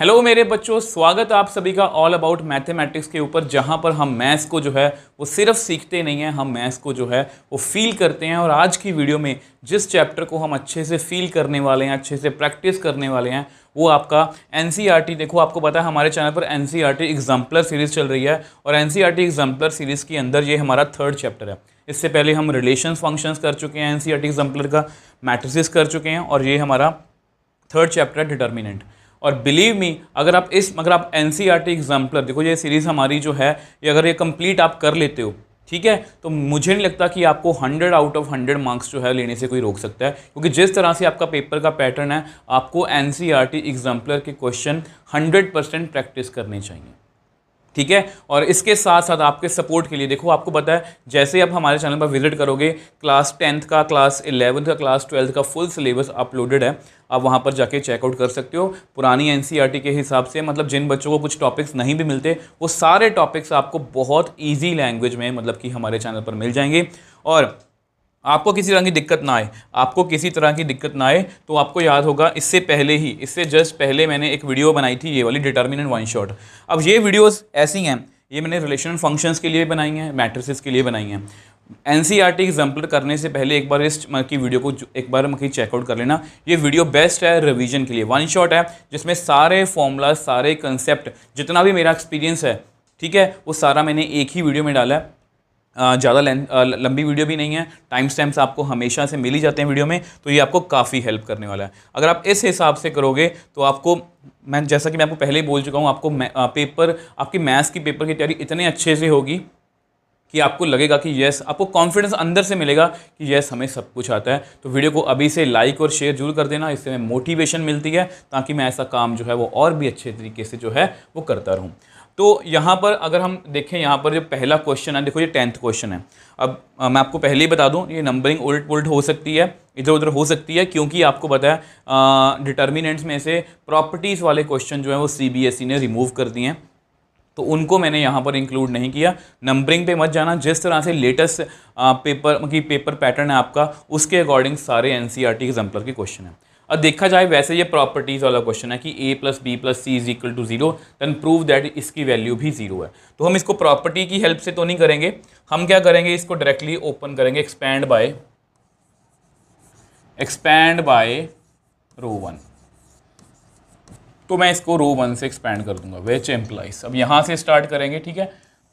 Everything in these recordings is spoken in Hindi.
हेलो मेरे बच्चों, स्वागत है आप सभी का ऑल अबाउट मैथमेटिक्स के ऊपर, जहां पर हम मैथ्स को जो है वो सिर्फ सीखते नहीं हैं, हम मैथ्स को जो है वो फील करते हैं। और आज की वीडियो में जिस चैप्टर को हम अच्छे से फील करने वाले हैं, अच्छे से प्रैक्टिस करने वाले हैं, वो आपका एनसीईआरटी। देखो, आपको पता है हमारे चैनल पर एनसीईआरटी एग्जाम्पलर सीरीज़ चल रही है और एनसीईआरटी एग्जाम्पलर सीरीज़ के अंदर ये हमारा थर्ड चैप्टर है। इससे पहले हम रिलेशंस फंक्शंस कर चुके हैं, एनसीईआरटी एग्जाम्पलर का मैट्रिसेस कर चुके हैं और ये हमारा थर्ड चैप्टर है डिटर्मिनेंट। और बिलीव मी, अगर आप एनसीईआरटी एग्जाम्पलर देखो, ये सीरीज़ हमारी जो है ये अगर ये कंप्लीट आप कर लेते हो, ठीक है, तो मुझे नहीं लगता कि आपको 100 आउट ऑफ 100 मार्क्स जो है लेने से कोई रोक सकता है, क्योंकि जिस तरह से आपका पेपर का पैटर्न है, आपको एनसीईआरटी एग्जाम्पलर के क्वेश्चन 100% प्रैक्टिस करने चाहिए, ठीक है। और इसके साथ साथ आपके सपोर्ट के लिए देखो, आपको पता है जैसे आप हमारे चैनल पर विजिट करोगे, क्लास 10th का, क्लास 11th का, क्लास 12th का फुल सिलेबस अपलोडेड है। आप वहाँ पर जाके चेकआउट कर सकते हो पुरानी एनसीईआरटी के हिसाब से। मतलब जिन बच्चों को कुछ टॉपिक्स नहीं भी मिलते, वो सारे टॉपिक्स आपको बहुत ईजी लैंग्वेज में मतलब कि हमारे चैनल पर मिल जाएंगे। और आपको किसी तरह की दिक्कत ना आए, तो आपको याद होगा इससे जस्ट पहले मैंने एक वीडियो बनाई थी, ये वाली डिटर्मिनेंट वन शॉट। अब ये वीडियोस ऐसी हैं, ये मैंने रिलेशनल फंक्शंस के लिए बनाई हैं, मैट्रिसेस के लिए बनाई हैं। एनसीईआरटी एग्जाम्पल करने से पहले एक बार इस की वीडियो को एक बार चेकआउट कर लेना। ये वीडियो बेस्ट है रिवीजन के लिए, वन शॉट है, जिसमें सारे फॉर्मूला, सारे कंसेप्ट, जितना भी मेरा एक्सपीरियंस है, ठीक है, वो सारा मैंने एक ही वीडियो में डाला है। ज़्यादा लंबी वीडियो भी नहीं है, टाइम स्टैम्प्स आपको हमेशा से मिल ही जाते हैं वीडियो में, तो ये आपको काफ़ी हेल्प करने वाला है। अगर आप इस हिसाब से करोगे तो आपको, जैसा कि मैं आपको पहले ही बोल चुका हूँ, आपकी मैथ्स की पेपर की तैयारी इतने अच्छे से होगी कि आपको लगेगा कि यस, आपको कॉन्फिडेंस अंदर से मिलेगा कि यस, हमें सब कुछ आता है। तो वीडियो को अभी से लाइक और शेयर जरूर कर देना, इससे हमें मोटिवेशन मिलती है, ताकि मैं ऐसा काम जो है वो और भी अच्छे तरीके से जो है वो करता रहूँ। तो यहाँ पर अगर हम देखें, यहाँ पर जो पहला क्वेश्चन है, देखो ये 10th क्वेश्चन है। अब मैं आपको पहले ही बता दूँ, ये नंबरिंग उल्ट पुल्ट हो सकती है, इधर उधर हो सकती है, क्योंकि आपको पता है डिटर्मिनेंट्स में से प्रॉपर्टीज़ वाले क्वेश्चन जो है वो सीबीएसई ने रिमूव कर दिए हैं, तो उनको मैंने यहाँ पर इंक्लूड नहीं किया। नंबरिंग पे मत जाना, जिस तरह से लेटेस्ट पेपर पैटर्न है आपका, उसके अकॉर्डिंग सारे एनसीईआरटी एग्जाम्पलर के क्वेश्चन हैं। अब देखा जाए, वैसे ये प्रॉपर्टीज़ वाला क्वेश्चन है कि a + b + c = 0, then prove that इसकी वैल्यू भी 0 है। तो हम इसको प्रॉपर्टी की हेल्प से तो नहीं करेंगे, हम क्या करेंगे, इसको डायरेक्टली ओपन करेंगे, एक्सपैंड बाय रो 1। तो मैं इसको रो 1 से एक्सपैंड कर दूंगा, विच एम्प्लाइज। अब यहाँ से स्टार्ट करेंगे, ठीक है,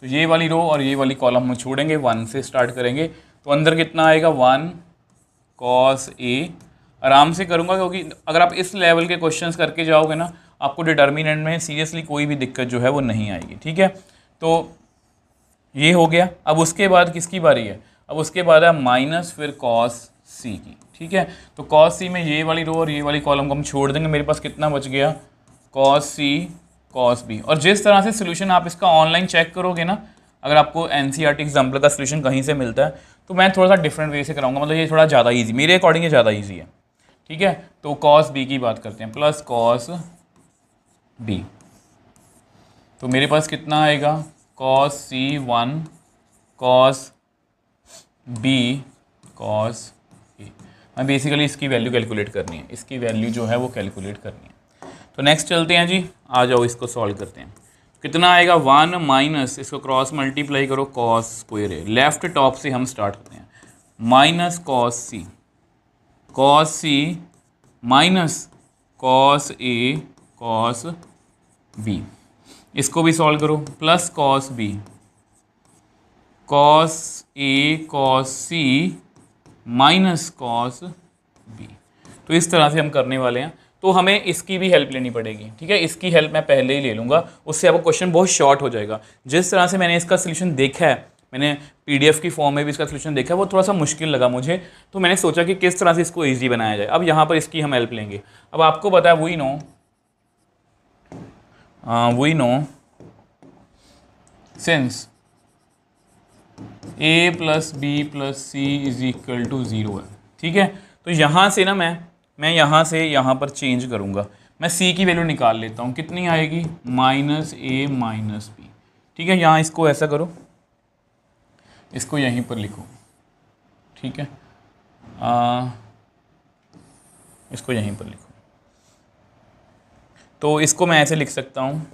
तो ये वाली रो और ये वाली कॉलम हम छोड़ेंगे, 1 से स्टार्ट करेंगे। तो अंदर कितना आएगा, 1 cos a। आराम से करूँगा, क्योंकि अगर आप इस लेवल के क्वेश्चंस करके जाओगे ना, आपको डिटर्मिनेंट में सीरियसली कोई भी दिक्कत जो है वो नहीं आएगी, ठीक है। तो ये हो गया। अब उसके बाद किसकी बारी है, अब उसके बाद है माइनस फिर cos c की, ठीक है। तो cos c में ये वाली रो और ये वाली कॉलम को हम छोड़ देंगे, मेरे पास कितना बच गया, cos c cos b। और जिस तरह से सोल्यूशन आप इसका ऑनलाइन चेक करोगे ना, अगर आपको एनसीईआरटी एग्जाम्पल का सोल्यूशन कहीं से मिलता है, तो मैं थोड़ा सा डिफरेंट वे से कराऊंगा, मतलब ये थोड़ा ज़्यादा ईजी, मेरे अकॉर्डिंग ये ज़्यादा ईजी है, ठीक है। तो cos b की बात करते हैं, प्लस cos b। तो मेरे पास कितना आएगा, cos c 1 cos b cos a। हमें बेसिकली इसकी वैल्यू कैलकुलेट करनी है, इसकी वैल्यू जो है वो कैलकुलेट करनी है। तो नेक्स्ट चलते हैं जी, आ जाओ इसको सॉल्व करते हैं। कितना आएगा, 1 माइनस, इसको क्रॉस मल्टीप्लाई करो, cos square a। Left top से हम स्टार्ट करते हैं, minus cos c minus cos a cos b। इसको भी सॉल्व करो, plus cos b cos a cos c minus cos b। तो इस तरह से हम करने वाले हैं। तो हमें इसकी भी हेल्प लेनी पड़ेगी, ठीक है, इसकी हेल्प मैं पहले ही ले लूँगा, उससे आपको क्वेश्चन बहुत शॉर्ट हो जाएगा। जिस तरह से मैंने इसका सोल्यूशन देखा है, मैंने पीडीएफ की फॉर्म में भी इसका सोल्यूशन देखा है, वो थोड़ा सा मुश्किल लगा मुझे, तो मैंने सोचा कि किस तरह से इसको ईजी बनाया जाए। अब यहाँ पर इसकी हम हेल्प लेंगे। अब आपको पता है, we know since a + b + c = 0 है, ठीक है। तो यहाँ से ना मैं यहाँ से यहाँ पर चेंज करूँगा, मैं c की वैल्यू निकाल लेता हूँ, कितनी आएगी, -a - b, ठीक है। यहाँ इसको ऐसा करो, इसको यहीं पर लिखो, ठीक है, इसको यहीं पर लिखो। तो इसको मैं ऐसे लिख सकता हूँ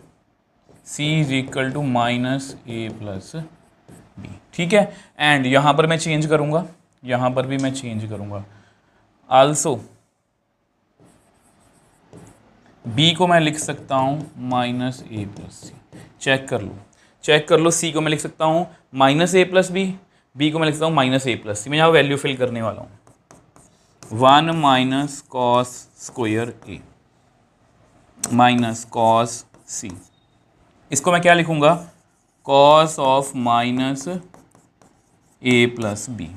c is equal to minus A plus B, ठीक है। एंड यहाँ पर मैं चेंज करूँगा, यहाँ पर भी मैं चेंज करूँगा। आल्सो b को मैं लिख सकता हूँ माइनस ए प्लस सी। चेक कर लो, c को मैं लिख सकता हूँ माइनस ए प्लस बी, b को मैं लिख सकता हूँ माइनस ए प्लस सी। मैं यहाँ वैल्यू फिल करने वाला हूँ, 1 minus cos square A minus cos C. इसको मैं क्या लिखूँगा, cos of minus A plus B,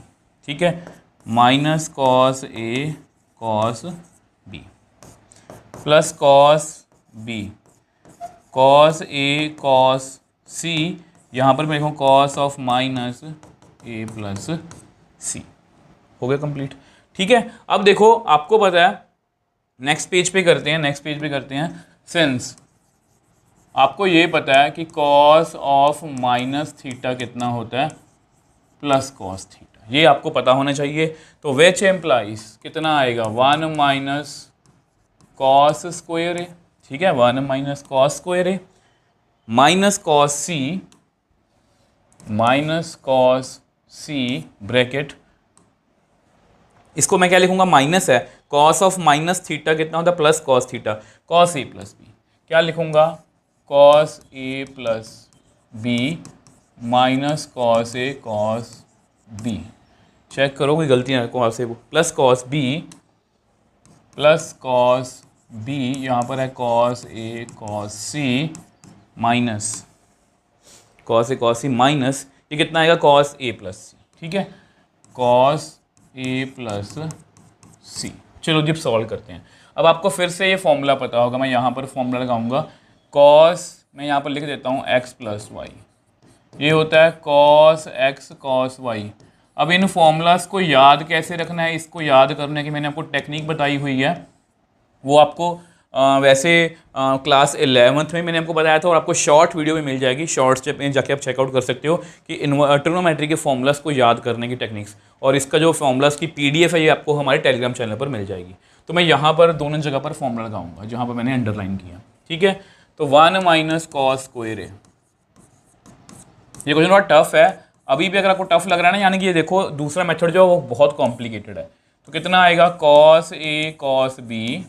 ठीक है, माइनस कॉस ए cos B plus cos B cos ए कॉस सी। यहाँ पर मैं लिखूँ cos of minus A plus C. हो गया कंप्लीट, ठीक है। अब देखो आपको पता है, नेक्स्ट पेज पे करते हैं। सिंस आपको ये पता है कि कॉस ऑफ माइनस थीटा कितना होता है, प्लस कॉस थीटा, ये आपको पता होना चाहिए। तो विच एम्प्लाइज कितना आएगा, 1 माइनस कॉस स्क्वायर ए, ठीक है, 1 minus cos square A minus cos C bracket. इसको मैं क्या लिखूंगा, माइनस है, कॉस ऑफ माइनस थीटा कितना होता है, plus cos theta, cos a plus b. क्या लिखूंगा, cos a plus b minus cos A cos b. Check करो कोई गलती ना कॉस से, plus cos B plus cos B, यहाँ पर है कॉस ए कॉस सी माइनस कॉस ए कॉस सी माइनस, ये कितना आएगा, कॉस ए प्लस सी, ठीक है, कॉस ए प्लस सी। चलो जब सॉल्व करते हैं, अब आपको फिर से ये फॉर्मूला पता होगा, मैं यहाँ पर फॉर्मूला लगाऊंगा, कॉस, मैं यहाँ पर लिख देता हूँ एक्स प्लस वाई, ये होता है कॉस एक्स कॉस वाई। अब इन फॉर्मूलाज को याद कैसे रखना है, इसको याद करने की मैंने आपको टेक्निक बताई हुई है, वो आपको वैसे क्लास 11th में मैंने आपको बताया था, और आपको शॉर्ट वीडियो में मिल जाएगी, शॉर्ट्स पे जाके आप चेकआउट कर सकते हो कि ट्रिग्नोमेट्री के फॉर्मूलाज को याद करने की टेक्निक्स, और इसका जो फॉर्मूलाज की PDF है ये आपको हमारे टेलीग्राम चैनल पर मिल जाएगी। तो मैं यहाँ पर दोनों जगह पर फॉर्मूला लगाऊंगा जहाँ पर मैंने अंडरलाइन किया, ठीक है। तो 1 माइनस कॉस स्क्वायर ए, ये क्वेश्चन बहुत टफ है, अभी भी अगर आपको टफ लग रहा है ना, यानी कि ये देखो दूसरा मेथड जो है वो बहुत कॉम्प्लिकेटेड है। तो कितना आएगा, cos A cos B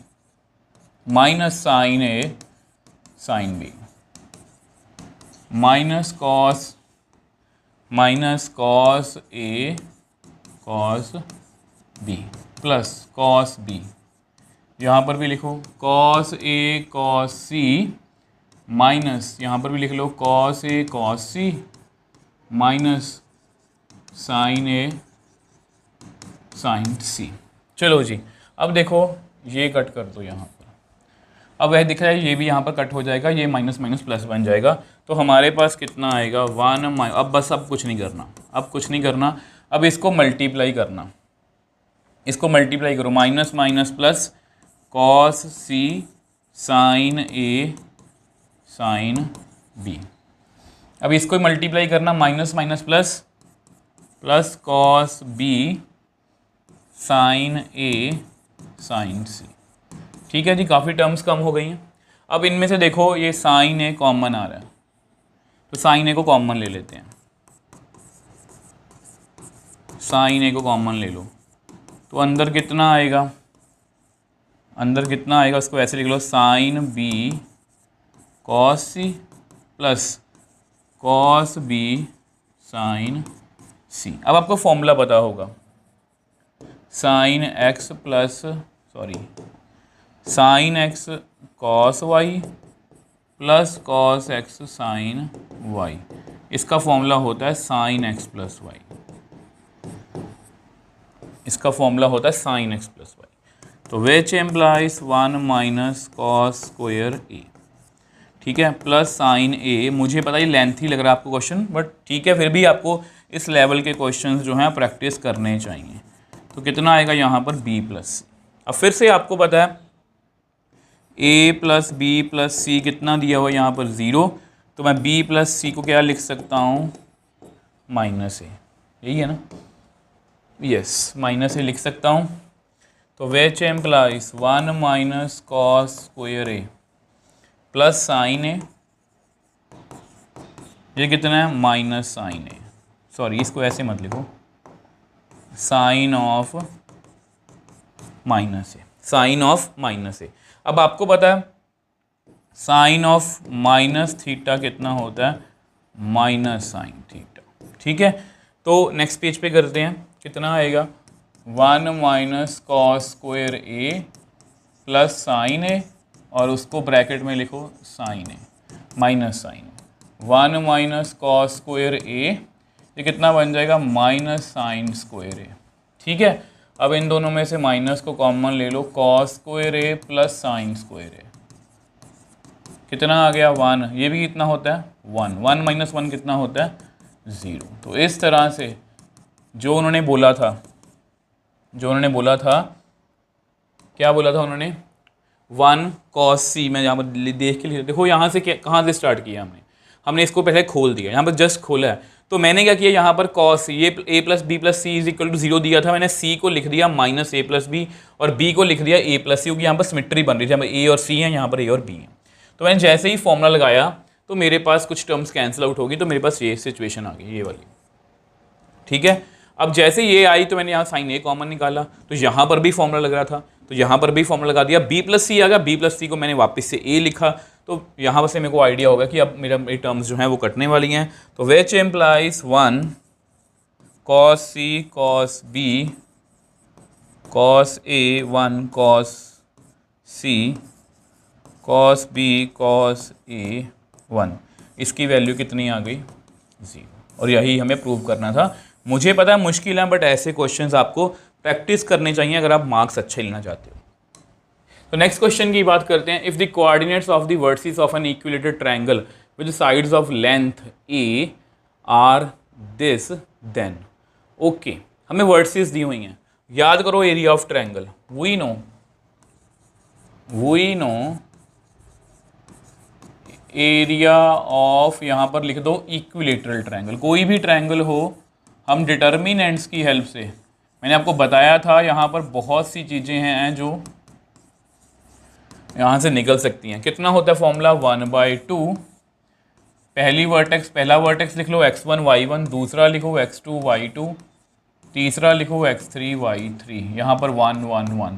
minus sine A sine B minus cos A cos B plus cos B, यहाँ पर भी लिखो कॉस ए कॉस सी माइनस, यहाँ पर भी लिख लो cos A cos C minus sine A sine C. चलो जी, अब देखो ये कट कर दो यहाँ पर, अब वह दिख रहा है ये भी यहाँ पर कट हो जाएगा, ये माइनस माइनस प्लस बन जाएगा। तो हमारे पास कितना आएगा, 1 माइनस, अब बस अब कुछ नहीं करना, अब इसको मल्टीप्लाई करना, इसको मल्टीप्लाई करो, minus minus plus cos C sine A sine B. अब इसको मल्टीप्लाई करना, minus minus plus plus cos B sine A sine C, ठीक है जी। काफ़ी टर्म्स कम हो गई हैं। अब इनमें से देखो ये साइन ए कॉमन आ रहा है, तो साइन ए को कॉमन ले लेते हैं, साइन ए को कॉमन ले लो, तो अंदर कितना आएगा, उसको ऐसे लिख लो, sine B cos C plus cos B sine C. अब आपको फॉर्मूला पता होगा, sine x cos Y plus cos x sine Y, इसका फॉर्मूला होता है साइन एक्स प्लस वाई, इसका फॉर्मूला होता है साइन एक्स प्लस वाई। तो which implies 1 minus cos square A, ठीक है, प्लस साइन ए। मुझे पता ही लेंथी लग रहा है आपको क्वेश्चन, बट ठीक है, फिर भी आपको इस लेवल के क्वेश्चंस जो हैं प्रैक्टिस करने चाहिए। तो कितना आएगा यहाँ पर, b प्लस सी। अब फिर से आपको पता है a plus b plus c कितना दिया हुआ यहाँ पर 0, तो मैं b प्लस सी को क्या लिख सकता हूँ, माइनस ए, यही है ना, यस, माइनस ए लिख सकता हूँ। तो which implies 1 minus cos square A, plus sine A, ये कितना है माइनस साइन ए, सॉरी इसको ऐसे मत लिखो, sine of minus A, sine of minus A. अब आपको पता है साइन ऑफ माइनस थीटा कितना होता है, माइनस साइन थीटा, ठीक है। तो नेक्स्ट पेज पे करते हैं, कितना आएगा 1 minus cos square A plus sine A, और उसको ब्रैकेट में लिखो sine A minus sine, 1 minus cos square A, ये कितना बन जाएगा माइनस साइन स्क्वायर ए, ठीक है। अब इन दोनों में से माइनस को कॉमन ले लो, cos square A plus sine square ए, कितना आ गया 1, ये भी कितना होता है 1, 1 माइनस 1 कितना होता है 0। तो इस तरह से जो उन्होंने बोला था, क्या बोला था उन्होंने, 1 cos c, मैं यहाँ पर देख के लिख, देखो यहाँ से कहाँ से स्टार्ट किया हमने इसको पहले खोल दिया, यहाँ पर जस्ट खोला है। तो मैंने क्या किया, यहाँ पर cos ये a plus b plus c is equal to 0 दिया था, मैंने c को लिख दिया माइनस ए प्लस बी और b को लिख दिया a प्लस सी, क्योंकि यहाँ पर सिमेट्री बन रही थी, यहाँ पर a और c है, यहाँ पर a और b है। तो मैंने जैसे ही फॉर्मूला लगाया तो मेरे पास कुछ टर्म्स कैंसिल आउट होगी, तो मेरे पास ये सिचुएशन आ गई, ये वाली, ठीक है। अब जैसे ये आई तो मैंने यहाँ साइन ए कॉमन निकाला, तो यहाँ पर भी फॉर्मूला लग रहा था, तो यहाँ पर भी फॉर्मूला लगा दिया, बी प्लस सी आ गया, बी प्लस सी को मैंने वापस से ए लिखा, तो यहाँ से मेरे को आइडिया होगा कि अब मेरी टर्म्स जो हैं वो कटने वाली हैं। तो which implies 1 cos c cos b cos a 1 cos c cos b cos a 1, इसकी वैल्यू कितनी आ गई 0, और यही हमें प्रूव करना था। मुझे पता है मुश्किल है, बट ऐसे क्वेश्चंस आपको प्रैक्टिस करने चाहिए अगर आप मार्क्स अच्छे लेना चाहते हो। तो नेक्स्ट क्वेश्चन की बात करते हैं, if the coordinates of the vertices of an equilateral triangle with sides of length a are this then, okay, हमें वर्टिसेस दी हुई हैं, याद करो area of triangle, we know area of, यहाँ पर लिख दो इक्विलेटरल ट्रायंगल, कोई भी ट्रायंगल हो, हम डिटर्मिनेंट्स की हेल्प से, मैंने आपको बताया था यहाँ पर बहुत सी चीज़ें हैं जो यहाँ से निकल सकती हैं। कितना होता है फॉर्मूला 1/2, पहला वर्टेक्स लिख लो x1 y1, दूसरा लिखो x2 y2, तीसरा लिखो x3 y3, यहाँ पर 1 1 1,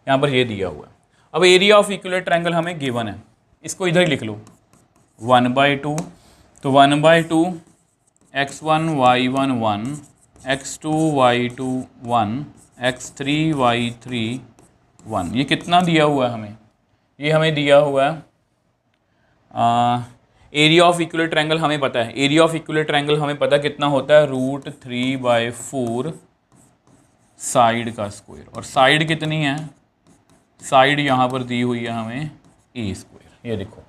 यहाँ पर ये दिया हुआ है। अब एरिया ऑफ इक्विलेटरल ट्रायंगल हमें गिवन है, इसको इधर ही लिख लो 1/2, तो 1/2 x1 y1 1, x2 y2 1, x3 y3 1, ये कितना दिया हुआ है हमें, ये हमें दिया हुआ है एरिया ऑफ इक्विलेटरल ट्रायंगल हमें पता है, एरिया ऑफ इक्विलेटरल ट्रायंगल हमें पता है कितना होता है √3/4 साइड का स्क्वायर, और साइड कितनी है, साइड यहाँ पर दी हुई है हमें ए स्क्वायर, ये देखो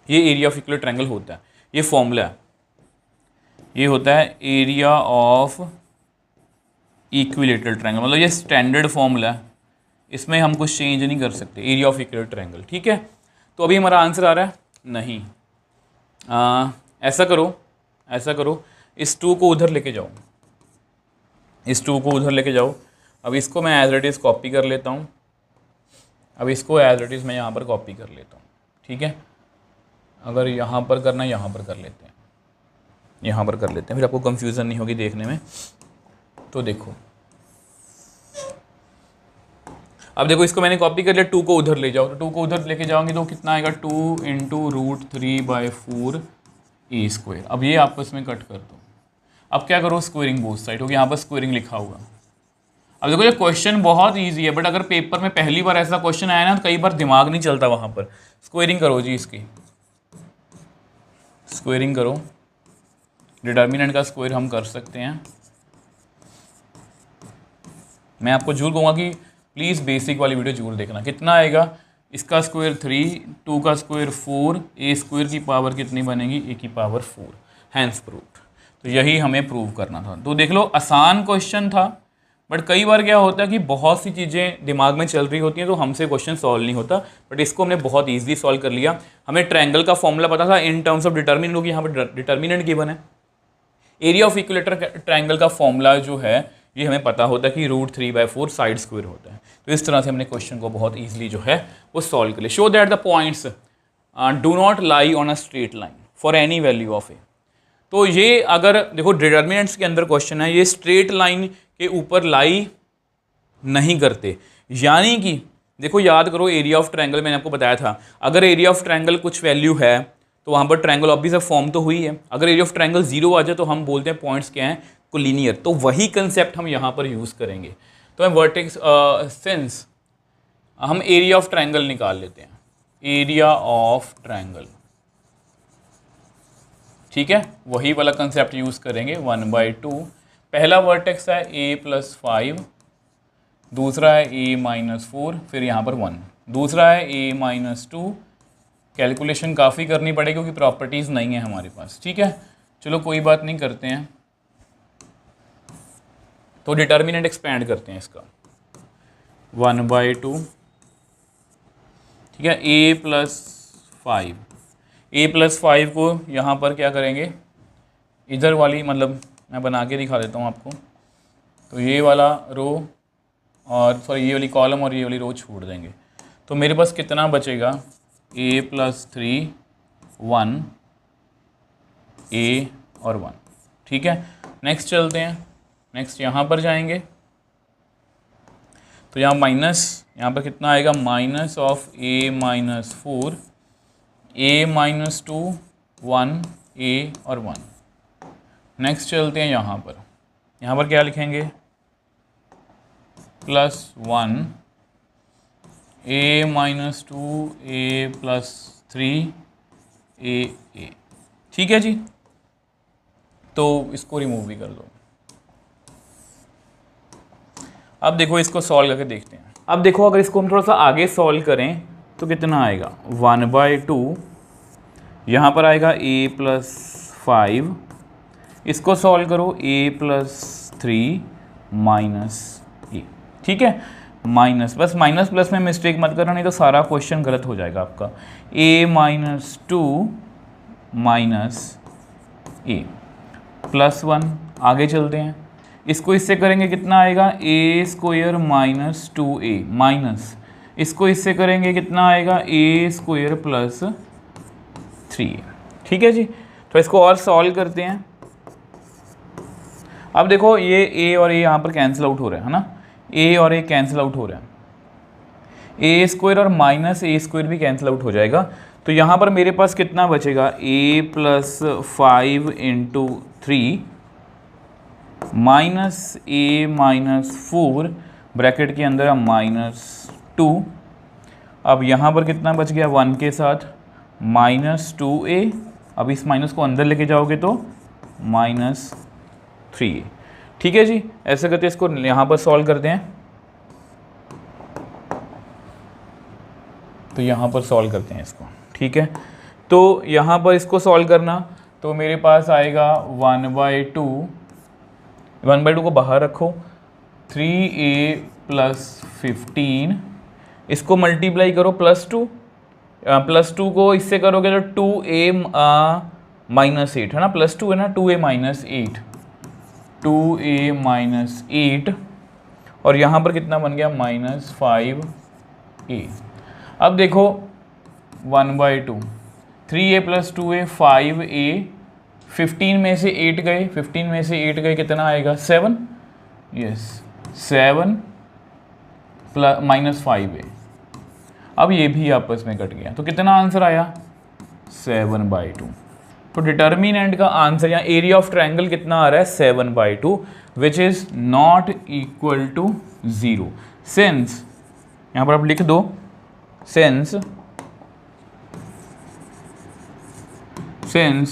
ये एरिया ऑफ इक्विलेटरल ट्रायंगल होता है, ये फॉर्मूला है, ये होता है एरिया ऑफ इक्विलेटरल ट्रायंगल, मतलब ये स्टैंडर्ड फॉर्मूला है, इसमें हम कुछ चेंज नहीं कर सकते, एरिया ऑफ इक्विलेटरल ट्रायंगल, ठीक है। तो अभी हमारा आंसर आ रहा है नहीं, ऐसा करो इस 2 को उधर लेके जाओ, अब इसको मैं एज इट इज़ कॉपी कर लेता हूँ, अब इसको एज इट इज़ मैं यहाँ पर कॉपी कर लेता हूँ, ठीक है। अगर यहाँ पर करना है यहाँ पर कर लेते हैं, फिर आपको कंफ्यूजन नहीं होगी देखने में। तो देखो अब देखो इसको मैंने कॉपी कर लिया, 2 को उधर ले जाओ, तो 2 को उधर लेके जाओगे तो कितना आएगा 2 × √3/4 ए स्क्वायर। अब ये आपस में कट कर दो, अब क्या करो स्क्वेयरिंग बोथ साइड, क्योंकि यहाँ पर स्क्वेयरिंग लिखा हुआ। अब देखो ये क्वेश्चन बहुत ईजी है, बट अगर पेपर में पहली बार ऐसा क्वेश्चन आया ना तो कई बार दिमाग नहीं चलता वहाँ पर। स्क्वेयरिंग करो जी, इसकी स्क्वेयरिंग करो, डिटर्मिनेंट का स्क्वायर हम कर सकते हैं। मैं आपको जरूर कहूँगा कि प्लीज़ बेसिक वाली वीडियो जरूर देखना। कितना आएगा, इसका स्क्वायर 3, 2 का स्क्वायर 4, ए स्क्वायर की पावर कितनी बनेगी, ए की पावर 4, हैंस प्रूव्ड। तो यही हमें प्रूव करना था। तो देख लो आसान क्वेश्चन था, बट कई बार क्या होता है कि बहुत सी चीज़ें दिमाग में चल रही होती हैं तो हमसे क्वेश्चन सॉल्व नहीं होता, बट इसको हमने बहुत ईजिली सॉल्व कर लिया। हमें ट्रायंगल का फॉर्मूला पता था इन टर्म्स ऑफ डिटर्मिनेंट, क्योंकि यहाँ पर डिटर्मिनेंट गिवन है। एरिया ऑफ इक्विलेटरल ट्रायंगल का फॉर्मूला जो है ये हमें पता होता है कि √3/4 साइड स्क्वायर होता है। तो इस तरह से हमने क्वेश्चन को बहुत ईजिली जो है वो सॉल्व कर लिया। Show that the points do not lie on a straight line for any value of A. तो ये अगर देखो डिटर्मिनेंट्स के अंदर क्वेश्चन है, ये स्ट्रेट लाइन के ऊपर लाई नहीं करते, यानी कि देखो याद करो एरिया ऑफ ट्रायंगल मैंने आपको बताया था, अगर एरिया ऑफ ट्रायंगल कुछ वैल्यू है तो वहाँ पर ट्रायंगल ऑब्वियस फॉर्म तो हुई है। अगर एरिया ऑफ ट्रायंगल 0 आ जाए तो हम बोलते हैं पॉइंट्स क्या हैं, कोलिनियर। तो वही कंसेप्ट हम यहाँ पर यूज़ करेंगे। तो हम वर्टेक्स सिंस हम एरिया ऑफ ट्रायंगल निकाल लेते हैं, एरिया ऑफ ट्रायंगल, ठीक है, वही वाला कंसेप्ट यूज़ करेंगे 1/2। पहला वर्टेक्स है a+5, दूसरा है a-4, फिर यहाँ पर 1, दूसरा है a-2। कैलकुलेशन काफ़ी करनी पड़ेगी क्योंकि प्रॉपर्टीज़ नहीं है हमारे पास, ठीक है। चलो कोई बात नहीं, करते हैं। तो डिटर्मिनेंट एक्सपेंड करते हैं इसका 1/2, ठीक है, a+5 को यहाँ पर क्या करेंगे, इधर वाली मतलब मैं बना के दिखा देता हूँ आपको। तो ये वाला रो और सॉरी ये वाली कॉलम और ये वाली रो छोड़ देंगे। तो मेरे पास कितना बचेगा, a+3 1 a और 1, ठीक है। नेक्स्ट चलते हैं, नेक्स्ट यहाँ पर जाएंगे तो यहाँ माइनस, यहाँ पर कितना आएगा, minus of a-4 a-2 1 a और 1। नेक्स्ट चलते हैं यहाँ पर क्या लिखेंगे, +1 a-2 a+3 a, ठीक है जी। तो इसको रिमूव भी कर दो। अब देखो इसको सॉल्व करके देखते हैं। अब देखो अगर इसको हम थोड़ा सा आगे सॉल्व करें तो कितना आएगा, 1/2, यहाँ पर आएगा a+5, इसको सॉल्व करो a+3 - a, ठीक है, माइनस, बस माइनस प्लस में मिस्टेक मत करना नहीं तो सारा क्वेश्चन गलत हो जाएगा आपका। a-2 - a +1, आगे चलते हैं, इसको इससे करेंगे कितना आएगा, a² - 2a माइनस, इसको इससे करेंगे कितना आएगा, a² + 3a, ठीक है जी। तो इसको और सॉल्व करते हैं। अब देखो ये a और a यहाँ पर कैंसिल आउट हो रहा है ना, a और a कैंसिल आउट हो रहा है, a² और -a² भी कैंसिल आउट हो जाएगा। तो यहाँ पर मेरे पास कितना बचेगा, a+5 × 3 -a-4 ब्रैकेट के अंदर -2। अब यहाँ पर कितना बच गया, 1 के साथ -2a, अब इस माइनस को अंदर लेके जाओगे तो -3a, ठीक है जी। ऐसे करके इसको यहाँ पर सॉल्व करते हैं। तो यहाँ पर सॉल्व करते हैं इसको, ठीक है। तो यहाँ पर इसको सॉल्व करना तो मेरे पास आएगा 1/2 को बाहर रखो, 3a + 15, इसको मल्टीप्लाई करो +2 को इससे करोगे तो 2a - 8 है ना, +2 है ना, 2a - 8 और यहाँ पर कितना बन गया, -5a। अब देखो 1/2, 3a + 2a 5a, 15 में से 8 गए, 15 में से 8 गए कितना आएगा, 7, यस 7 -5a। अब ये भी आपस में कट गया तो कितना आंसर आया, 7/2। तो डिटर्मिनेंट का आंसर या एरिया ऑफ ट्रायंगल कितना आ रहा है, 7/2, which is not equal to 0 since, यहाँ पर आप लिख दो, since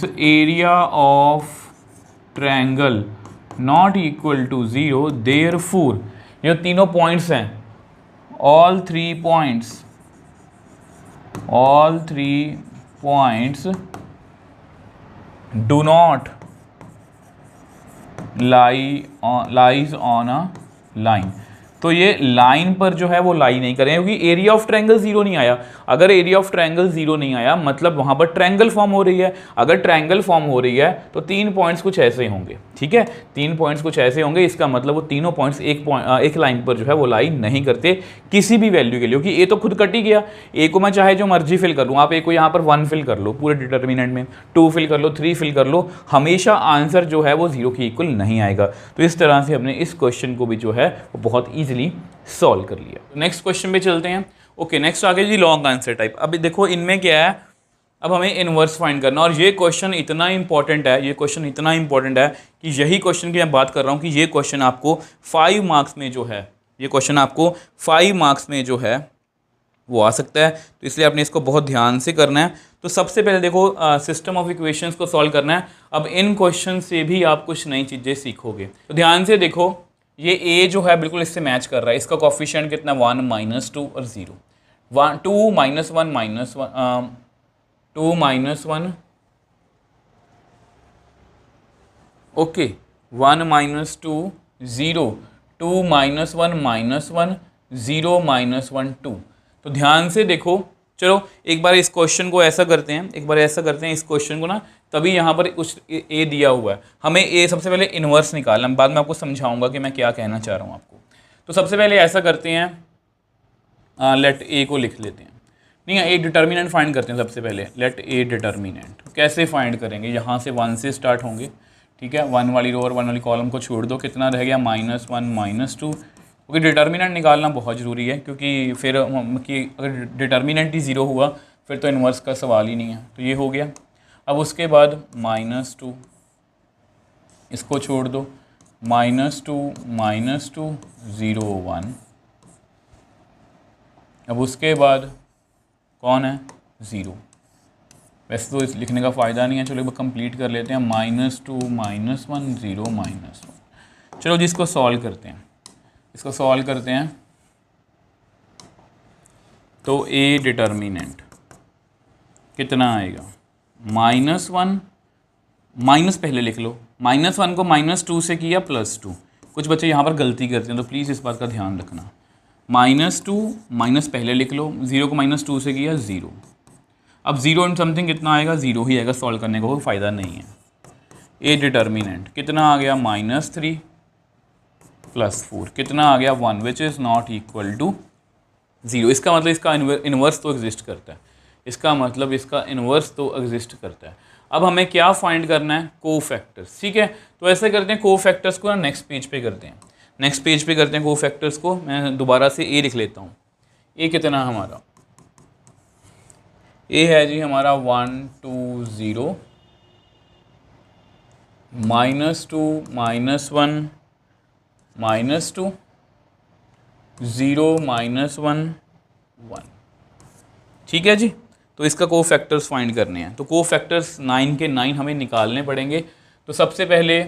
area of triangle not equal to 0, therefore ये तीनों पॉइंट्स हैं, all three points do not lies on a line। तो ये लाइन पर जो है वो लाई नहीं करें, क्योंकि एरिया ऑफ ट्रायंगल जीरो नहीं आया। अगर एरिया ऑफ ट्रायंगल जीरो नहीं आया मतलब वहां पर ट्रायंगल फॉर्म हो रही है। अगर ट्रायंगल फॉर्म हो रही है तो 3 पॉइंट्स कुछ ऐसे होंगे, ठीक है, 3 पॉइंट्स कुछ ऐसे होंगे। इसका मतलब वो तीनों पॉइंट्स एक लाइन पर जो है वो लाई नहीं करते किसी भी वैल्यू के लिए, क्योंकि ए तो खुद कट ही गया। ए को मैं चाहे जो मर्जी फिल कर लूँ, आप ए को यहाँ पर 1 फिल कर लो पूरे डिटर्मिनेंट में, 2 फिल कर लो, 3 फिल कर लो, हमेशा आंसर जो है वो 0 के इक्वल नहीं आएगा। तो इस तरह से हमने इस क्वेश्चन को भी जो है वो बहुत ईजिली सॉल्व कर लिया। नेक्स्ट क्वेश्चन पे चलते हैं। ओके, नेक्स्ट आगे जी लॉन्ग आंसर टाइप। अब देखो इनमें क्या है, अब हमें इनवर्स फाइंड करना, और ये क्वेश्चन इतना इंपॉर्टेंट है, ये क्वेश्चन इतना इंपॉर्टेंट है कि यही क्वेश्चन की मैं बात कर रहा हूँ कि ये क्वेश्चन आपको 5 मार्क्स में जो है, ये क्वेश्चन आपको 5 मार्क्स में जो है वो आ सकता है। तो इसलिए आपने इसको बहुत ध्यान से करना है। तो सबसे पहले देखो सिस्टम ऑफ इक्वेशंस को सॉल्व करना है। अब इन क्वेश्चन से भी आप कुछ नई चीज़ें सीखोगे। तो ध्यान से देखो, ये ए जो है बिल्कुल इससे मैच कर रहा है। इसका कोफिशिएंट कितना, 1 -2 और 0, 2 - 1 -1 2 - 1, ओके, 1 - 2 0, 2 - 1 -1 0 -1 2। तो ध्यान से देखो, चलो एक बार इस क्वेश्चन को ऐसा करते हैं, एक बार ऐसा करते हैं इस क्वेश्चन को ना, तभी यहाँ पर कुछ ए दिया हुआ है, हमें ए सबसे पहले इन्वर्स निकालना, बाद में आपको समझाऊंगा कि मैं क्या कहना चाह रहा हूँ आपको। तो सबसे पहले ऐसा करते हैं, लेट ए को लिख लेते हैं, नहीं है, ए डिटर्मिनेंट फाइंड करते हैं सबसे पहले। लेट ए डिटर्मिनेंट कैसे फाइंड करेंगे, यहाँ से 1 से स्टार्ट होंगे, ठीक है, 1 वाली रो और 1 वाली कॉलम को छोड़ दो, कितना रह गया, -1 -2, क्योंकि डिटर्मिनेंट निकालना बहुत ज़रूरी है, क्योंकि फिर कि अगर डिटर्मिनेंट ही 0 हुआ फिर तो इन्वर्स का सवाल ही नहीं है। तो ये हो गया। अब उसके बाद -2, इसको छोड़ दो, -2 0 1। अब उसके बाद कौन है, 0। वैसे तो इस लिखने का फ़ायदा नहीं है, चलो एक बार कंप्लीट कर लेते हैं, -2 -1 0 -1। चलो जी इसको सॉल्व करते हैं, इसको सॉल्व करते हैं। तो ए डिटर्मिनेंट कितना आएगा, -1, माइनस पहले लिख लो, -1 को -2 से किया +2। कुछ बच्चे यहाँ पर गलती करते हैं, तो प्लीज़ इस बात का ध्यान रखना। -2 माइनस पहले लिख लो, 0 को -2 से किया 0। अब 0 एंड समथिंग कितना आएगा, 0 ही आएगा, सॉल्व करने का कोई फ़ायदा नहीं है। ए डिटर्मिनेंट कितना आ गया, -3 + 4 कितना आ गया, 1, which is not equal to 0। इसका मतलब इसका इन्वर्स तो एग्जिस्ट करता है, इसका मतलब इसका इन्वर्स तो एग्जिस्ट करता है। अब हमें क्या फाइंड करना है, कोफैक्टर्स, ठीक है। तो ऐसे करते हैं, कोफैक्टर्स को ना नेक्स्ट पेज पे करते हैं, नेक्स्ट पेज पे करते हैं कोफैक्टर्स को। मैं दोबारा से ए लिख लेता हूँ। ए कितना हमारा, ए है जी हमारा 1 2 0 -2 -1 -2 0 -1 1, ठीक है जी। तो इसका कोफैक्टर्स फाइंड करने हैं। तो कोफैक्टर्स 9 के 9 हमें निकालने पड़ेंगे। तो सबसे पहले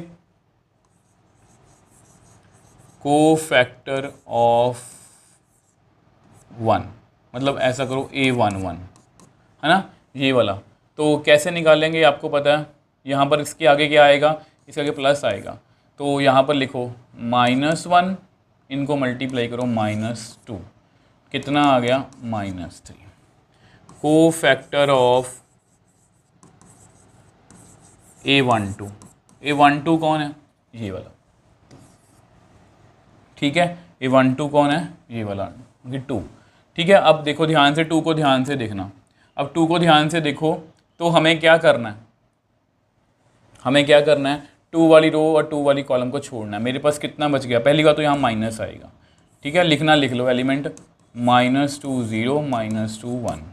कोफैक्टर ऑफ 1, मतलब ऐसा करो A11 है ना, ये वाला। तो कैसे निकालेंगे आपको पता है, यहाँ पर इसके आगे क्या आएगा, इसके आगे प्लस आएगा। तो यहाँ पर लिखो -1, इनको मल्टीप्लाई करो -2, कितना आ गया, -3। कोफैक्टर ऑफ A12, A12 कौन है, ये वाला, ठीक है। A12 कौन है, ये वाला, 2, ठीक है। अब देखो ध्यान से, 2 को ध्यान से देखना। अब 2 को ध्यान से देखो, तो हमें क्या करना है, हमें क्या करना है, 2 वाली रो और 2 वाली कॉलम को छोड़ना है। मेरे पास कितना बच गया, पहली बात तो यहाँ माइनस आएगा, ठीक है, लिखना लिख लो एलिमेंट, -2 0 -2 1,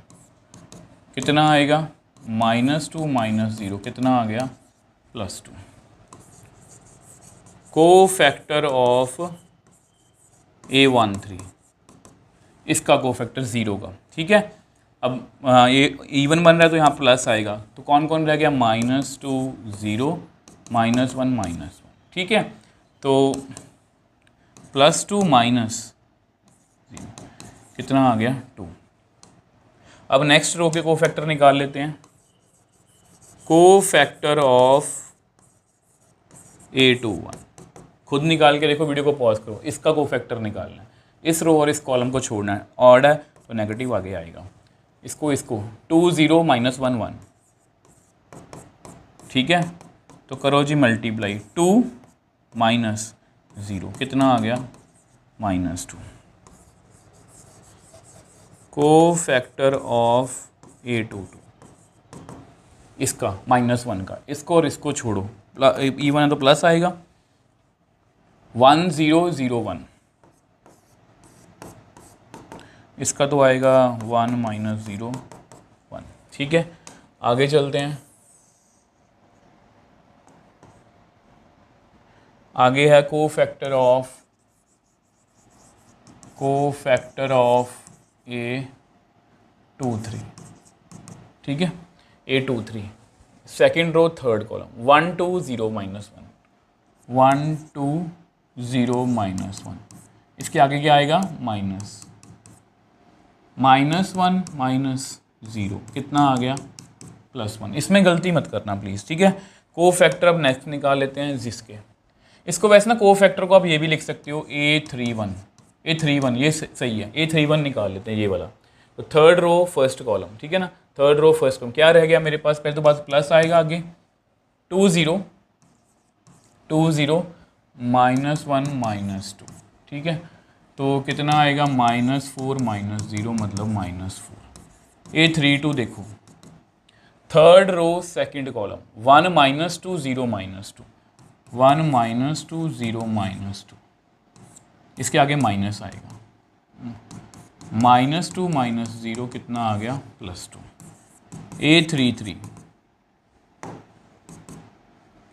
कितना आएगा, -2 -0, कितना आ गया, +2। कोफैक्टर ऑफ A13, इसका कोफैक्टर 0 का, ठीक है। अब ये इवन बन रहा है तो यहाँ प्लस आएगा, तो कौन कौन रह गया, -2 0 -1 -1, ठीक है। तो +2 -0, कितना आ गया, 2। अब नेक्स्ट रो के कोफैक्टर निकाल लेते हैं। कोफैक्टर ऑफ A21, खुद निकाल के देखो, वीडियो को पॉज करो, इसका कोफैक्टर निकालना है। इस रो और इस कॉलम को छोड़ना है, ऑड है तो नेगेटिव आगे आएगा। इसको 2 0 -1 1, ठीक है। तो करो जी मल्टीप्लाई, 2 - 0 कितना आ गया -2। को फैक्टर ऑफ A22 इसका -1 का, इसको और इसको छोड़ो, इवन है तो प्लस आएगा। 1 0 0 1, इसका तो आएगा 1 - 0 1, ठीक है। आगे चलते हैं, आगे है को फैक्टर ऑफ A23, ठीक है। A23 second row third column, 1 2 0 -1 1 2 0 -1, इसके आगे क्या आएगा -1 -0 कितना आ गया +1। इसमें गलती मत करना प्लीज़, ठीक है। को फैक्टर अब नेक्स्ट निकाल लेते हैं जिसके, इसको वैसे ना को फैक्टर को आप ये भी लिख सकते हो A31 ये सही है, A31 निकाल लेते हैं ये वाला। तो थर्ड रो फर्स्ट कॉलम, ठीक है ना, थर्ड रो फर्स्ट कॉलम क्या रह गया मेरे पास, पहले तो बात प्लस आएगा, आगे 2 0 -1 -2, ठीक है। तो कितना आएगा -4 -0 मतलब -4। A32 देखो थर्ड रो सेकंड कॉलम, 1 -2 0 -2 1 -2 0 -2, इसके आगे माइनस आएगा, -2 -0 कितना आ गया +2। A33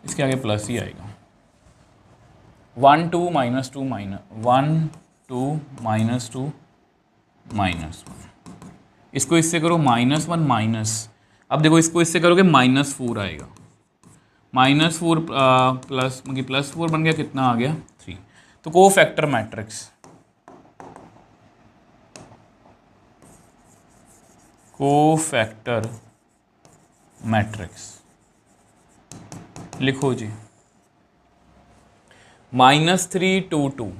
इसके आगे प्लस ही आएगा, 1 2 -2 -1 2 -2 -1, इसको इससे करो -1 माइनस, अब देखो इसको इससे करोगे -4 आएगा, -4 +4 बन गया, कितना आ गया 3। तो को फैक्टर मैट्रिक्स लिखो जी, -3 2 2,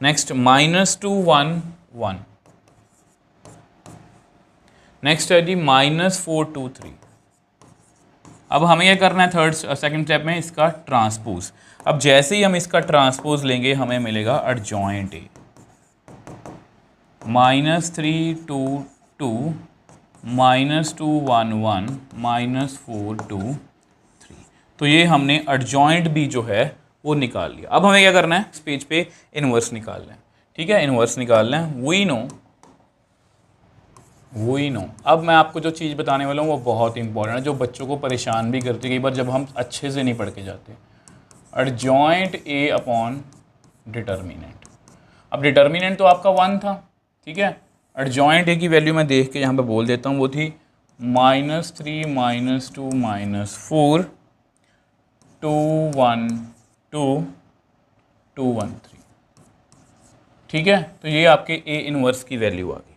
नेक्स्ट -2 1 1, नेक्स्ट है जी -4 2 3। अब हमें क्या करना है सेकंड स्टेप में इसका ट्रांसपोज। अब जैसे ही हम इसका ट्रांसपोज लेंगे हमें मिलेगा एडजॉइंट A, -3 2 2 -2 1 1 -4 2 3। तो ये हमने एडजॉइंट B जो है वो निकाल लिया। अब हमें क्या करना है, इस पेज पे इनवर्स निकालना है, ठीक है। इनवर्स निकालना है, वी नो। अब मैं आपको जो चीज़ बताने वाला हूँ वो बहुत इंपॉर्टेंट है, जो बच्चों को परेशान भी करती है कई बार जब हम अच्छे से नहीं पढ़ के जाते। Adjoint A upon determinant. अब डिटर्मिनेंट तो आपका 1 था, ठीक है। एडजॉइंट A की वैल्यू मैं देख के यहाँ पे बोल देता हूँ, वो थी -3 -2 -4 2 1 2 2 1 3, ठीक है। तो ये आपके A इनवर्स की वैल्यू आ गई।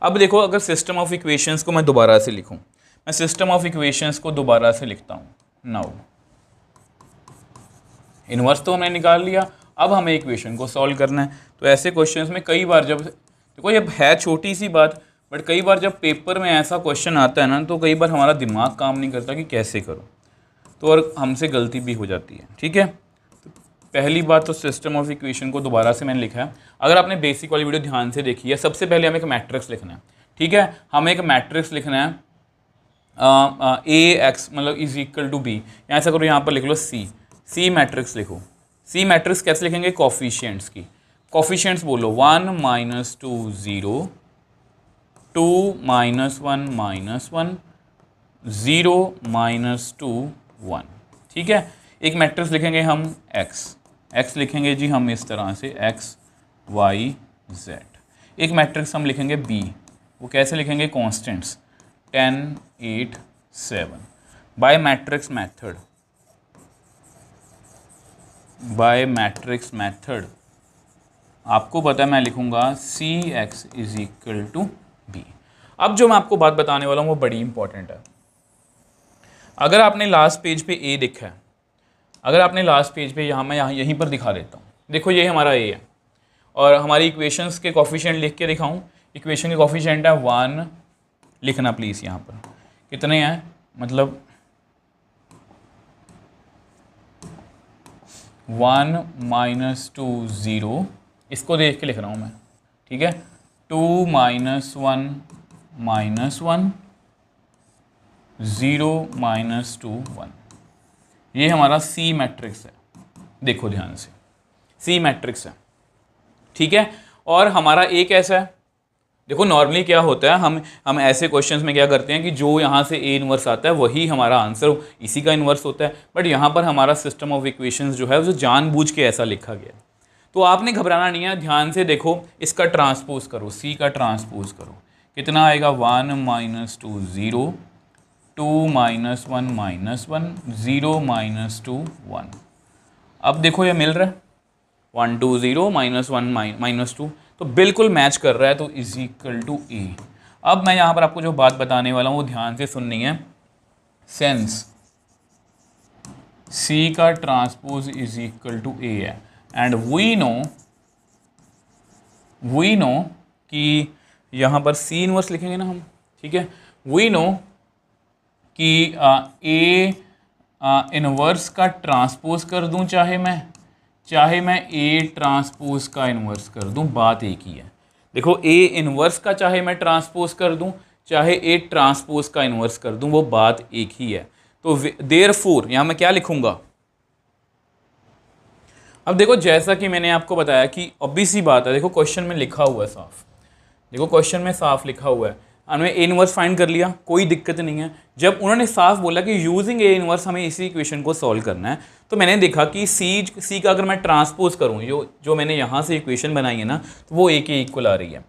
अब देखो अगर सिस्टम ऑफ इक्वेशंस को मैं दोबारा से लिखूं, मैं सिस्टम ऑफ इक्वेशंस को दोबारा से लिखता हूं। नाउ इनवर्स तो हमने निकाल लिया, अब हमें इक्वेशन को सॉल्व करना है। तो ऐसे क्वेश्चंस में कई बार जब देखो ये है छोटी सी बात, बट कई बार जब पेपर में ऐसा क्वेश्चन आता है ना, तो कई बार हमारा दिमाग काम नहीं करता कि कैसे करो, तो और हमसे गलती भी हो जाती है, ठीक है। तो पहली बात तो सिस्टम ऑफ इक्वेशन को दोबारा से मैंने लिखा है। अगर आपने बेसिक वाली वीडियो ध्यान से देखी है, सबसे पहले हमें एक मैट्रिक्स लिखना है, ठीक है। हमें एक मैट्रिक्स लिखना है AX मतलब इज इक्वल टू B, या ऐसा करो यहाँ पर लिख लो C मैट्रिक्स लिखो। C मैट्रिक्स कैसे लिखेंगे, कोफिशिएंट्स की, कोफिशिएंट्स बोलो 1 -2 0 2 -1 -1 0 -2 1, ठीक है। एक मैट्रिक्स लिखेंगे हम X लिखेंगे जी हम इस तरह से X Y Z। एक मैट्रिक्स हम लिखेंगे B, वो कैसे लिखेंगे, कॉन्स्टेंट्स 10 8 7 बाय मैट्रिक्स मेथड। आपको पता है मैं लिखूंगा CX is equal to B। अब जो मैं आपको बात बताने वाला हूँ वो बड़ी इंपॉर्टेंट है। अगर आपने लास्ट पेज पे A देखा है, अगर आपने लास्ट पेज पे यहाँ मैं यहीं पर दिखा देता हूँ, देखो ये हमारा ए है और हमारी इक्वेशंस के कोफिशिएंट लिख के दिखाऊं। इक्वेशन के कोफिशिएंट है 1, लिखना प्लीज़ यहाँ पर कितने हैं, मतलब 1 - 2 0, इसको देख के लिख रहा हूँ मैं, ठीक है। 2 - 1 -1 0 - 2 1, ये हमारा सी मैट्रिक्स है। देखो ध्यान से, सी मैट्रिक्स है, ठीक है। और हमारा ए कैसा है, देखो नॉर्मली क्या होता है, हम ऐसे क्वेश्चंस में क्या करते हैं कि जो यहाँ से ए इनवर्स आता है वही हमारा आंसर इसी का इनवर्स होता है। बट यहाँ पर हमारा सिस्टम ऑफ इक्वेशंस जो है वो जानबूझ के ऐसा लिखा गया है। तो आपने घबराना नहीं है, ध्यान से देखो, इसका ट्रांसपोज करो, सी का ट्रांसपोज करो, कितना आएगा 1 - 2 0, 2 - 1 -1 0 - 2 1। अब देखो ये मिल रहा है 1 2 0 -1 -2, तो बिल्कुल मैच कर रहा है, तो इज इक्वल टू ए। अब मैं यहाँ पर आपको जो बात बताने वाला हूँ वो ध्यान से सुननी है। सेंस सी का ट्रांसपोज इज इक्वल टू ए है, एंड वी नो कि यहाँ पर सी इनवर्स लिखेंगे ना हम, ठीक है। वी नो कि ए इनवर्स का ट्रांसपोज कर दूं, चाहे मैं ए ट्रांसपोज का इन्वर्स कर दूं, बात एक ही है। देखो ए इन्वर्स का चाहे मैं ट्रांसपोज कर दूं, चाहे ए ट्रांसपोज का इन्वर्स कर दूं, वो बात एक ही है। तो देयरफॉर यहाँ मैं क्या लिखूंगा, अब देखो जैसा कि मैंने आपको बताया कि ऑब्वियस सी बात है, देखो क्वेश्चन में लिखा हुआ है साफ, देखो क्वेश्चन में साफ लिखा हुआ है, हमने ए इनवर्स फाइंड कर लिया, कोई दिक्कत नहीं है। जब उन्होंने साफ बोला कि यूजिंग ए इनवर्स हमें इसी इक्वेशन को सॉल्व करना है, तो मैंने देखा कि सी का अगर मैं ट्रांसपोज करूँ, जो मैंने यहाँ से इक्वेशन बनाई है ना, तो वो ए के इक्वल आ रही है।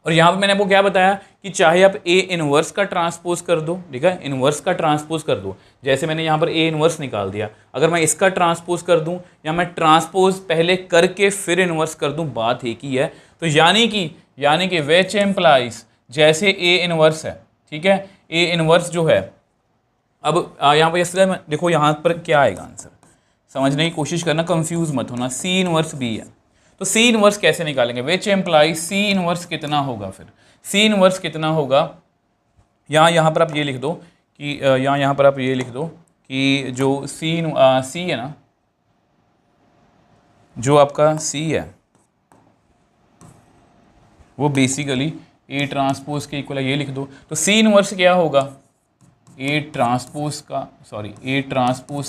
और यहाँ पर मैंने आपको क्या बताया कि चाहे आप ए इनवर्स का ट्रांसपोज कर दो, ठीक है, इनवर्स का ट्रांसपोज कर दो, जैसे मैंने यहाँ पर ए इनवर्स निकाल दिया, अगर मैं इसका ट्रांसपोज कर दूँ या मैं ट्रांसपोज पहले करके फिर इनवर्स कर दूँ, बात एक ही है। तो यानी कि विच एम्प्लाइज, जैसे ए इनवर्स है, ठीक है, ए इनवर्स जो है, अब यहाँ पर इसलिए देखो यहाँ पर क्या आएगा आंसर, समझने की कोशिश करना, कंफ्यूज मत होना। सी इनवर्स बी है, तो सी इनवर्स कैसे निकालेंगे, विच एम्प्लाइज सी इनवर्स कितना होगा, फिर सी इनवर्स कितना होगा, यहाँ पर आप ये लिख दो कि यहाँ पर आप ये लिख दो कि जो सी है ना, जो आपका सी है वो बेसिकली ए ट्रांसपोज के इक्वल है, ये लिख दो। तो सी इनवर्स क्या होगा, ए ट्रांसपोज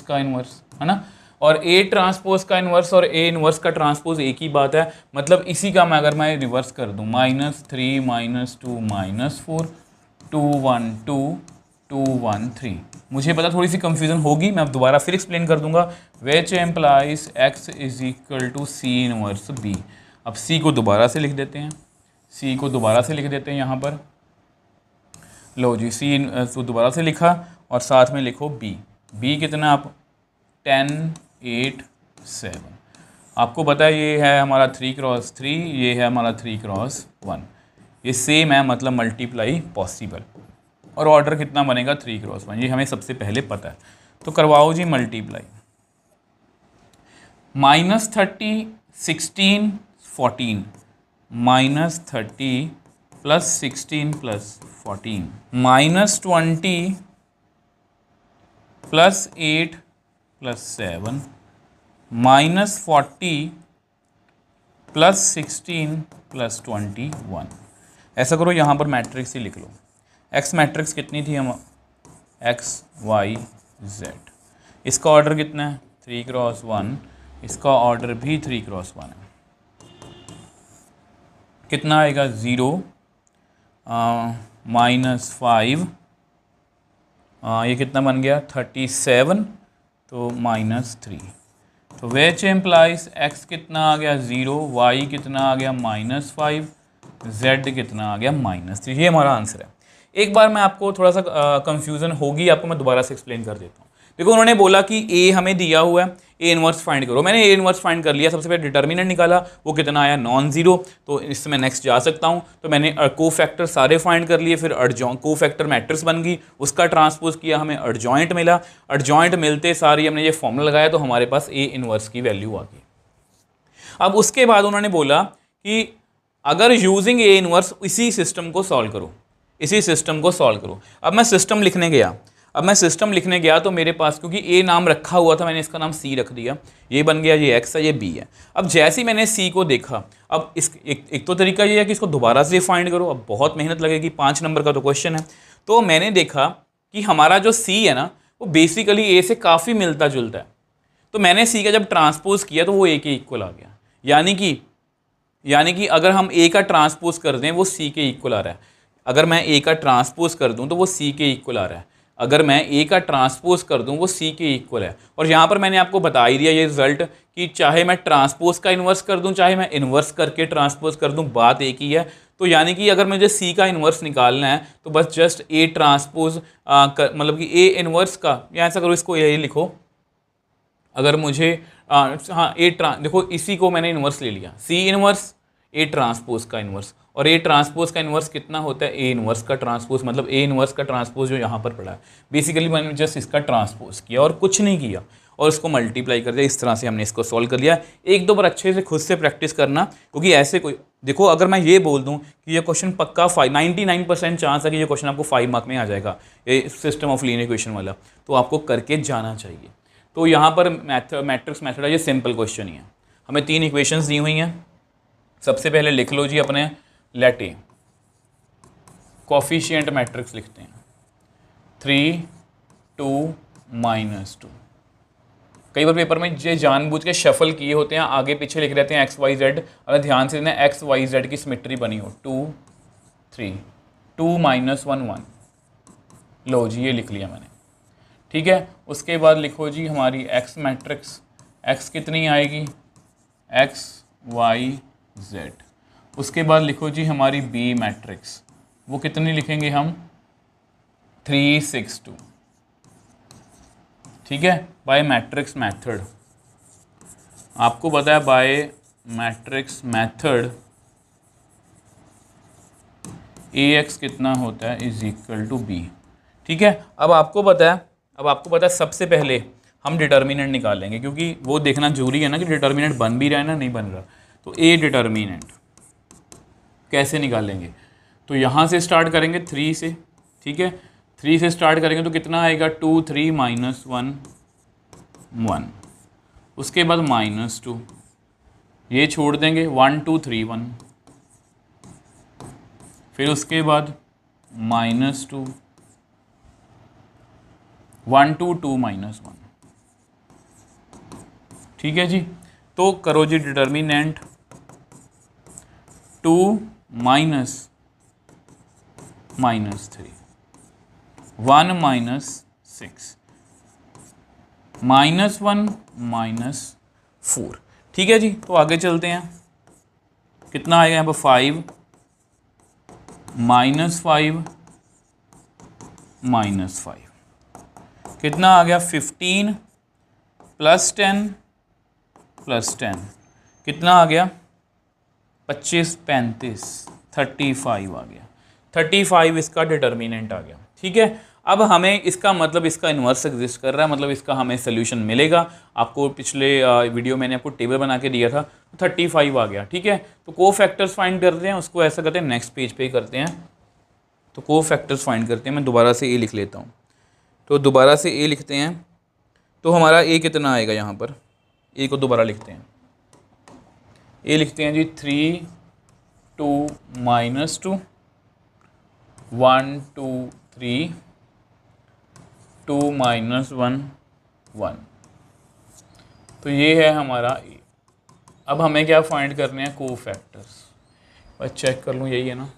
का इनवर्स है ना, और ए ट्रांसपोज का इनवर्स और ए इनवर्स का ट्रांसपोज एक ही बात है। मतलब इसी का मैं अगर मैं रिवर्स कर दूं, -3 -2 -4 2 1 2 2 1 3, मुझे पता थोड़ी सी कंफ्यूजन होगी, मैं अब दोबारा फिर एक्सप्लेन कर दूंगा। Which implies x is equal to c inverse b। अब सी को दोबारा से लिख देते हैं, यहाँ पर लो जी, सी तो दोबारा से लिखा और साथ में लिखो बी कितना, आप 10 8 7। आपको पता है ये है हमारा 3x3, ये है हमारा 3x1, ये सेम है, मतलब मल्टीप्लाई पॉसिबल, और ऑर्डर कितना बनेगा 3x1, ये हमें सबसे पहले पता है। तो करवाओ जी मल्टीप्लाई, -30 16 14 -30 + 16 + 14 -20 + 8 + 7 -40 + 16 + 21। ऐसा करो यहाँ पर मैट्रिक्स ही लिख लो। एक्स मैट्रिक्स कितनी थी, हम x y z, इसका ऑर्डर कितना है 3x1, इसका ऑर्डर भी 3x1 है, कितना आएगा 0 -5, ये कितना बन गया 37, तो -3। तो विच एम्प्लाइज x कितना आ गया 0, y कितना आ गया -5, z कितना आ गया -3। ये हमारा आंसर है। एक बार मैं आपको थोड़ा सा कंफ्यूजन होगी, आपको मैं दोबारा से एक्सप्लेन कर देता हूँ। देखो उन्होंने बोला कि ए हमें दिया हुआ है, ए इनवर्स फाइंड करो, मैंने ए इनवर्स फाइंड कर लिया, सबसे पहले डिटर्मिनेंट निकाला, वो कितना आया नॉन जीरो, तो इससे मैं नेक्स्ट जा सकता हूँ। तो मैंने को फैक्टर सारे फाइंड कर लिए, फिर को फैक्टर मैट्रिक्स बन गई, उसका ट्रांसपोज किया, हमें एडजॉइंट मिला, एडजॉइंट मिलते सारी हमने ये फॉर्मूला लगाया, तो हमारे पास ए इनवर्स की वैल्यू आ गई। अब उसके बाद उन्होंने बोला कि अगर यूजिंग ए इनवर्स इसी सिस्टम को सॉल्व करो, इसी सिस्टम को सॉल्व करो। अब मैं सिस्टम लिखने गया, तो मेरे पास क्योंकि ए नाम रखा हुआ था, मैंने इसका नाम सी रख दिया, ये बन गया, ये एक्स है, ये बी है। अब जैसे ही मैंने सी को देखा, अब इस एक तो तरीका ये है कि इसको दोबारा से फाइंड करो, अब बहुत मेहनत लगेगी, 5 नंबर का तो क्वेश्चन है। तो मैंने देखा कि हमारा जो सी है ना, वो बेसिकली ए से काफ़ी मिलता जुलता है। तो मैंने सी का जब ट्रांसपोज किया तो वो ए के इक्वल आ गया, यानी कि अगर हम ए का ट्रांसपोज कर दें वो सी के इक्वल आ रहा है। अगर मैं ए का ट्रांसपोज कर दूं तो वो सी के इक्वल आ रहा है। अगर मैं ए का ट्रांसपोज कर दूं वो सी के इक्वल है। और यहाँ पर मैंने आपको बता ही दिया ये रिजल्ट कि चाहे मैं ट्रांसपोज का इन्वर्स कर दूं, चाहे मैं इन्वर्स करके ट्रांसपोज कर दूं, बात एक ही है। तो यानी कि अगर मुझे सी का इन्वर्स निकालना है तो बस जस्ट ए ट्रांसपोज मतलब कि ए इन्वर्स का, या ऐसा करो, इसको यही लिखो, अगर मुझे हाँ देखो इसी को मैंने इन्वर्स ले लिया, सी इन्वर्स ए ट्रांसपोज का इन्वर्स, और ए ट्रांसपोज का इन्वर्स कितना होता है, ए इन्वर्स का ट्रांसपोज, मतलब ए इन्वर्स का ट्रांसपोज जो यहाँ पर पड़ा है। बेसिकली मैंने जस्ट इसका ट्रांसपोज किया और कुछ नहीं किया, और इसको मल्टीप्लाई कर दिया। इस तरह से हमने इसको सॉल्व कर लिया। एक दो बार अच्छे से खुद से प्रैक्टिस करना, क्योंकि ऐसे कोई देखो, अगर मैं ये बोल दूँ कि ये क्वेश्चन पक्का 99% चांस है कि ये क्वेश्चन आपको 5 मार्क में आ जाएगा, ये सिस्टम ऑफ लीनियर इक्वेशन वाला, तो आपको करके जाना चाहिए। तो यहाँ पर मैट्रिक्स मेथड है, ये सिंपल क्वेश्चन ही है। हमें 3 इक्वेशंस दी हुई हैं। सबसे पहले लिख लो जी अपने, लेट ए कोफिशिएंट मैट्रिक्स लिखते हैं 3 2 -2। कई बार पेपर में ये जानबूझ के शफल किए होते हैं, आगे पीछे लिख रहते हैं एक्स वाई जेड। अगर ध्यान से देना, एक्स वाई जेड की सिमेट्री बनी हो 2 3 2 -1 1, लो जी ये लिख लिया मैंने, ठीक है। उसके बाद लिखो जी हमारी एक्स मैट्रिक्स, एक्स कितनी आएगी, एक्स वाई जेड। उसके बाद लिखो जी हमारी बी मैट्रिक्स, वो कितनी लिखेंगे हम, 3 6 2, ठीक है। बाय मैट्रिक्स मेथड, आपको पता है बाय मैट्रिक्स मेथड ए एक्स कितना होता है इज इक्वल टू बी, ठीक है। अब आपको पता है सबसे पहले हम डिटर्मिनेंट निकालेंगे, क्योंकि वो देखना जरूरी है ना कि डिटर्मिनेंट बन भी रहा है ना नहीं बन रहा। तो ए डिटर्मिनेंट कैसे निकालेंगे, तो यहाँ से स्टार्ट करेंगे 3 से, ठीक है। 3 से स्टार्ट करेंगे तो कितना आएगा, 2 3 -1 1। उसके बाद -2, ये छोड़ देंगे, 1 2 3 1। फिर उसके बाद -2 1 2 2 -1, ठीक है जी। तो करो जी डिटर्मिनेंट 2 -3 1 -6 -1 -4, ठीक है जी। तो आगे चलते हैं, कितना आएगा यहाँ पर 5 -5 कितना आ गया, 15 +10 +10 कितना आ गया, 25 35 35 आ गया, 35 इसका डिटर्मिनेंट आ गया, ठीक है। अब हमें इसका मतलब इसका इन्वर्स एग्जिस्ट कर रहा है, मतलब इसका हमें सोल्यूशन मिलेगा। आपको पिछले वीडियो मैंने आपको टेबल बना के दिया था, 35 आ गया, ठीक है। तो को फैक्टर्स फाइंड करते हैं, उसको ऐसा करते हैं नेक्स्ट पेज पे करते हैं। तो को फैक्टर्स फाइंड करते हैं, मैं दोबारा से ए लिख लेता हूँ। तो दोबारा से ए लिखते हैं, तो हमारा ए कितना आएगा, यहाँ पर ए को दोबारा लिखते हैं, ए लिखते हैं जी 3 2 -2 1 2 3 2 -1 1। तो ये है हमारा ए। अब हमें क्या फाइंड करने हैं, को फैक्टर्स। बस चेक कर लूँ, यही है ना,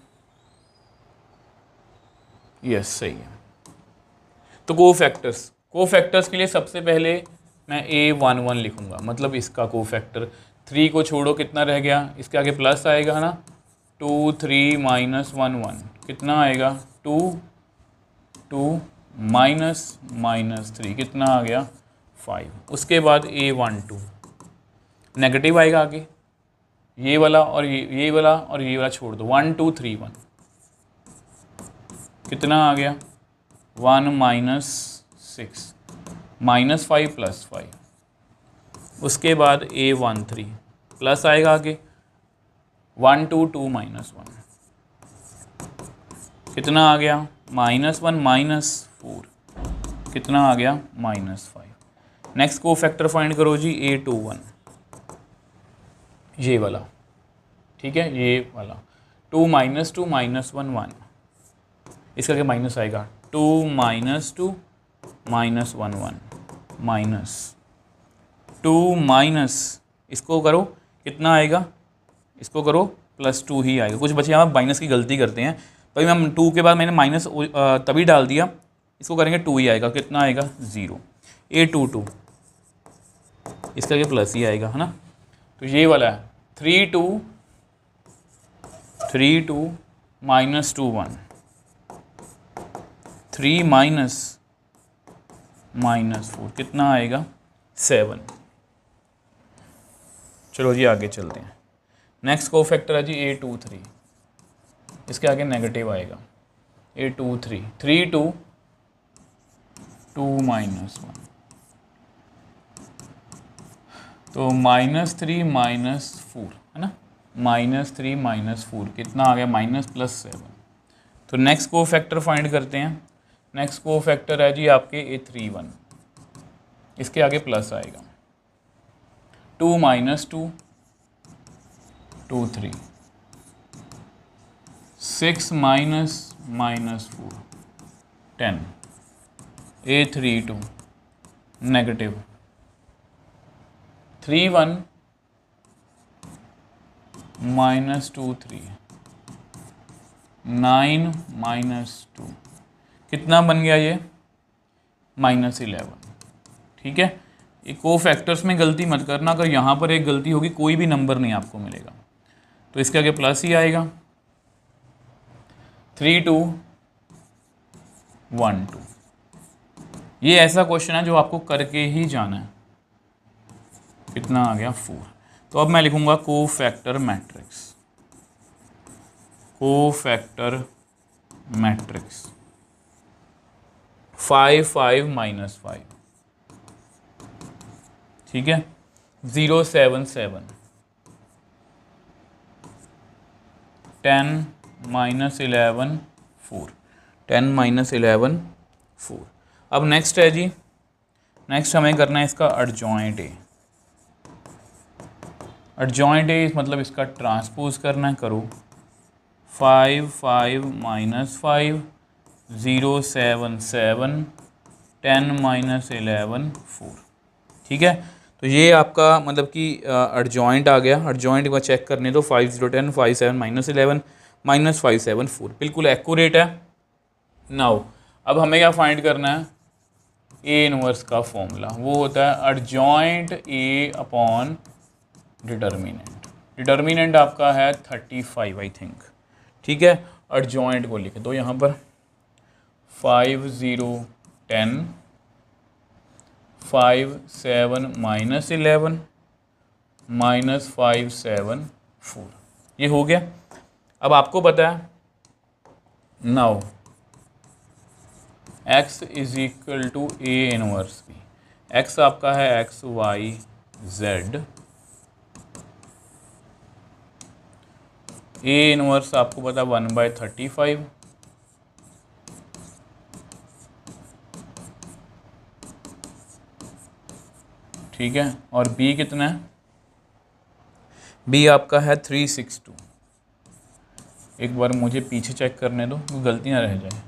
यस सही है। तो को फैक्टर्स के लिए सबसे पहले मैं A11 लिखूंगा, मतलब इसका को फैक्टर 3 को छोड़ो, कितना रह गया, इसके आगे प्लस आएगा ना, 2 3 -1 1 कितना आएगा, 2 2 -3 कितना आ गया, 5। उसके बाद A12 नेगेटिव आएगा आगे, ये वाला और ये वाला और ये वाला छोड़ दो, 1 2 3 1 कितना आ गया, 1 -6 -5 +5। उसके बाद A13 प्लस आएगा आगे 1 2 2 -1 कितना आ गया -1 -4 कितना आ गया -5। नेक्स्ट को फैक्टर फाइंड करो जी A21 ये वाला, ठीक है, ये वाला 2 -2 -1 1 इसका क्या माइनस आएगा 2 -2 -1 1 माइनस 2 माइनस इसको करो कितना आएगा, इसको करो +2 ही आएगा। कुछ बच्चे यहाँ माइनस की गलती करते हैं, तभी हम 2 के बाद मैंने माइनस तभी डाल दिया, इसको करेंगे 2 ही आएगा, कितना आएगा 0। A22 इसका क्या प्लस ही आएगा, है ना। तो ये वाला है 3 2 -2 1 3 -4 कितना आएगा 7। चलो जी आगे चलते हैं। नेक्स्ट को फैक्टर है जी A23, इसके आगे नेगेटिव आएगा A23 3 2 2 -1 तो -3 -4 है ना, -3 -4 कितना आ गया -+7। तो नेक्स्ट को फैक्टर फाइंड करते हैं। नेक्स्ट को फैक्टर है जी आपके A31, इसके आगे प्लस आएगा 2 -2 2 3 6 -4 10 A32 नेगेटिव 3 1 -2 3 9 -2 कितना बन गया ये -11। ठीक है, ये को फैक्टर्स में गलती मत करना, अगर यहाँ पर एक गलती होगी कोई भी नंबर नहीं आपको मिलेगा, तो इसके आगे प्लस ही आएगा 3 2 1 2। ये ऐसा क्वेश्चन है जो आपको करके ही जाना है। कितना आ गया 4। तो अब मैं लिखूंगा को फैक्टर मैट्रिक्स, को फैक्टर मैट्रिक्स 5 5 -5, ठीक है, 0 7 7 10 -11 4 10 -11 4। अब नेक्स्ट है जी, नेक्स्ट हमें करना है इसका एडजॉइंट ए। एडजॉइंट ए मतलब इसका ट्रांसपोज करना है, करो 5 5 -5 0 7 7 10 -11 4। ठीक है, तो ये आपका मतलब कि एडजॉइंट आ गया। एडजॉइंट एक बार चेक करने दो 5 0 10 5 7 -11 -5 7 4 बिल्कुल एक्यूरेट है। नाउ अब हमें क्या फाइंड करना है, ए इनवर्स का फॉर्मूला वो होता है adjoint a upon determinant. Determinant आपका है 35 आई थिंक। ठीक है, एडजॉइंट को लिखे दो यहाँ पर 5 0 10 5 7 -11 -5 7 4। ये हो गया। अब आपको पता है now x is equal to a inverse b. x आपका है x y z, a inverse आपको पता 1/35, ठीक है, और b कितना है, b आपका है 362। एक बार मुझे पीछे चेक करने दो, गलती ना रह जाए।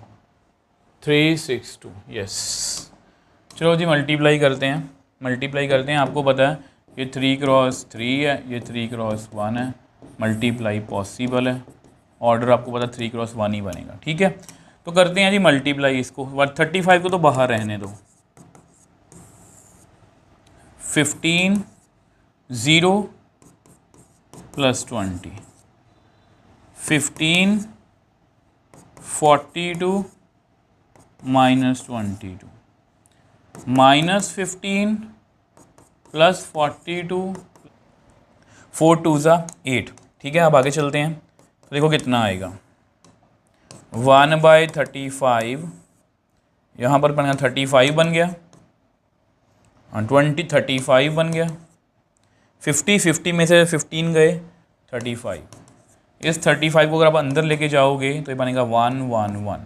362 यस। चलो जी मल्टीप्लाई करते हैं, मल्टीप्लाई करते हैं। आपको पता है ये 3 क्रॉस 3 है, ये 3 क्रॉस 1 है, मल्टीप्लाई पॉसिबल है, ऑर्डर आपको पता 3 क्रॉस 1 ही बनेगा। ठीक है, तो करते हैं जी मल्टीप्लाई इसको। 35 को तो बाहर रहने दो, 15 0 + 20 15 42 -22 -15 + 42 4 2 8। ठीक है, अब आगे चलते हैं। तो देखो कितना आएगा 1/35, यहाँ पर बन गया 35 बन गया, 20 35 बन गया, 50 में से 15 गए 35, इस 35 को अगर आप अंदर लेके जाओगे तो ये बनेगा 1 1 1।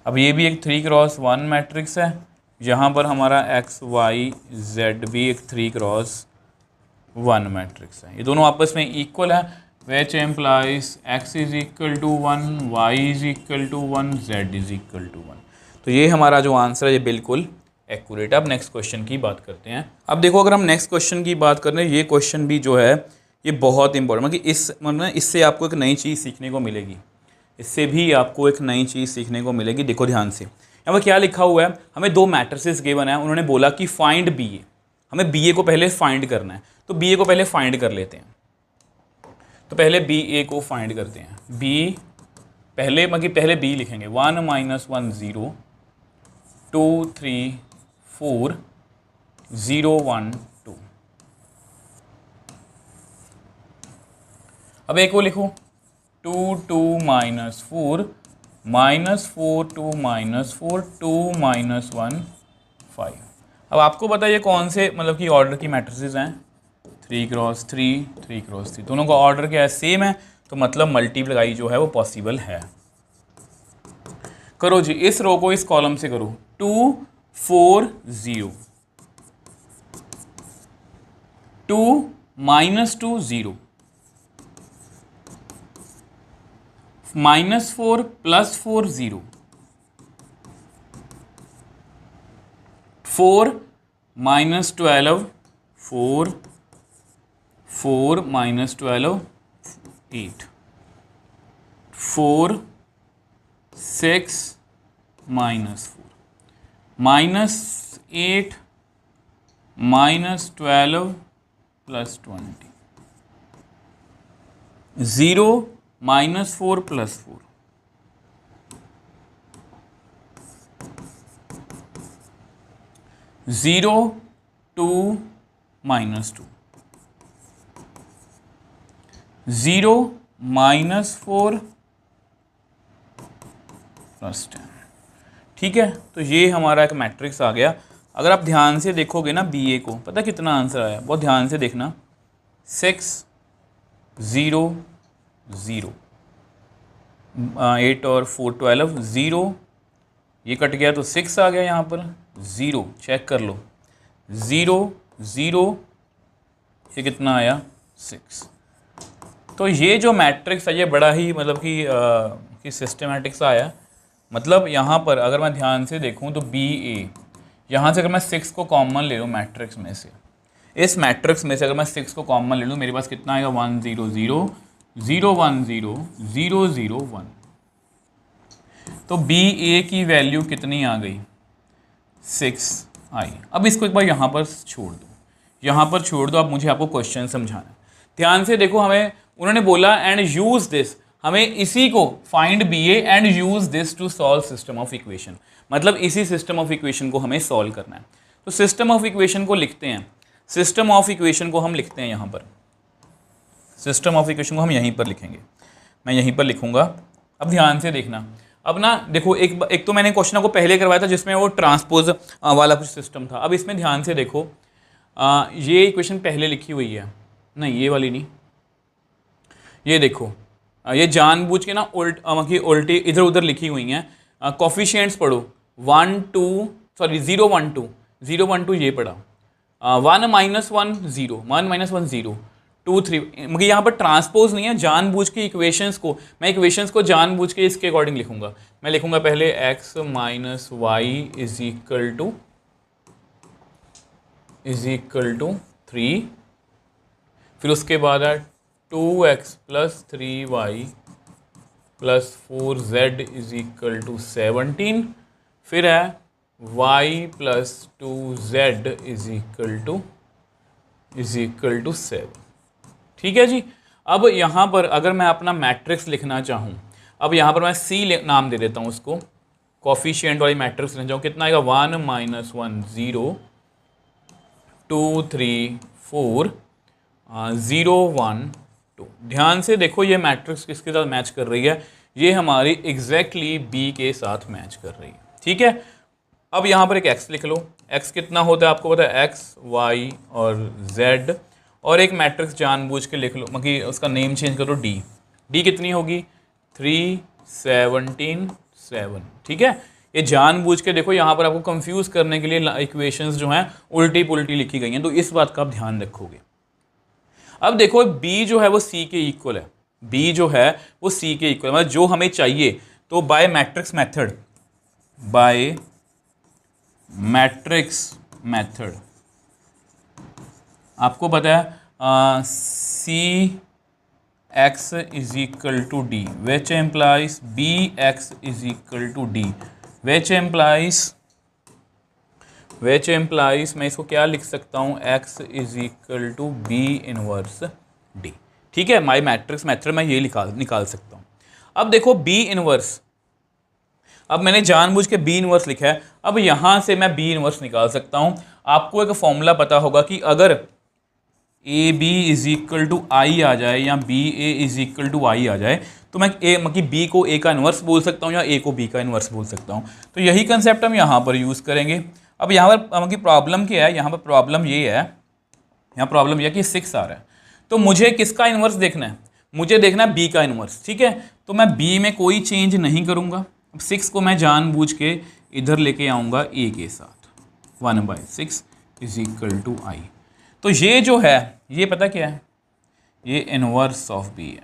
अब ये भी एक 3x1 मैट्रिक्स है, यहाँ पर हमारा x y z भी एक 3x1 मैट्रिक्स है। ये दोनों आपस में इक्वल है, which implies x is equal to 1, y is equal to 1, z is equal to 1। तो ये हमारा जो आंसर है ये बिल्कुल एक्यूरेट है। अब नेक्स्ट क्वेश्चन की बात करते हैं। अब देखो, अगर हम नेक्स्ट क्वेश्चन की बात करें, ये क्वेश्चन भी जो है ये बहुत इंपॉर्टेंट है कि इससे आपको एक नई चीज़ सीखने को मिलेगी, इससे भी आपको एक नई चीज़ सीखने को मिलेगी। देखो ध्यान से, यहाँ पर क्या लिखा हुआ है, हमें दो मैट्रिसेस गिवन है, उन्होंने बोला कि फाइंड बी ए, हमें बी ए को पहले फाइंड करना है, तो बी ए को पहले फाइंड कर लेते हैं। तो पहले बी ए को फाइंड करते हैं। बी पहले बी लिखेंगे, 1 - 1 0, 2 3 4 0 1 2। अब एक को लिखो, 2 2 - 4 -4 2 -4 2 -1 5। अब आपको पता है ये कौन से मतलब कि ऑर्डर की मैट्रिसेस हैं, 3x3 3x3, दोनों का ऑर्डर क्या है, सेम है, तो मतलब मल्टीप्लाई जो है वो पॉसिबल है। करो जी, इस रो को इस कॉलम से करो, 2 4 0, 2 -2 0, -4 + 4 0, 4 -12 4 4 -12 8, 4 6 -4, -8 -12 + 20, 0 -4 + 4, 0 2 -2, 0 -4 + 10। ठीक है, तो ये हमारा एक मैट्रिक्स आ गया। अगर आप ध्यान से देखोगे ना बी ए को, पता कितना आंसर आया, बहुत ध्यान से देखना, 6 0 0, 8 और 4 12, 0 ये कट गया तो 6 आ गया यहाँ पर, 0 चेक कर लो, 0 0 ये कितना आया 6। तो ये जो मैट्रिक्स है ये बड़ा ही मतलब कि सिस्टमेटिक सा आया। मतलब यहाँ पर अगर मैं ध्यान से देखूँ तो बी ए, यहाँ से अगर मैं 6 को कॉमन ले लूँ मैट्रिक्स में से, इस मैट्रिक्स में से अगर मैं 6 को कॉमन ले लूँ, मेरे पास कितना आएगा, 1 0 0 0 1 0 0 0 1। तो बी ए की वैल्यू कितनी आ गई, 6 आई। अब इसको एक बार यहाँ पर छोड़ दो, यहाँ पर छोड़ दो। अब मुझे आपको क्वेश्चन समझाना है, ध्यान से देखो। हमें उन्होंने बोला एंड यूज दिस, हमें इसी को find b a and use this to solve system of equation, मतलब इसी सिस्टम ऑफ इक्वेशन को हमें सॉल्व करना है। तो सिस्टम ऑफ इक्वेशन को लिखते हैं, सिस्टम ऑफ इक्वेशन को हम लिखते हैं यहाँ पर, सिस्टम ऑफ इक्वेशन को हम यहीं पर लिखेंगे, मैं यहीं पर लिखूंगा। अब ध्यान से देखना, अब ना देखो, एक तो मैंने क्वेश्चन को पहले करवाया था जिसमें वो ट्रांसपोज वाला कुछ सिस्टम था। अब इसमें ध्यान से देखो, ये इक्वेशन पहले लिखी हुई है, नहीं ये वाली नहीं, ये देखो, ये जानबूझ के ना उल्टी इधर उधर लिखी हुई हैं। कोफिशिएंट्स पढ़ो, 0 1 2 0 1 2 ये पढ़ा, 1 - 1 0 1 - 1 0 2 3, मगर यहाँ पर ट्रांसपोज नहीं है, जानबूझ के इक्वेशंस को, मैं इक्वेशंस को जानबूझ के इसके अकॉर्डिंग लिखूंगा। मैं लिखूंगा पहले x - y is equal to 3, फिर उसके बाद है 2x + 3y + 4z is equal to 17, फिर है y + 2z is equal to 7। ठीक है जी। अब यहाँ पर अगर मैं अपना मैट्रिक्स लिखना चाहूँ, अब यहाँ पर मैं C नाम दे देता हूँ उसको, कोफिशिएंट वाली मैट्रिक्स लिखना चाहूँ, कितना आएगा, 1 - 1 0 2 3 4 0 1 2। ध्यान से देखो, ये मैट्रिक्स किसके साथ मैच कर रही है, ये हमारी एग्जैक्टली B के साथ मैच कर रही है। ठीक है, अब यहाँ पर एक x लिख लो। x कितना होता है आपको पता है, x y और z, और एक मैट्रिक्स जानबूझ के लिख लो, मतलब उसका नेम चेंज करो d। d कितनी होगी 3 17 7। ठीक है, ये जानबूझ के देखो यहाँ पर आपको कंफ्यूज करने के लिए इक्वेशंस जो हैं उल्टी पुल्टी लिखी गई हैं, तो इस बात का आप ध्यान रखोगे। अब देखो b जो है वो c के इक्वल है, b जो है वो c के इक्वल, मतलब जो हमें चाहिए, तो by matrix method, by matrix method आपको पता है C X is equal to D, which implies B X is equal to D, which implies मैं इसको क्या लिख सकता हूँ, X is equal to B inverse D. ठीक है, माई मैट्रिक्स मेथड मैं ये निकाल सकता हूँ। अब देखो बी इनवर्स, अब मैंने जानबूझ के बी इनवर्स लिखा है, अब यहाँ से मैं बी इनवर्स निकाल सकता हूँ। आपको एक फॉर्मूला पता होगा कि अगर A B is equal to I आ जाए या B A is equal to I आ जाए, तो मैं ए मतलब बी को ए का इनवर्स बोल सकता हूँ या ए को बी का इनवर्स बोल सकता हूँ। तो यही कंसेप्ट हम यहाँ पर यूज़ करेंगे। अब यहाँ पर मतलब प्रॉब्लम क्या है, यहाँ पर प्रॉब्लम ये है, यहाँ प्रॉब्लम यह कि 6 आ रहा है, तो मुझे किसका इनवर्स देखना है, मुझे देखना है बी का इनवर्स। ठीक है, तो मैं बी में कोई चेंज नहीं करूँगा। अब 6 को मैं जानबूझ के इधर लेके आऊँगा ए के साथ, 1/6 इज इक्वल टू आई। तो ये जो है ये पता क्या है, ये इनवर्स ऑफ बी है,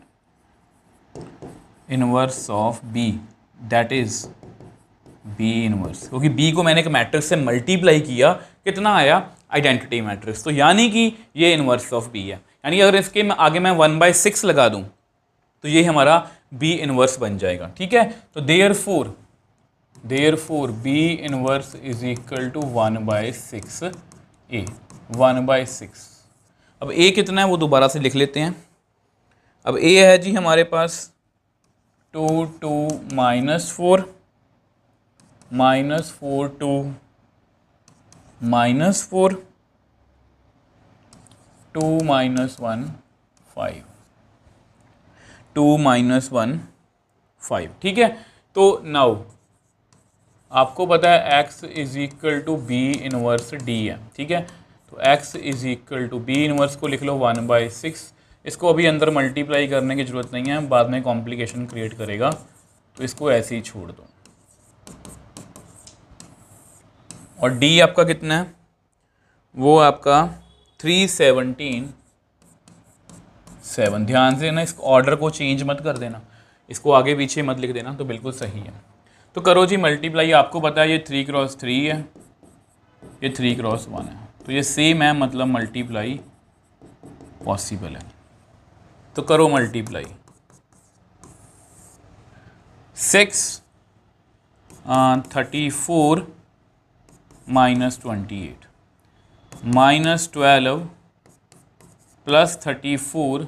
inverse of b that is b inverse, क्योंकि बी को मैंने एक मैट्रिक्स से मल्टीप्लाई किया, कितना आया, आइडेंटिटी मैट्रिक्स, तो यानी कि ये इनवर्स ऑफ बी है। यानी अगर इसके आगे मैं 1/6 लगा दूं तो ये हमारा बी इनवर्स बन जाएगा। ठीक है, तो therefore b inverse is equal to 1/6 a, 1/6। अब ए कितना है वो दोबारा से लिख लेते हैं। अब ए है जी हमारे पास 2 2 -4 -4 2 -4 2 -1 5 2 -1 5। ठीक है, तो नाउ आपको पता है x is equal to B inverse d है। ठीक है, तो x is equal to B inverse को लिख लो 1/6। इसको अभी अंदर मल्टीप्लाई करने की ज़रूरत नहीं है, बाद में कॉम्प्लिकेशन क्रिएट करेगा, तो इसको ऐसे ही छोड़ दो। और d आपका कितना है, वो आपका 317 7। ध्यान से ना इस ऑर्डर को चेंज मत कर देना, इसको आगे पीछे मत लिख देना, तो बिल्कुल सही है। तो करो जी मल्टीप्लाई, आपको पता है ये 3 × 3 है, ये 3 × 1 है, तो ये सेम है, मतलब मल्टीप्लाई पॉसिबल है। तो करो मल्टीप्लाई, 6 34 -28 -12 +34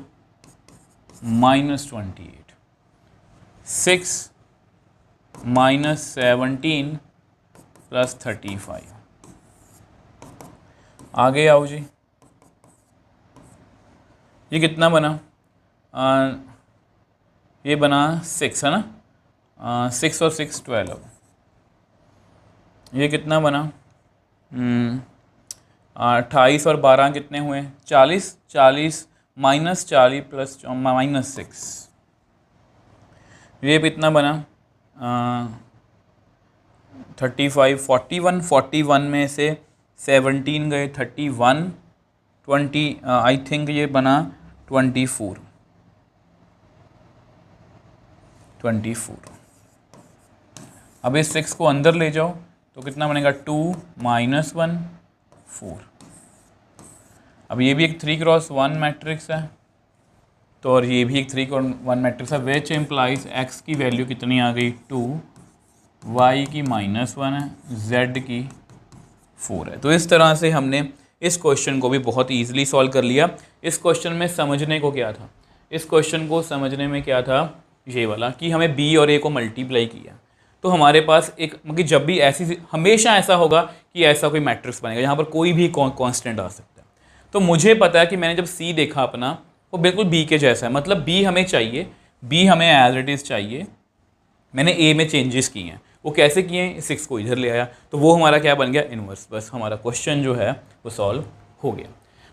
-28 6 -17 +35। आगे आओ जी, ये कितना बना, ये बना 6 है ना, 6 और 6 12। ये कितना बना 28 और 12 कितने हुए 40, 40 -40 + -6। ये कितना बना 35 41, 41 में से 17 गए 31 20, आई थिंक ये बना 24। अब इस 6 को अंदर ले जाओ तो कितना बनेगा 2 -1 4। अब ये भी एक 3 × 1 मैट्रिक्स है, तो और ये भी एक 3 × 1 मैट्रिक्स है, विच एम्प्लाइज x की वैल्यू कितनी आ गई 2, y की -1 है, z की 4 है। तो इस तरह से हमने इस क्वेश्चन को भी बहुत ईजिली सॉल्व कर लिया। इस क्वेश्चन में समझने को क्या था, इस क्वेश्चन को समझने में क्या था, ये वाला कि हमें b और a को मल्टीप्लाई किया, तो हमारे पास एक मतलब जब भी ऐसी हमेशा ऐसा होगा कि ऐसा कोई मैट्रिक्स बनेगा यहाँ पर कोई भी कांस्टेंट आ सकता है। तो मुझे पता है कि मैंने जब c देखा अपना वो बिल्कुल b के जैसा है, मतलब b हमें चाहिए, b हमें एज इट इज़ चाहिए, मैंने a में चेंजेस किए हैं, वो कैसे किए, 6 को इधर ले आया, तो वो हमारा क्या बन गया, इन्वर्स। बस हमारा क्वेश्चन जो है वो सॉल्व हो गया।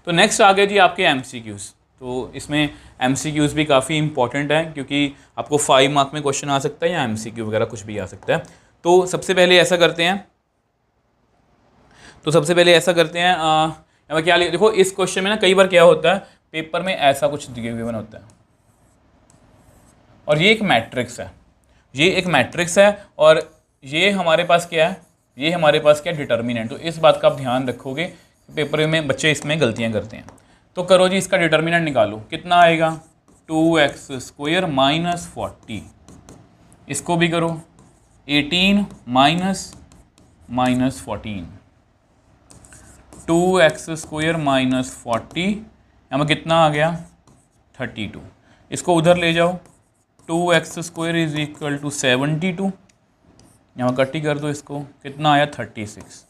तो नेक्स्ट आ गया जी आपके MCQs। तो इसमें MCQs भी काफ़ी इंपॉर्टेंट है, क्योंकि आपको 5 मार्क में क्वेश्चन आ सकता है या MCQ वगैरह कुछ भी आ सकता है। तो सबसे पहले ऐसा करते हैं क्या देखो, इस क्वेश्चन में ना कई बार क्या होता है, पेपर में ऐसा कुछ गिवन होता है और ये एक मैट्रिक्स है, और ये हमारे पास क्या है, डिटर्मिनेंट। तो इस बात का आप ध्यान रखोगे, पेपर में बच्चे इसमें गलतियां करते हैं। तो करो जी, इसका डिटर्मिनेंट निकालो, कितना आएगा, 2x² माइनस 40। इसको भी करो, 18 माइनस 14, 2x² माइनस 40, यहाँ में कितना आ गया, 32। इसको उधर ले जाओ, 2x² इज इक्वल टू 72, यहाँ कट्टी कर दो, इसको कितना आया, 36।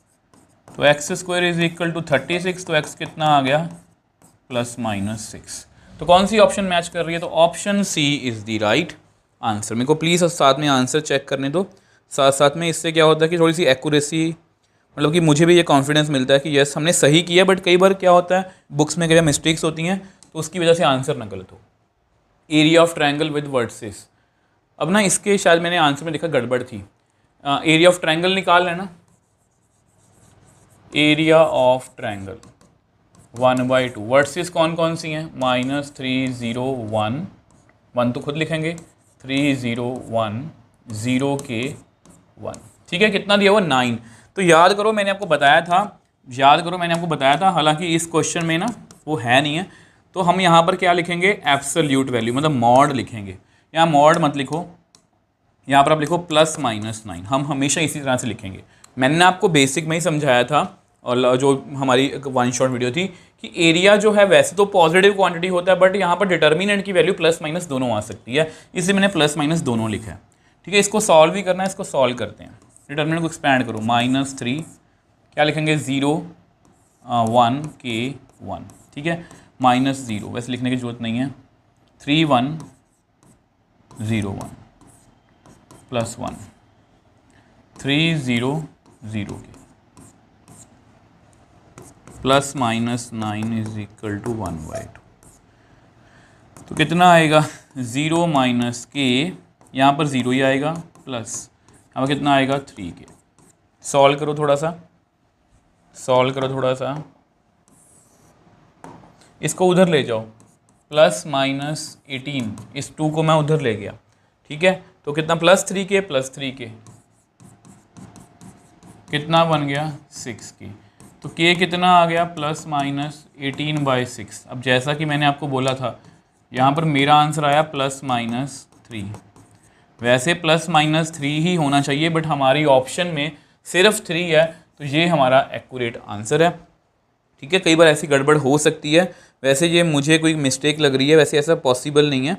तो x² इज इक्वल टू 36, तो x कितना आ गया, ±6। तो कौन सी ऑप्शन मैच कर रही है, तो option c is the right answer. मेरे को प्लीज़ साथ में आंसर चेक करने दो, साथ में इससे क्या होता है कि थोड़ी सी एक्यूरेसी, मतलब कि मुझे भी ये कॉन्फिडेंस मिलता है कि यस हमने सही किया। बट कई बार क्या होता है, बुक्स में कई बार मिस्टेक्स होती हैं, तो उसकी वजह से आंसर ना गलत हो। Area of triangle with vertices, अब ना इसके शायद मैंने आंसर में देखा गड़बड़ थी। एरिया ऑफ ट्रायंगल निकाल लेना, एरिया ऑफ ट्रायंगल 1/2, वर्टिसेस कौन कौन सी हैं, -3 0 1, 1 तो खुद लिखेंगे, 3 0 1 0 के 1, ठीक है। कितना दिया हुआ, 9। तो याद करो मैंने आपको बताया था, हालांकि इस क्वेश्चन में ना वो है नहीं है, तो हम यहाँ पर क्या लिखेंगे, एब्सोल्यूट वैल्यू, मतलब मॉड लिखेंगे। यहाँ मॉड मत लिखो, यहाँ पर आप लिखो +-9। हम हमेशा इसी तरह से लिखेंगे। मैंने आपको बेसिक में ही समझाया था, और जो हमारी 1 शॉट वीडियो थी, कि एरिया जो है वैसे तो पॉजिटिव क्वांटिटी होता है, बट यहाँ पर डिटर्मिनेंट की वैल्यू +- दोनों आ सकती है, इसलिए मैंने +- दोनों लिखा है, ठीक है। इसको सॉल्व भी करना है, इसको सॉल्व करते हैं। डिटर्मिनेंट को एक्सपैंड करो, -3, क्या लिखेंगे, 0 1 के 1, ठीक है, -0 वैसे लिखने की जरूरत नहीं है, 3 1 0 1 +1 3 0 0 के +-9 इज इक्वल टू 1/2। तो कितना आएगा, 0 माइनस के, यहाँ पर 0 ही आएगा, प्लस यहाँ पर कितना आएगा, 3 के। सॉल्व करो थोड़ा सा, इसको उधर ले जाओ, +-18, इस 2 को मैं उधर ले गया, ठीक है। तो कितना, +3 के कितना बन गया, 6 के। तो k कितना आ गया, +-18/6। अब जैसा कि मैंने आपको बोला था, यहाँ पर मेरा आंसर आया +-3। वैसे +-3 ही होना चाहिए, बट हमारी ऑप्शन में सिर्फ 3 है, तो ये हमारा एक्यूरेट आंसर है, ठीक है। कई बार ऐसी गड़बड़ हो सकती है, वैसे ये मुझे कोई मिस्टेक लग रही है, वैसे ऐसा पॉसिबल नहीं है,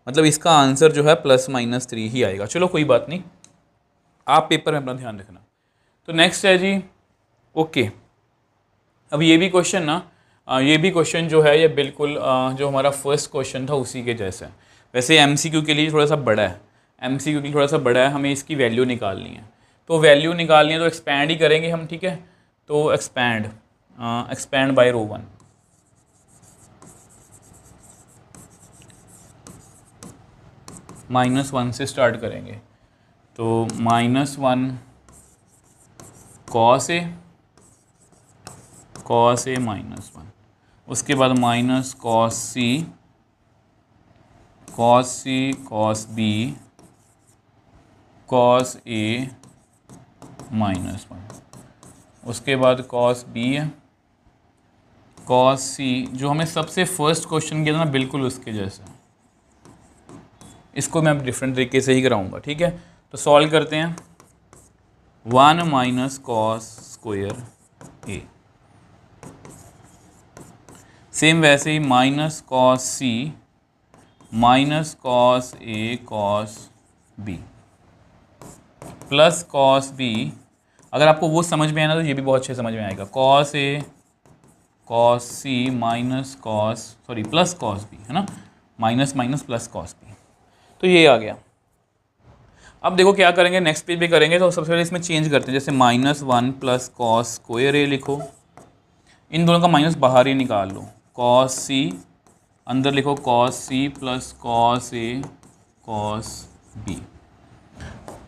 मतलब इसका आंसर जो है +-3 ही आएगा। चलो कोई बात नहीं, आप पेपर में अपना ध्यान रखना। तो नेक्स्ट है जी, ओके। अब ये भी क्वेश्चन जो है, ये बिल्कुल जो हमारा फर्स्ट क्वेश्चन था उसी के जैसा है। वैसे MCQ के लिए थोड़ा सा बड़ा है, हमें इसकी वैल्यू निकालनी है। तो एक्सपैंड ही करेंगे हम, ठीक है। तो एक्सपैंड बाय रो 1, -1 से स्टार्ट करेंगे। तो -1 cos A -1, उसके बाद -cos C cos B cos A -1, उसके बाद cos B है, cos C, जो हमें सबसे फर्स्ट क्वेश्चन किया था ना, बिल्कुल उसके जैसा। इसको मैं डिफरेंट तरीके से ही कराऊंगा, ठीक है। तो सॉल्व करते हैं, 1 - cos² A, सेम वैसे ही -cos C -cos A cos B plus cos B। अगर आपको वो समझ में आया ना, तो ये भी बहुत अच्छे समझ में आएगा, cos A cos C plus cos B, है ना, माइनस प्लस cos B। तो ये आ गया। अब देखो क्या करेंगे, नेक्स्ट पेज पे करेंगे तो सबसे पहले इसमें चेंज करते हैं, जैसे -1 प्लस कॉस स्क्वायर ए लिखो, इन दोनों का माइनस बाहर ही निकाल लो, कॉस सी, अंदर लिखो कॉस सी प्लस कॉस ए cos B,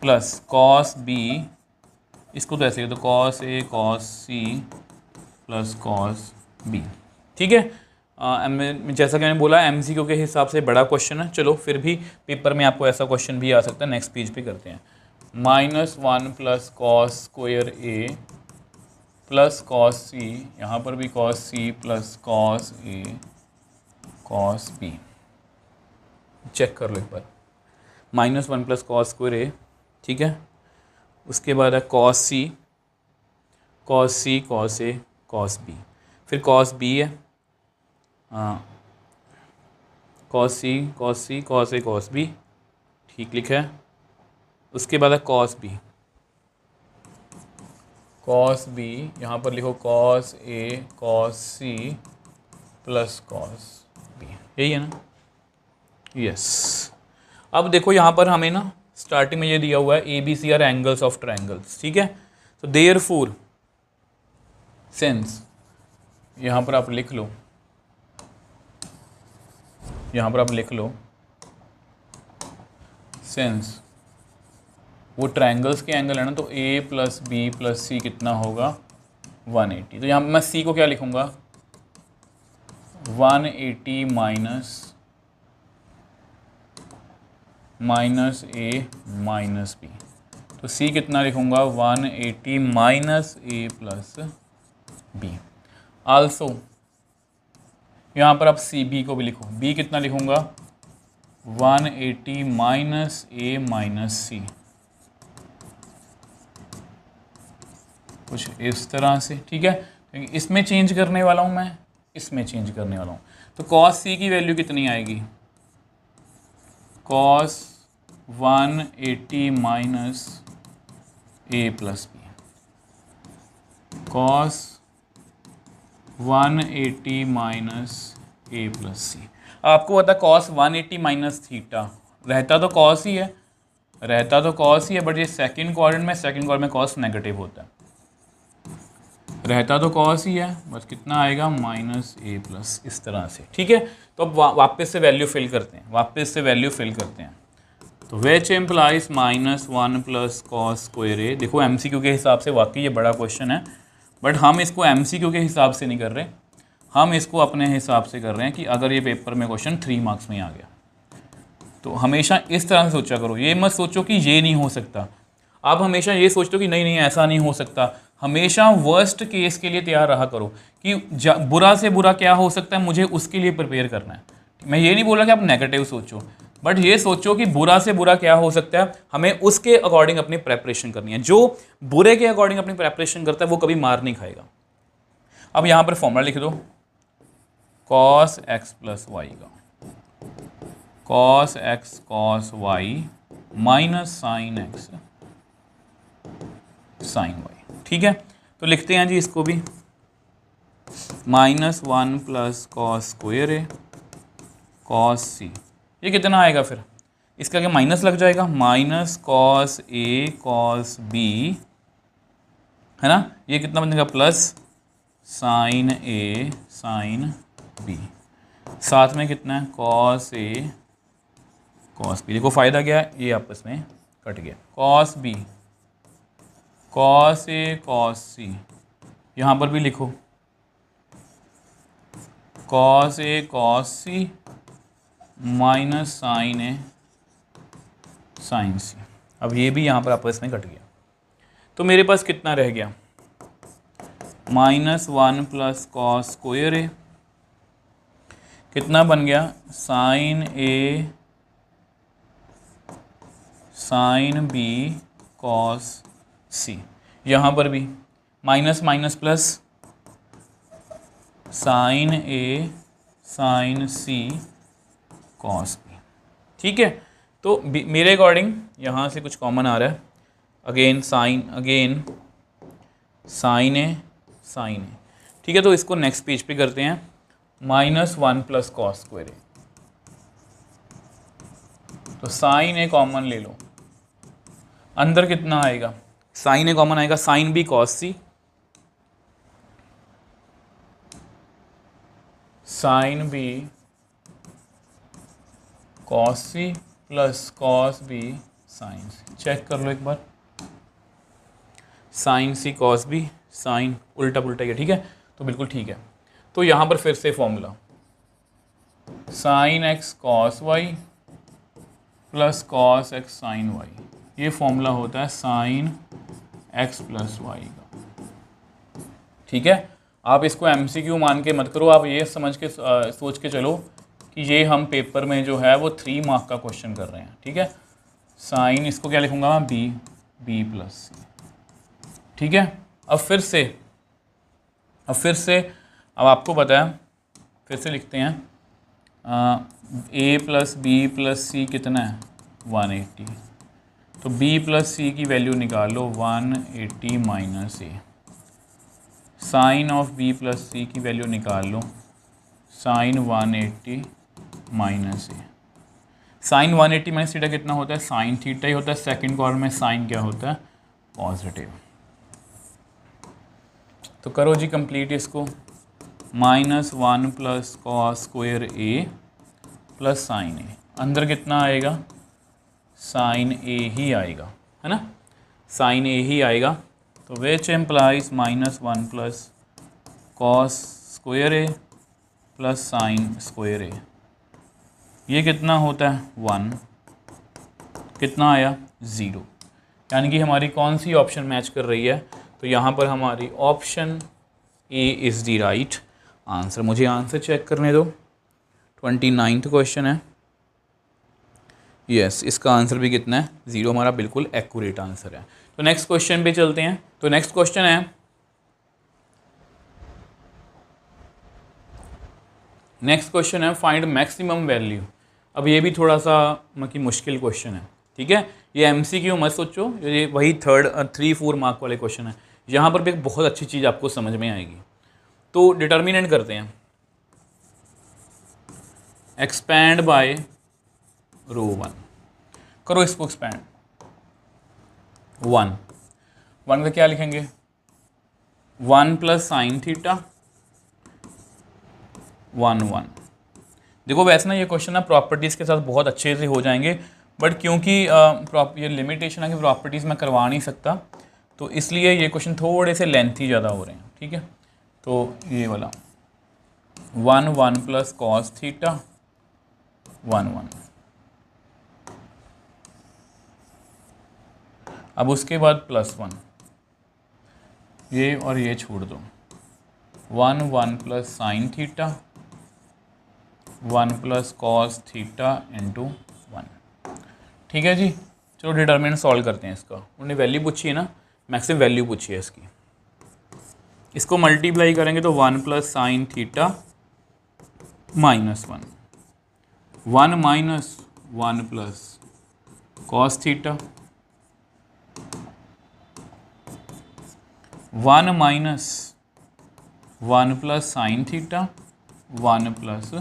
plus cos B, इसको तो ऐसे ही तो कॉस ए cos C plus cos B. ठीक है, जैसा कि मैंने बोला एमसीक्यू के हिसाब से बड़ा क्वेश्चन है, चलो फिर भी पेपर में आपको ऐसा क्वेश्चन भी आ सकता है। नेक्स्ट पेज पे करते हैं, -1 plus cos square A plus cos C, यहाँ पर भी कॉस सी प्लस कॉस ए कॉस बी। चेक कर लो एक बार, -1 प्लस कॉस स्क्वायर ए, ठीक है, उसके बाद है cos C cos A cos B, फिर कॉस बी है, हाँ, cos C cos A cos B, ठीक लिखा है। उसके बाद है कॉस बी, यहाँ पर लिखो कॉस ए cos C plus cos B, यही है ना, यस। अब देखो यहाँ पर हमें ना स्टार्टिंग में ये दिया हुआ है ABC are angles of triangles, ठीक है। तो देयरफॉर सिंस, यहाँ पर आप लिख लो, सिंस वो ट्रायंगल्स के एंगल है ना, तो A plus b plus c कितना होगा 180। तो यहाँ मैं C को क्या लिखूँगा 180 माइनस A माइनस B, तो C कितना लिखूँगा 180 minus A plus B। Also यहाँ पर आप CB को भी लिखो, B कितना लिखूँगा 180 माइनस A माइनस C, कुछ इस तरह से, ठीक है। इसमें चेंज करने वाला हूँ मैं, इसमें चेंज करने वाला हूँ, तो cos C की वैल्यू कितनी आएगी cos 180 minus A plus B, cos 180 minus A plus C। आपको पता cos 180 माइनस थीटा, रहता तो cos ही है, बट ये सेकंड क्वाड्रेंट में cos नेगेटिव होता है, रहता तो cos ही है, बस कितना आएगा -A प्लस, इस तरह से, ठीक है। तो अब वापस से वैल्यू फिल करते हैं, तो which implies -1 plus cos square A. देखो MCQ के हिसाब से वाकई ये बड़ा क्वेश्चन है, बट हम इसको MCQ के हिसाब से नहीं कर रहे, हम इसको अपने हिसाब से कर रहे हैं कि अगर ये पेपर में क्वेश्चन 3 मार्क्स में आ गया तो हमेशा इस तरह से सोचा करो, ये मत सोचो कि ये नहीं हो सकता, आप हमेशा ये सोचते हो कि नहीं ऐसा नहीं हो सकता। हमेशा वर्स्ट केस के लिए तैयार रहा करो कि बुरा से बुरा क्या हो सकता है, मुझे उसके लिए प्रिपेयर करना है। मैं ये नहीं बोला कि आप नेगेटिव सोचो, बट ये सोचो कि बुरा से बुरा क्या हो सकता है, हमें उसके अकॉर्डिंग अपनी प्रेपरेशन करनी है। जो बुरे के अकॉर्डिंग अपनी प्रेपरेशन करता है वो कभी मार नहीं खाएगा। अब यहाँ पर फॉर्मूला लिख दो, cos x प्लस वाई का cos x cos y minus sine x sine y, ठीक है। तो लिखते हैं जी इसको भी, -1 प्लस कॉस स्क्वायर ए कॉस सी, ये कितना आएगा फिर, इसका क्या माइनस लग जाएगा, माइनस कॉस ए कॉस बी, है ना, ये कितना बनेगा plus sine A sine B, साथ में कितना है कॉस ए कॉस बी। देखो फ़ायदा क्या है, ये आपस में कट गया, कॉस बी कॉस ए कॉस सी, यहाँ पर भी लिखो cos A cos C minus sine A sine C. अब ये भी यहाँ पर आपस में कट गया, तो मेरे पास कितना रह गया -1 प्लस कॉस स्क्वायर ए, कितना बन गया sign A sine B cos C. यहाँ पर भी minus minus plus sine A sine C cos B, ठीक है। तो मेरे अकॉर्डिंग यहाँ से कुछ कॉमन आ रहा है, अगेन साइन ए, ठीक है। तो इसको नेक्स्ट पेज पे करते हैं, -1 प्लस कॉस स्क्वायर ए, तो साइन ए कॉमन ले लो, अंदर कितना आएगा, साइन ए कॉमन आएगा, sine B cos C, sine B cos C plus cos B sine C. Check कर लो एक बार, sine C cos B sine, उल्टा पुल्टा ही है, ठीक है, तो बिल्कुल ठीक है। तो यहाँ पर फिर से formula sine x cos Y plus cos x sine y, ये फॉर्मूला होता है साइन एक्स प्लस वाई का, ठीक है। आप इसको एमसीक्यू मान के मत करो, आप ये समझ के सोच के चलो कि ये हम पेपर में जो है वो 3 मार्क का क्वेश्चन कर रहे हैं, ठीक है। साइन, इसको क्या लिखूंगा मैं, बी प्लस सी, ठीक है। अब फिर से अब आपको पता है, फिर से लिखते हैं, ए प्लस बी प्लस सी कितना है 180, तो बी प्लस सी की वैल्यू निकाल लो 180 minus A, sine of B plus C की वैल्यू निकाल लो sine 180 minus A. Sine 180 minus theta कितना होता है, साइन थीटा ही होता है, सेकंड कॉलम में साइन क्या होता है, पॉजिटिव। तो करो जी कंप्लीट इसको, -1 plus cos square A plus sine ए, अंदर कितना आएगा, साइन ए ही आएगा, है ना, साइन ए ही आएगा। तो which implies -1 plus cos square A plus sine square A, ये कितना होता है 1, कितना आया 0, यानी कि हमारी कौन सी ऑप्शन मैच कर रही है, तो यहाँ पर हमारी option A is the right answer. मुझे आंसर चेक करने दो, 29वां क्वेश्चन है, यस, इसका आंसर भी कितना है 0, हमारा बिल्कुल एक्यूरेट आंसर है। तो नेक्स्ट क्वेश्चन पे चलते हैं। तो नेक्स्ट क्वेश्चन है, फाइंड मैक्सिमम वैल्यू। अब ये भी थोड़ा सा मतलब मुश्किल क्वेश्चन है, ठीक है, ये एमसीक्यू मत सोचो, ये वही 3-4 मार्क वाले क्वेश्चन है। यहाँ पर भी एक बहुत अच्छी चीज़ आपको समझ में आएगी। तो डिटर्मिनेंट करते हैं, एक्सपैंड बाय रो 1, करो इसको एक्सपैंड, 1 का क्या लिखेंगे, 1 प्लस साइन थीटा 1 देखो वैसे ना ये क्वेश्चन ना प्रॉपर्टीज़ के साथ बहुत अच्छे से हो जाएंगे, बट क्योंकि ये लिमिटेशन है कि प्रॉपर्टीज़ मैं करवा नहीं सकता, तो इसलिए ये क्वेश्चन थोड़े से लेंथी ज़्यादा हो रहे हैं, ठीक है। तो ये वाला 1 प्लस कॉस थीटा 1, अब उसके बाद +1, ये और ये छोड़ दो, 1 plus sine theta 1 plus cos theta into 1, ठीक है जी। चलो डिटर्मिनेंट सॉल्व करते हैं इसका। उन्होंने वैल्यू पूछी है ना, मैक्सिमम वैल्यू पूछी है इसकी, इसको मल्टीप्लाई करेंगे तो 1 plus sine theta -1, 1 minus 1 plus cos theta 1 minus 1 plus sine theta 1 plus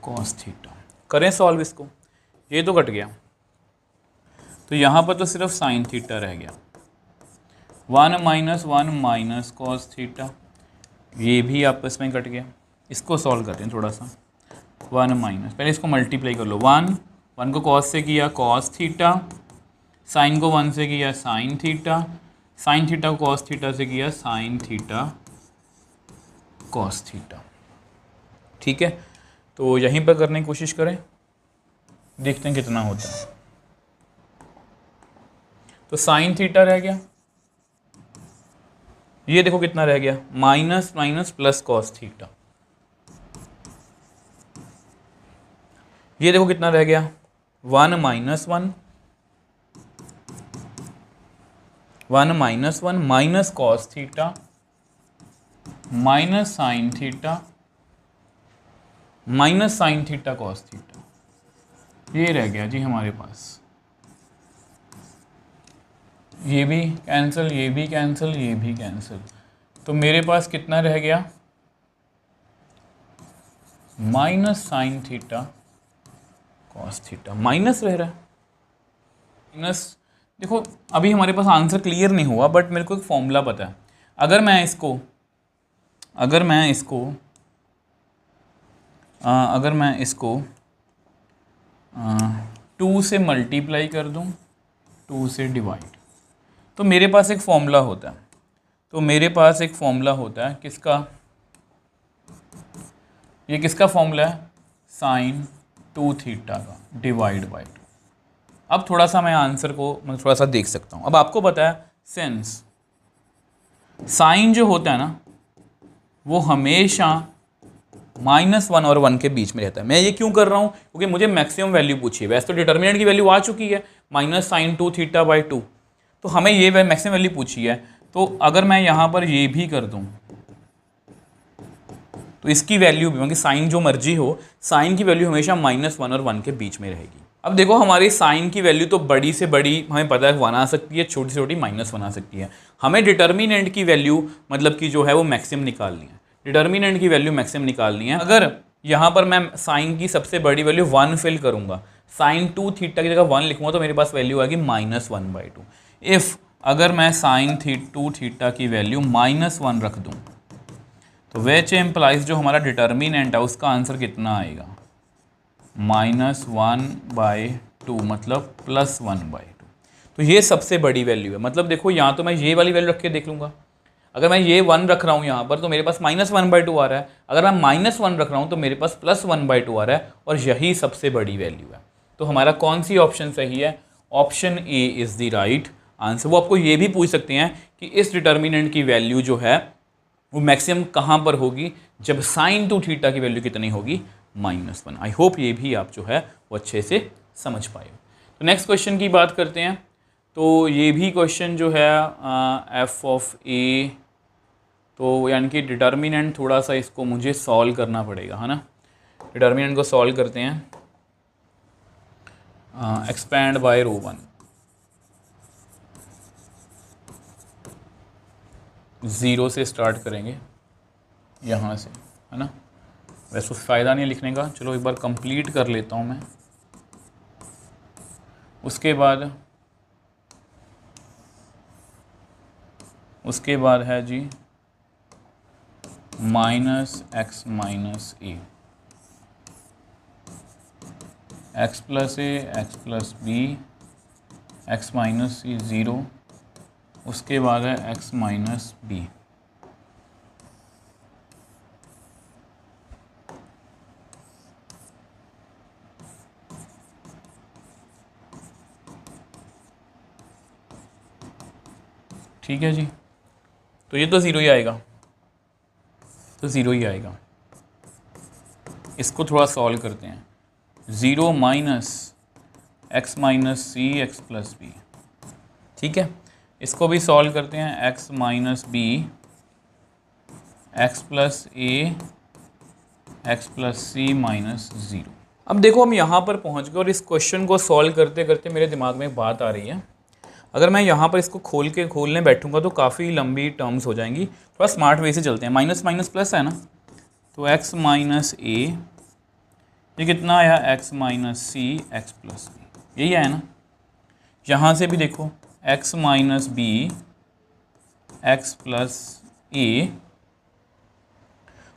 cos theta. करें सॉल्व इसको, ये तो कट गया, तो यहाँ पर तो सिर्फ साइन थीटा रह गया, 1 माइनस 1 माइनस कॉस थीटा, ये भी आपस में कट गया। इसको सॉल्व करते हैं थोड़ा सा, 1 माइनस, पहले इसको मल्टीप्लाई कर लो, 1 को कॉस से किया कॉस थीटा, साइन को 1 से किया साइन थीटा, साइन थीटा को कॉस थीटा से किया साइन थीटा कॉस थीटा, ठीक है। तो यहीं पर करने की कोशिश करें, देखते हैं कितना होता है। तो साइन थीटा रह गया, ये देखो कितना रह गया, minus minus plus cos theta, ये देखो कितना रह गया 1 minus 1 minus cos theta minus sine theta cos theta, ये रह गया जी हमारे पास। ये भी कैंसिल, ये भी कैंसिल, ये भी कैंसिल, तो मेरे पास कितना रह गया, minus sine theta cos theta, minus रह रहा है, माइनस देखो अभी हमारे पास आंसर क्लियर नहीं हुआ, बट मेरे को एक फॉर्मूला पता है। अगर मैं इसको अगर मैं इसको 2 से मल्टीप्लाई कर दूं, 2 से डिवाइड, तो मेरे पास एक फॉर्मूला होता है। किसका? ये किसका फॉर्मूला है? साइन 2 थीटा का डिवाइड बाई 2। अब थोड़ा सा मैं आंसर को मतलब थोड़ा सा देख सकता हूँ। अब आपको पता है सिंस साइन जो होता है ना वो हमेशा -1 और 1 के बीच में रहता है। मैं ये क्यों कर रहा हूँ? क्योंकि मुझे मैक्सिमम वैल्यू पूछी है। वैसे तो डिटर्मिनेंट की वैल्यू आ चुकी है -sin 2 थीटा बाई 2, तो हमें ये मैक्सिमम वैल्यू पूछी है। तो अगर मैं यहाँ पर ये भी कर दूँ तो इसकी वैल्यू भी, क्योंकि साइन जो मर्जी हो, साइन की वैल्यू हमेशा -1 और 1 के बीच में रहेगी। अब देखो हमारी साइन की वैल्यू तो बड़ी से बड़ी हमें पता है 1 आ सकती है, छोटी से छोटी -1 आ सकती है। हमें डिटर्मिनेंट की वैल्यू मतलब कि जो है वो मैक्सिमम निकालनी है। डिटर्मिनेंट की वैल्यू मैक्सिमम निकालनी है। अगर यहाँ पर मैं साइन की सबसे बड़ी वैल्यू 1 फिल करूँगा, साइन 2 थीटा की जगह 1 लिखूँगा, तो मेरे पास वैल्यू आएगी -1/2। इफ़ अगर मैं साइन 2 थीटा की वैल्यू -1 रख दूँ, तो विच एम्प्लाइज जो हमारा डिटर्मिनेंट है उसका आंसर कितना आएगा? -1/2 मतलब +1/2। तो ये सबसे बड़ी वैल्यू है। मतलब देखो यहाँ तो मैं ये वाली वैल्यू रख के देख लूँगा। अगर मैं ये 1 रख रहा हूँ यहाँ पर तो मेरे पास -1/2 आ रहा है। अगर मैं -1 रख रहा हूँ तो मेरे पास +1/2 आ रहा है, और यही सबसे बड़ी वैल्यू है। तो हमारा कौन सी ऑप्शन सही है? Option A is the right answer. वो आपको ये भी पूछ सकते हैं कि इस डिटर्मिनेंट की वैल्यू जो है वो मैक्सिमम कहाँ पर होगी? जब साइन 2 थीटा की वैल्यू कितनी होगी? -1। आई होप ये भी आप जो है वो अच्छे से समझ पाए हो। तो नेक्स्ट क्वेश्चन की बात करते हैं। तो ये भी क्वेश्चन जो है एफ ऑफ ए, तो यानी कि डिटर्मिनेंट थोड़ा सा इसको मुझे सॉल्व करना पड़ेगा, है ना। डिटर्मिनेंट को सॉल्व करते हैं। एक्सपैंड बाय ρ1, 0 से स्टार्ट करेंगे यहाँ से, है ना। वैसे फ़ायदा नहीं लिखने का, चलो एक बार कंप्लीट कर लेता हूँ मैं। उसके बाद है जी -x - a, x + a, x + b, x - c 0, उसके बाद है x - b। ठीक है जी, तो ये तो 0 ही आएगा, इसको थोड़ा सॉल्व करते हैं। 0 - x - c x + b, ठीक है। इसको भी सॉल्व करते हैं। x - b, x + a, x + c - 0। अब देखो हम यहाँ पर पहुँच गए और इस क्वेश्चन को सॉल्व करते करते मेरे दिमाग में एक बात आ रही है। अगर मैं यहाँ पर इसको खोलने बैठूंगा तो काफ़ी लंबी टर्म्स हो जाएंगी। थोड़ा स्मार्ट वे से चलते हैं। माइनस माइनस प्लस है ना, तो x - a, ये कितना आया? x - c x + b, यही आया ना। यहाँ से भी देखो x - b x + a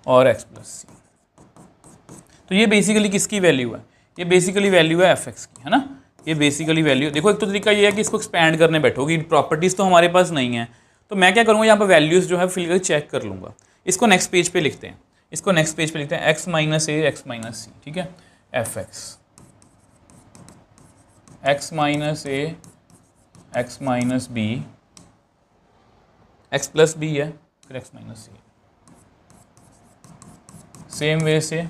और x + c। तो ये बेसिकली किसकी वैल्यू है? ये बेसिकली वैल्यू है fx की, है ना। ये बेसिकली वैल्यू, देखो एक तो तरीका ये है कि इसको एक्सपैंड करने बैठोगी, प्रॉपर्टीज़ तो हमारे पास नहीं है, तो मैं क्या करूँगा यहाँ पर वैल्यूज़ जो है फिल करके चेक कर लूँगा। इसको नेक्स्ट पेज पे लिखते हैं, x - a x - c, ठीक है। fx x - a x - b x + b है, फिर x - c। सेम वे से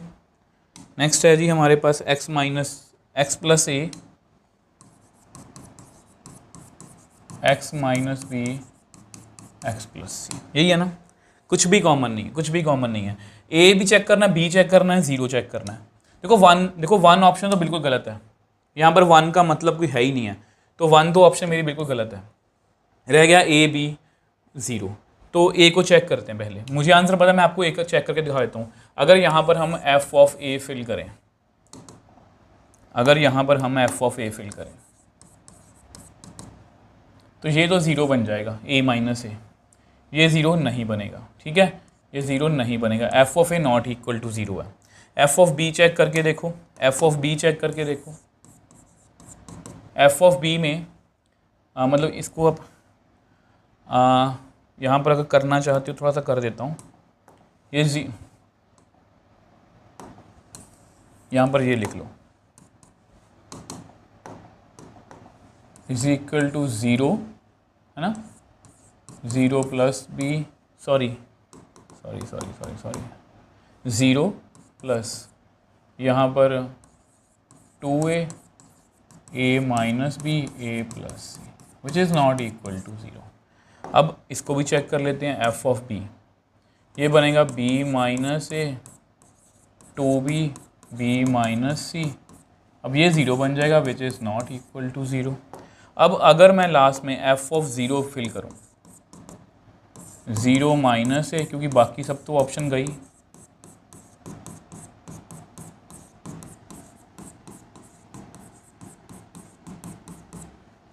नेक्स्ट है जी हमारे पास x + a x - b x + c, यही है ना। कुछ भी कॉमन नहीं है। a भी चेक करना है, b चेक करना है, 0 चेक करना है। देखो 1 ऑप्शन तो बिल्कुल गलत है। यहाँ पर 1 का मतलब कोई है ही नहीं है, तो 1 तो ऑप्शन मेरी बिल्कुल गलत है। रह गया a b 0, तो a को चेक करते हैं पहले। मुझे आंसर पता है, मैं आपको a को चेक करके दिखा देता हूँ। अगर यहाँ पर हम f ऑफ a फिल करें, तो ये तो ज़ीरो बन जाएगा, a माइनस ए, ये ज़ीरो नहीं बनेगा, ठीक है, ये ज़ीरो नहीं बनेगा, f of a not equal to zero है। एफ ऑफ बी चेक करके देखो, एफ ऑफ बी चेक करके देखो, एफ ऑफ बी में मतलब इसको अब यहाँ पर अगर करना चाहते हो थोड़ा सा कर देता हूँ, ये यहाँ पर ये लिख लो, इज इक्वल टू ज़ीरो, है ना, zero plus b, sorry, zero plus यहाँ पर 2a a minus b a plus c which is not equal to zero. अब इसको भी चेक कर लेते हैं, एफ ऑफ बी, ये बनेगा b minus a 2b b minus c, अब ये ज़ीरो बन जाएगा which is not equal to zero. अब अगर मैं लास्ट में एफ ऑफ ज़ीरो फिल करूँ, ज़ीरो माइनस ए, क्योंकि बाकी सब तो ऑप्शन गई,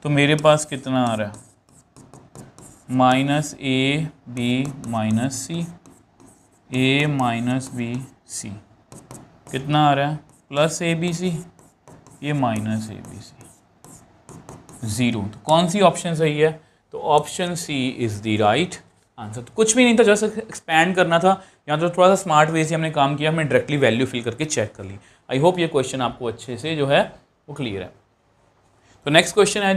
तो मेरे पास कितना आ रहा है, minus a b minus c, a minus b c, कितना आ रहा है, प्लस ए बी सी, ये minus a b c, zero. तो कौन सी ऑप्शन सही है, तो option c is the right answer. तो कुछ भी नहीं था, जस्ट एक्सपैंड करना था, यहाँ तो थोड़ा सा स्मार्ट वे से हमने काम किया, हमने डायरेक्टली वैल्यू फिल करके चेक कर ली। आई होप ये क्वेश्चन आपको अच्छे से जो है वो क्लियर है। तो नेक्स्ट क्वेश्चन है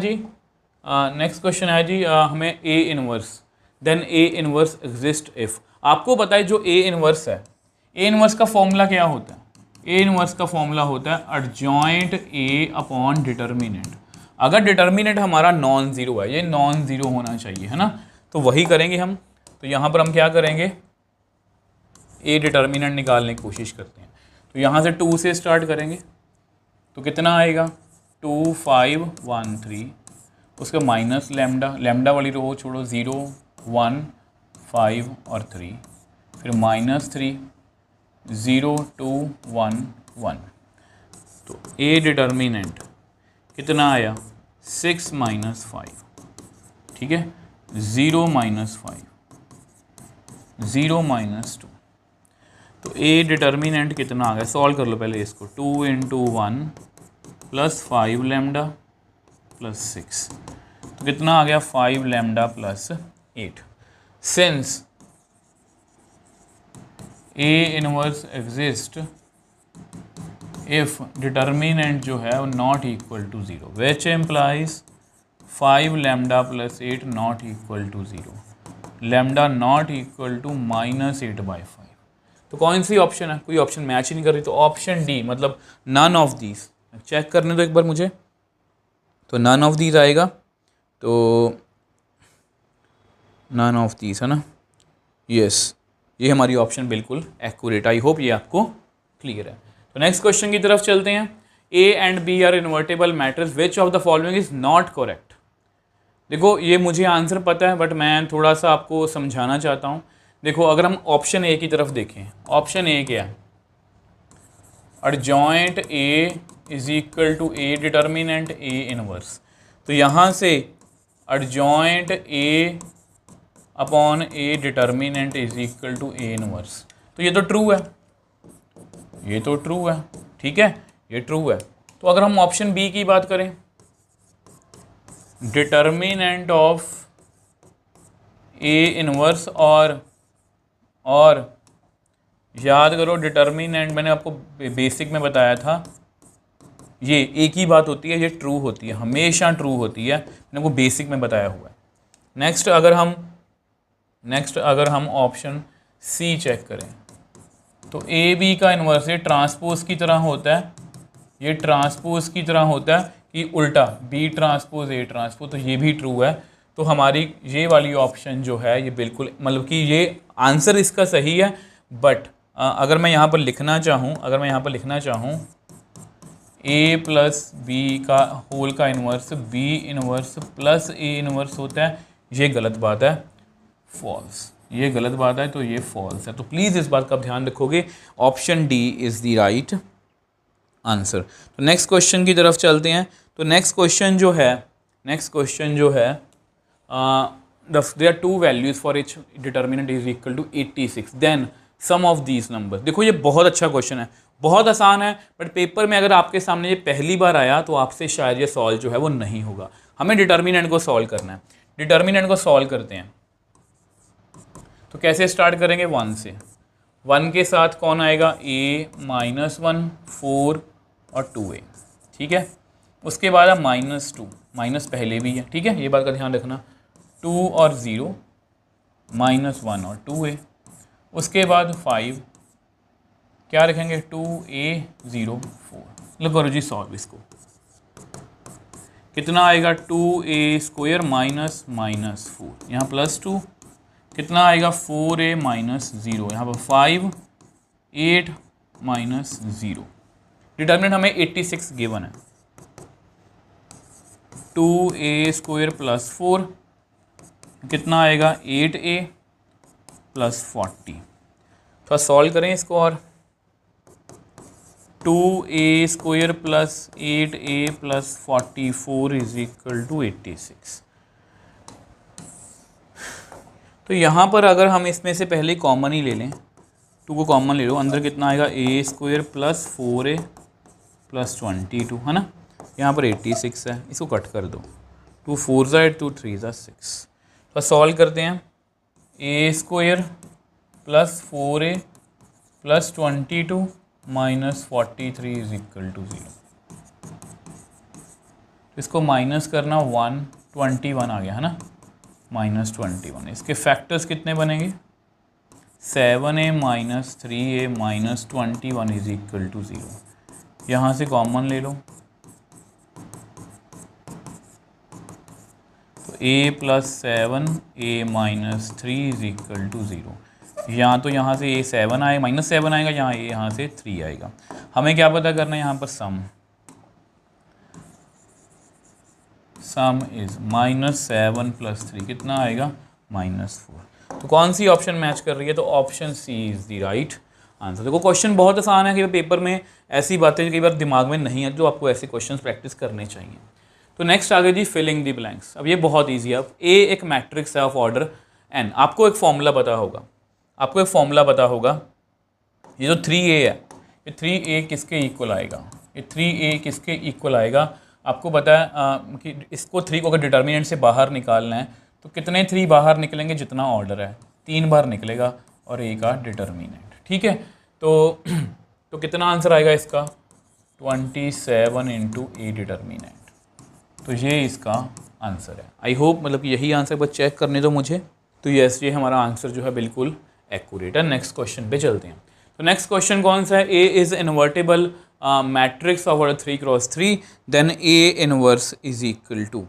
जी, हमें a inverse, then A inverse exist if. आपको पता है जो ए इनवर्स है, ए इनवर्स का फॉर्मूला क्या होता है, ए इनवर्स का फॉर्मूला होता है एडजॉइंट ए अपॉन डिटर्मिनेंट। अगर डिटर्मिनेंट हमारा नॉन ज़ीरो है, ये नॉन ज़ीरो होना चाहिए, है ना, तो वही करेंगे हम। तो यहाँ पर हम क्या करेंगे, ए डिटर्मिनेंट निकालने की कोशिश करते हैं। तो यहाँ से 2 से स्टार्ट करेंगे, तो कितना आएगा, 2 5 1 3, उसका माइनस लैम्डा, लैम्डा वाली रो छोड़ो, 0 1 5 और 3, फिर माइनस 3 0 2 1 1। तो ए डिटर्मिनेंट कितना आया, 6 माइनस 5, ठीक है, 0 माइनस 5, 0 माइनस 2। तो ए डिटर्मिनेंट कितना आ गया, सॉल्व कर लो पहले इसको, 2 इंटू 1 प्लस 5 लैम्डा प्लस 6, तो कितना आ गया, 5 lambda plus 8। Since a inverse exist if determinant जो है वो not equal to zero, which implies 5 lambda plus 8 not equal to zero, lambda not equal to -8/5। तो कौन सी ऑप्शन है, कोई ऑप्शन मैच ही नहीं कर रही, तो ऑप्शन डी, मतलब नन ऑफ दीज। चेक करने दो एक बार मुझे, तो नन ऑफ दीज आएगा, तो नन ऑफ दीज है ना, यस, ये हमारी ऑप्शन बिल्कुल एक्यूरेट। आई होप ये आपको क्लियर है। तो नेक्स्ट क्वेश्चन की तरफ चलते हैं। A and B are invertible matrix, which of the following is not correct. देखो ये मुझे आंसर पता है, बट मैं थोड़ा सा आपको समझाना चाहता हूँ। देखो अगर हम ऑप्शन ए की तरफ देखें, ऑप्शन ए क्या है, adjoint a is equal to a determinant a inverse. तो यहाँ से adjoint a upon a determinant is equal to a inverse, तो ये तो ट्रू है, ये तो ट्रू है, ठीक है, ये ट्रू है। तो अगर हम ऑप्शन बी की बात करें, डिटर्मिनेंट ऑफ ए इनवर्स, और याद करो डिटर्मिनेंट मैंने आपको बेसिक में बताया था, ये एक ही बात होती है, ये ट्रू होती है, हमेशा ट्रू होती है, मैंने आपको बेसिक में बताया हुआ है। नेक्स्ट अगर हम ऑप्शन सी चेक करें, तो ए बी का इन्वर्स ये ट्रांसपोज की तरह होता है, ये ट्रांसपोज की तरह होता है कि उल्टा बी ट्रांसपोज ए ट्रांसपोज, तो ये भी ट्रू है। तो हमारी ये वाली ऑप्शन जो है ये बिल्कुल, मतलब कि ये आंसर इसका सही है। बट अगर मैं यहाँ पर लिखना चाहूँ ए प्लस बी का होल का inverse B inverse plus A inverse होता है, ये गलत बात है, फॉल्स, ये गलत बात है, तो ये फॉल्स है। तो प्लीज़ इस बात का ध्यान रखोगे, option D is the right answer. तो नेक्स्ट क्वेश्चन की तरफ चलते हैं। तो नेक्स्ट क्वेश्चन जो है there are two values for each determinant is equal to 86, then sum of these numbers। देखो ये बहुत अच्छा क्वेश्चन है, बहुत आसान है, बट पेपर में अगर आपके सामने ये पहली बार आया तो आपसे शायद ये सॉल्व जो है वो नहीं होगा। हमें डिटर्मिनेंट को सॉल्व करना है। डिटर्मिनेंट को सॉल्व करते हैं तो कैसे स्टार्ट करेंगे, 1 से। 1 के साथ कौन आएगा, a -1 4 और 2a, ठीक है। उसके बाद अब -2, माइनस पहले भी है, ठीक है, ये बात का ध्यान रखना। 2 और 0 -1 और 2a। उसके बाद 5 क्या रखेंगे, 2a 0 4। लो करो जी सॉल्व इसको, कितना आएगा 2a स्क्वायर माइनस -4, यहाँ +2, कितना आएगा 4a -0, यहाँ पर 5 8 -0। डिटर्मिनेंट हमें 86 गिवन है। 2a स्क्वायर +4 कितना आएगा 8a +40। थोड़ा सॉल्व करें इसको, और 2a square +8a +44 is equal to 86। तो यहाँ पर अगर हम इसमें से पहले कॉमन ही ले लें, 2 को कॉमन ले लो, अंदर कितना आएगा a स्क्वायर +4a +22, है ना। यहाँ पर 86 है, इसको कट कर दो, 2 4 8 2 3 6। तो सॉल्व करते हैं, a square +4a +22 -43 is equal to 0। इसको माइनस करना, 121 आ गया, है ना, -21। इसके फैक्टर्स कितने बनेंगे, 7a - 3a -21 is equal to 0। यहाँ से कॉमन ले लो, तो a + 7a - 3 is equal to 0। यहाँ तो यहाँ से a 7 आएगा, -7 आएगा, यहाँ से 3 आएगा। हमें क्या पता करना है, यहाँ पर सम इज -7 + 3 कितना आएगा, -4। तो कौन सी ऑप्शन मैच कर रही है, तो option c is the right answer. देखो क्वेश्चन बहुत आसान है कि पेपर में ऐसी बातें कई बार दिमाग में नहीं है, जो आपको ऐसे क्वेश्चन प्रैक्टिस करने चाहिए। तो नेक्स्ट आगे जी, फिलिंग द ब्लैंक्स। अब ये बहुत ईजी है। अब ए एक मैट्रिक्स है ऑफ ऑर्डर n। आपको एक फॉर्मूला पता होगा, ये जो 3a है, ये 3a किसके इक्वल आएगा, ये 3a किसके इक्वल आएगा। आपको पता है कि इसको 3 को अगर डिटर्मिनेंट से बाहर निकालना है तो कितने 3 बाहर निकलेंगे, जितना ऑर्डर है 3 बार निकलेगा, और a का डिटर्मिनेंट, ठीक है। तो कितना आंसर आएगा इसका, 27 × a डिटर्मिनेंट। तो ये इसका आंसर है। आई होप मतलब यही आंसर, बस चेक करने दो मुझे। तो यस, ये हमारा आंसर जो है बिल्कुल एक्यूरेट है। नेक्स्ट क्वेश्चन पे चलते हैं। तो नेक्स्ट क्वेश्चन कौन सा है, A is invertible matrix of order 3 × 3 then A inverse is equal to.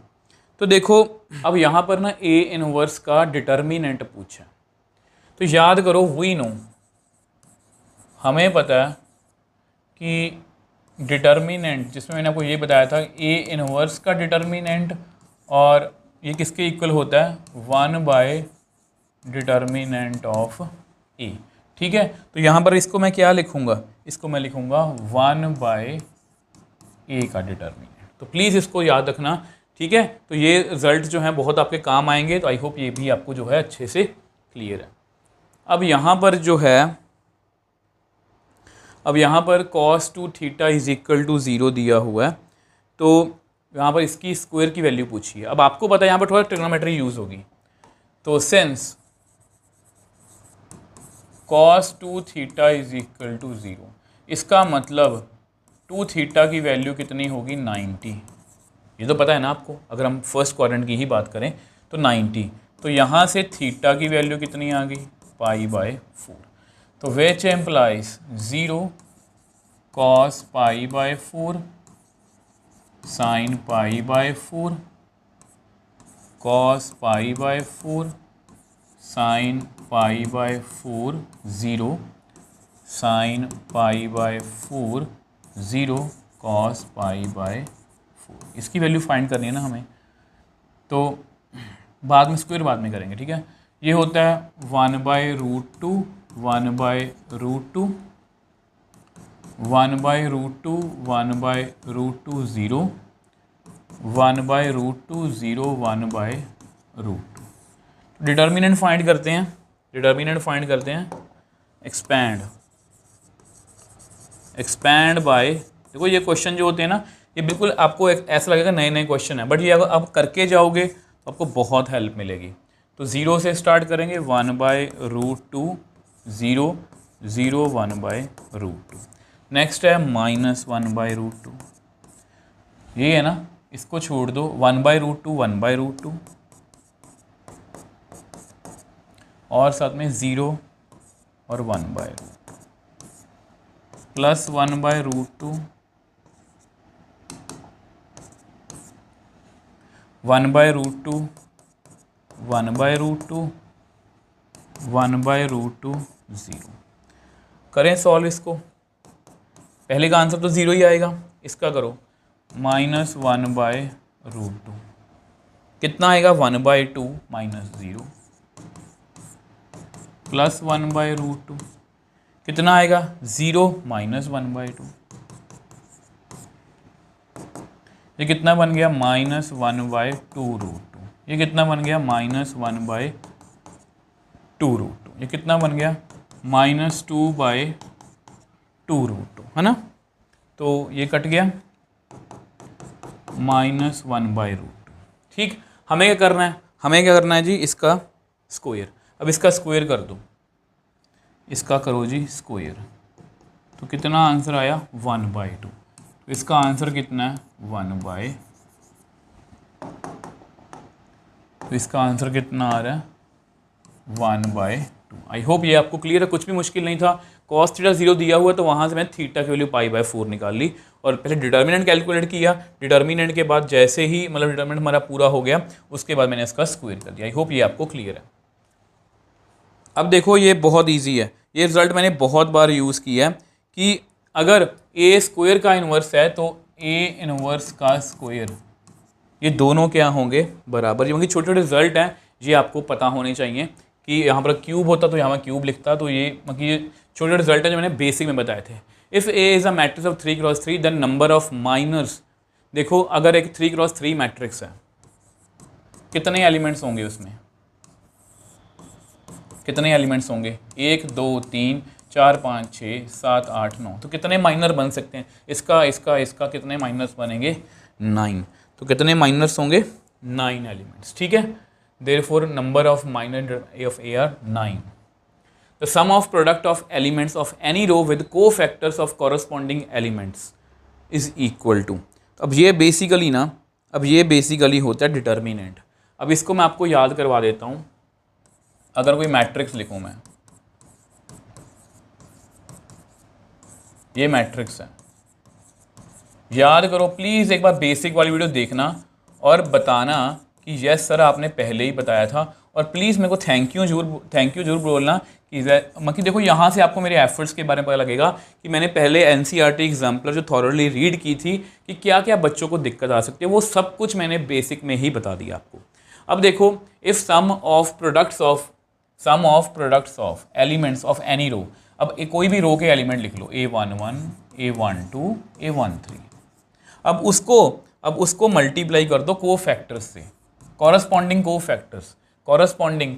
तो देखो अब यहाँ पर ना ए इनवर्स का डिटर्मिनेंट पूछा। तो याद करो, वी नो, हमें पता है कि डिटर्मिनेंट, जिसमें मैंने आपको ये बताया था, ए इनवर्स का डिटर्मिनेंट, और ये किसके इक्वल होता है, 1 डिटर्मिनेंट ऑफ ए, ठीक है। तो यहाँ पर इसको मैं क्या लिखूँगा, इसको मैं लिखूँगा 1 a का डिटर्मिनेंट। तो प्लीज़ इसको याद रखना, ठीक है। तो ये रिजल्ट जो है बहुत आपके काम आएंगे। तो आई होप ये भी आपको जो है अच्छे से क्लियर है। अब यहाँ पर जो है, अब यहाँ पर cos 2 theta is equal to 0 दिया हुआ है। तो यहाँ पर इसकी स्क्वायर की वैल्यू पूछी है। अब आपको पता है यहाँ पर थोड़ा ट्रिग्नोमेट्री यूज़ होगी। तो since cos 2 theta is equal to 0, इसका मतलब 2 थीटा की वैल्यू कितनी होगी, 90। ये तो पता है ना आपको, अगर हम फर्स्ट क्वाड्रेंट की ही बात करें तो 90। तो यहाँ से थीटा की वैल्यू कितनी आ गई, π/4। तो which employees 0 cos π/4 sin π/4 cos π/4 sin π/4 0 sin π/4 0 cos π/4। इसकी वैल्यू फाइंड करनी है ना हमें, तो बाद में स्क्वायर बाद में करेंगे, ठीक है। ये होता है 1/√2 1/√2 1/√2 1/√2 0 1/√2 0 1/√2 रूट टू। डिटर्मिनेंट फाइंड करते हैं, डिटर्मिनेंट फाइंड करते हैं। एक्सपैंड बाय, देखो ये क्वेश्चन जो होते हैं ना, ये बिल्कुल आपको ऐसा लगेगा नए नए क्वेश्चन है, बट ये अगर आप करके जाओगे तो आपको बहुत हेल्प मिलेगी। तो 0 से स्टार्ट करेंगे, 1/√2, 0 0 1/√2। नेक्स्ट है -1/√2, ये है ना, इसको छोड़ दो, 1/√2 1/√2 और साथ में 0 और 1/√2 प्लस 1/√2 1/√2 1/√2 1/√2 0। करें सॉल्व इसको, पहले का आंसर तो 0 ही आएगा। इसका करो -1/√2, कितना आएगा 1/2 -0 प्लस 1/√2, कितना आएगा 0 -1/2, ये कितना बन गया -1/2√2, ये कितना बन गया -1/2√2, ये कितना बन गया -2/2√2, है ना। तो ये कट गया -1/√2। ठीक, हमें क्या करना है, हमें क्या करना है जी, इसका स्क्वायर। अब इसका स्क्वायर कर दो, इसका करो जी स्क्वायर, तो कितना आंसर आया 1/2। तो इसका आंसर कितना है 1/, तो इसका आंसर कितना आ रहा है 1/2। आई होप ये आपको क्लियर है, कुछ भी मुश्किल नहीं था। cos थीटा 0 दिया हुआ, तो वहाँ से मैं थीटा की वैल्यू π/4 निकाल ली और पहले डिटर्मिनेंट कैलकुलेट किया। डिटर्मिनेंट के बाद जैसे ही मतलब डिटर्मिनेंट हमारा पूरा हो गया, उसके बाद मैंने इसका स्क्वायर कर दिया। आई होप ये आपको क्लियर है। अब देखो ये बहुत ईजी है, ये रिजल्ट मैंने बहुत बार यूज़ किया है कि अगर ए स्क्वायर का इन्वर्स है तो ए इन्वर्स का स्क्वायर, ये दोनों क्या होंगे बराबर। क्योंकि छोटे छोटे रिजल्ट हैं, ये आपको पता होने चाहिए कि यहाँ पर क्यूब होता तो यहाँ पर क्यूब लिखता, तो ये मतलब ये छोटे छोटे रिजल्ट हैं जो मैंने बेसिक में बताए थे। If a is a matrix of 3x3 then number of minors, देखो अगर एक 3x3 मैट्रिक्स है, कितने एलिमेंट्स होंगे उसमें, कितने एलिमेंट्स होंगे 1 2 3 4 5 6 7 8 9, तो कितने माइनर बन सकते हैं, इसका इसका इसका कितने माइनर्स बनेंगे 9, तो कितने माइनर्स होंगे 9 एलिमेंट्स। ठीक है, therefore number of minor of a are 9। The sum of product of elements of any row with cofactors of corresponding elements is equal to, अब ये बेसिकली ना, अब ये बेसिकली होता है डिटर्मिनेंट। अब इसको मैं आपको याद करवा देता हूँ। अगर कोई मैट्रिक्स लिखूं मैं, ये मैट्रिक्स है, याद करो प्लीज़, एक बार बेसिक वाली वीडियो देखना और बताना कि यस सर आपने पहले ही बताया था, और प्लीज़ मेरे को थैंक यू जरूर बोलना कि मतलब देखो यहाँ से आपको मेरे एफर्ट्स के बारे में पता लगेगा कि मैंने पहले एनसीईआरटी एग्जाम्पलर जो थॉरली रीड की थी कि क्या क्या बच्चों को दिक्कत आ सकती है, वो सब कुछ मैंने बेसिक में ही बता दिया आपको। अब देखो, if sum of products of elements of any row, अब कोई भी रो के एलिमेंट लिख लो, A11 A12 A13, अब उसको मल्टीप्लाई कर दो कोफैक्टर्स से, corresponding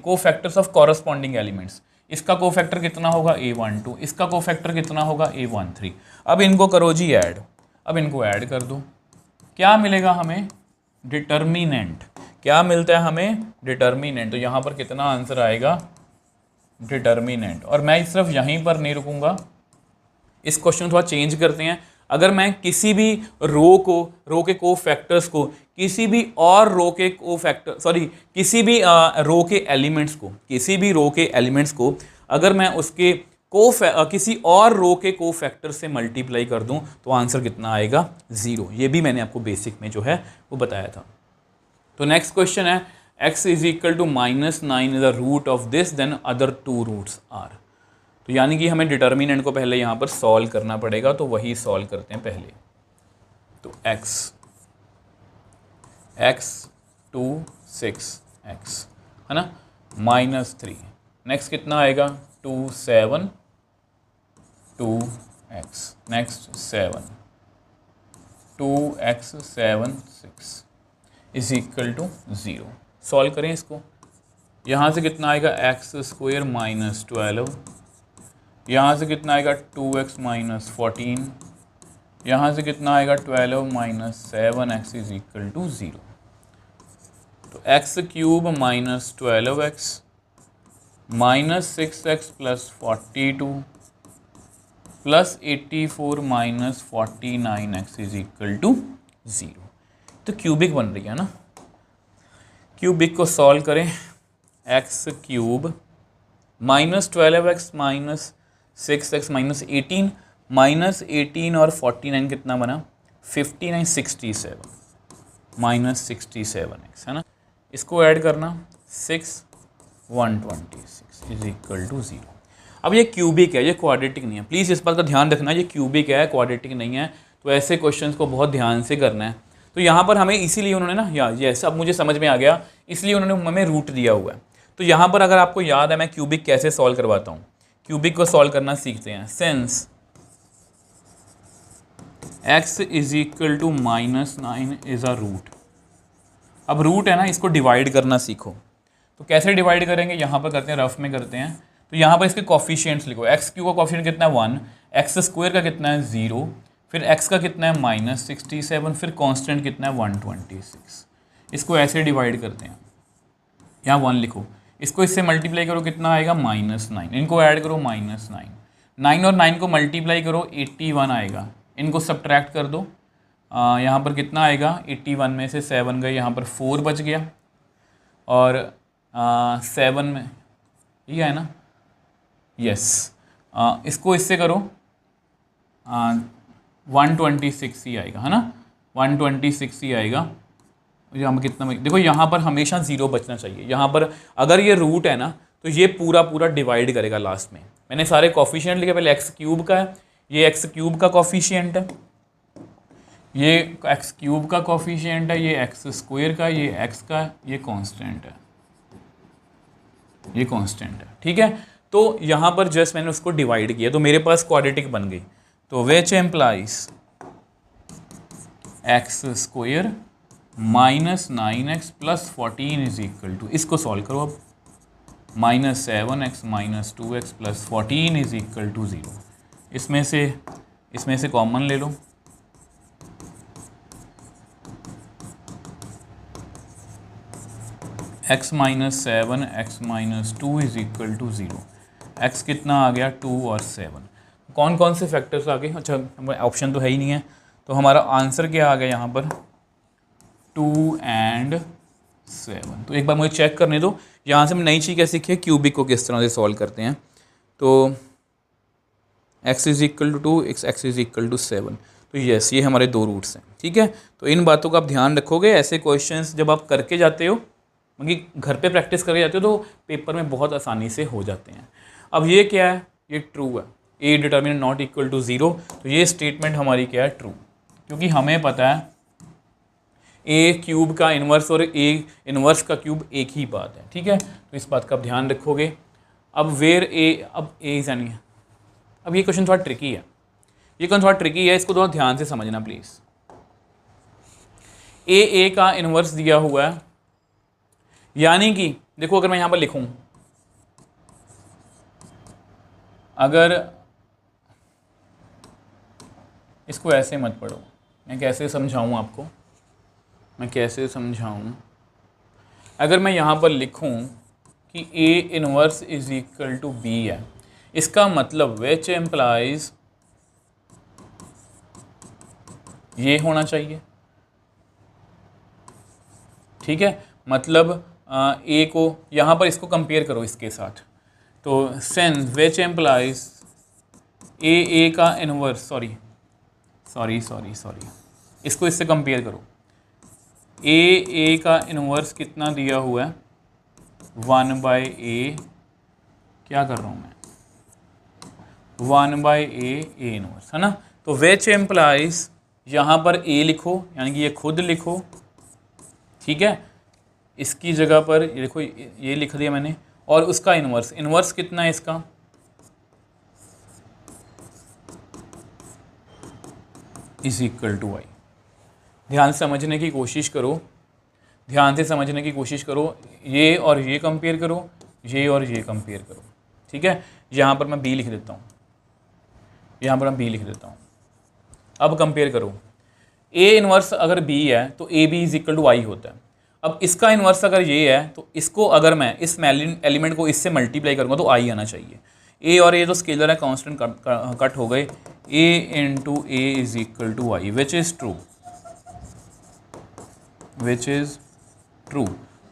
cofactors of corresponding elements. इसका कोफैक्टर कितना होगा A12, इसका कोफैक्टर कितना होगा A13। अब इनको करो जी ऐड, अब इनको ऐड कर दो, क्या मिलेगा हमें डिटर्मिनेंट, क्या मिलता है हमें डिटर्मिनेंट। तो यहाँ पर कितना आंसर आएगा डिटर्मिनेंट। और मैं सिर्फ यहीं पर नहीं रुकूंगा, इस क्वेश्चन थोड़ा चेंज करते हैं। अगर मैं किसी भी रो के कोफैक्टर्स को किसी भी और रो के कोफैक्टर किसी भी रो के एलिमेंट्स को अगर मैं उसके किसी और रो के कोफैक्टर से मल्टीप्लाई कर दूं तो आंसर कितना आएगा 0। ये भी मैंने आपको बेसिक में जो है वो बताया था। तो नेक्स्ट क्वेश्चन है x is equal to -9 is the root of this, then other 2 roots are. तो यानी कि हमें डिटर्मिनेंट को पहले यहाँ पर सॉल्व करना पड़ेगा, तो वही सॉल्व करते हैं पहले। तो x 2 6x है ना, -3, नेक्स्ट कितना आएगा 2 7 2x, next 7 2x 7 6 is equal to 0। Solve करें इसको। यहाँ से कितना आएगा एक्स स्क्वायर माइनस 12, यहाँ से कितना आएगा 2x माइनस 14, यहाँ से कितना आएगा 12 minus 7x is equal to 0। तो x cube minus 12x minus 6x plus 42 plus 84 minus 49x is equal to 0। तो क्यूबिक बन रही है ना। क्यूबिक को सॉल्व करें। X cube minus 12x minus 6x minus 18 और 49 कितना बना 59 67 माइनस 67x है ना। इसको ऐड करना 6 126 इज इक्वल टू 0। अब ये क्यूबिक है, ये क्वाड्रेटिक नहीं है। प्लीज़ इस बात का ध्यान रखना, ये क्यूबिक है, क्वाड्रेटिक नहीं है। तो ऐसे क्वेश्चंस को बहुत ध्यान से करना है। तो यहाँ पर हमें इसीलिए उन्होंने ना ये अब मुझे समझ में आ गया, इसलिए उन्होंने हमें रूट दिया हुआ है। तो यहाँ पर अगर आपको याद है मैं क्यूबिक कैसे सॉल्व करवाता हूँ, क्यूबिक को सॉल्व करना सीखते हैं। Since x is equal to minus 9 is a root. अब रूट है ना, इसको डिवाइड करना सीखो। तो कैसे डिवाइड करेंगे, यहाँ पर करते हैं, रफ में करते हैं। तो यहाँ पर इसके कॉफिशिएंट्स लिखो। एक्स क्यू का कॉफिशिएंट कितना है 1, एक्स स्क्वायर का कितना है 0, फिर x का कितना है माइनस 67, फिर कांस्टेंट कितना है 126। इसको ऐसे डिवाइड करते हैं, यहाँ 1 लिखो, इसको इससे मल्टीप्लाई करो, कितना आएगा -9, इनको ऐड करो -9, 9 और 9 को मल्टीप्लाई करो 81 आएगा, इनको सब्ट्रैक्ट कर दो। यहाँ पर कितना आएगा 81 में से 7 गए, यहाँ पर 4 बच गया और 7 में ये है ना, यस। इसको इससे करो 126 ही आएगा है ना, 126 ही आएगा। यहाँ पर कितना देखो, यहाँ पर हमेशा 0 बचना चाहिए। यहाँ पर अगर ये रूट है ना तो ये पूरा पूरा डिवाइड करेगा लास्ट में। मैंने सारे कॉफिशिएंट लिखे, पहले एक्स क्यूब का है, ये एक्स क्यूब का कॉफिशिएंट है, ये एक्स क्यूब का कॉफिशिएंट है, ये एक्स स्क्वायर का, ये एक्स का, ये कांस्टेंट है, ये कांस्टेंट है। ठीक है, तो यहाँ पर जस्ट मैंने उसको डिवाइड किया तो मेरे पास क्वाड्रेटिक बन गई। तो which implies x square minus 9x plus 14 is equal to, इसको सॉल्व करो अब, -7x minus 2x plus 14 is equal to 0। इसमें से कॉमन ले लो, x minus 7 x minus 2 is equal to 0। x कितना आ गया 2 और 7। कौन कौन से फैक्टर्स आ गए, अच्छा ऑप्शन तो है ही नहीं है, तो हमारा आंसर क्या आ गया यहाँ पर 2 and 7। तो एक बार मुझे चेक करने दो, यहाँ से मैं नई चीज़ क्या सीखी है, क्यूबिक को किस तरह से सॉल्व करते हैं। तो x is equal to 2, x is equal to 7। तो यस, ये हमारे दो रूट्स हैं। ठीक है, तो इन बातों का आप ध्यान रखोगे। ऐसे क्वेश्चंस जब आप करके जाते हो, मतलब घर पे प्रैक्टिस करके जाते हो, तो पेपर में बहुत आसानी से हो जाते हैं। अब ये क्या है, ये ट्रू है, a determinant not equal to 0। तो ये स्टेटमेंट हमारी क्या है, ट्रू, क्योंकि हमें पता है ए क्यूब का इन्वर्स और ए इन्वर्स का क्यूब एक ही बात है। ठीक है, तो इस बात का आप ध्यान रखोगे। अब वेयर ए, अब ए यानी, अब ये क्वेश्चन थोड़ा ट्रिकी है, ये क्वेश्चन थोड़ा ट्रिकी है, इसको थोड़ा ध्यान से समझना प्लीज़। ए का इन्वर्स दिया हुआ है, यानी कि देखो अगर मैं यहाँ पर लिखूँ, अगर इसको ऐसे मत पढ़ो, मैं कैसे समझाऊँ आपको, मैं कैसे समझाऊँ। अगर मैं यहाँ पर लिखूँ कि A inverse is equal to B है, इसका मतलब विच एम्प्लाइज ये होना चाहिए। ठीक है, मतलब A को यहाँ पर इसको कंपेयर करो इसके साथ, तो सिंस विच एम्प्लाइज A का इनवर्स, सॉरी इसको इससे कंपेयर करो। A का इनवर्स कितना दिया हुआ है 1/a, क्या कर रहा हूँ मैं 1/a इनवर्स है ना। तो विच एम्प्लाइज यहाँ पर A लिखो, यानी कि ये खुद लिखो। ठीक है, इसकी जगह पर ये देखो, ये लिख दिया मैंने, और उसका इनवर्स कितना है इसका, इज इक्वल टू y। ध्यान से समझने की कोशिश करो। ध्यान से समझने की कोशिश करो, ये और ये कंपेयर करो, ये और ये कंपेयर करो, ठीक है। यहाँ पर मैं बी लिख देता हूँ, यहाँ पर मैं बी लिख देता हूँ। अब कंपेयर करो, ए इनवर्स अगर बी है तो A B is equal to I होता है। अब इसका इन्वर्स अगर ये है तो इसको अगर मैं इस एलिमेंट को इससे मल्टीप्लाई करूँगा तो आई आना चाहिए। ए और ए तो स्केलर है, कांस्टेंट कट हो गए। A into A is equal to I which is true, which is true,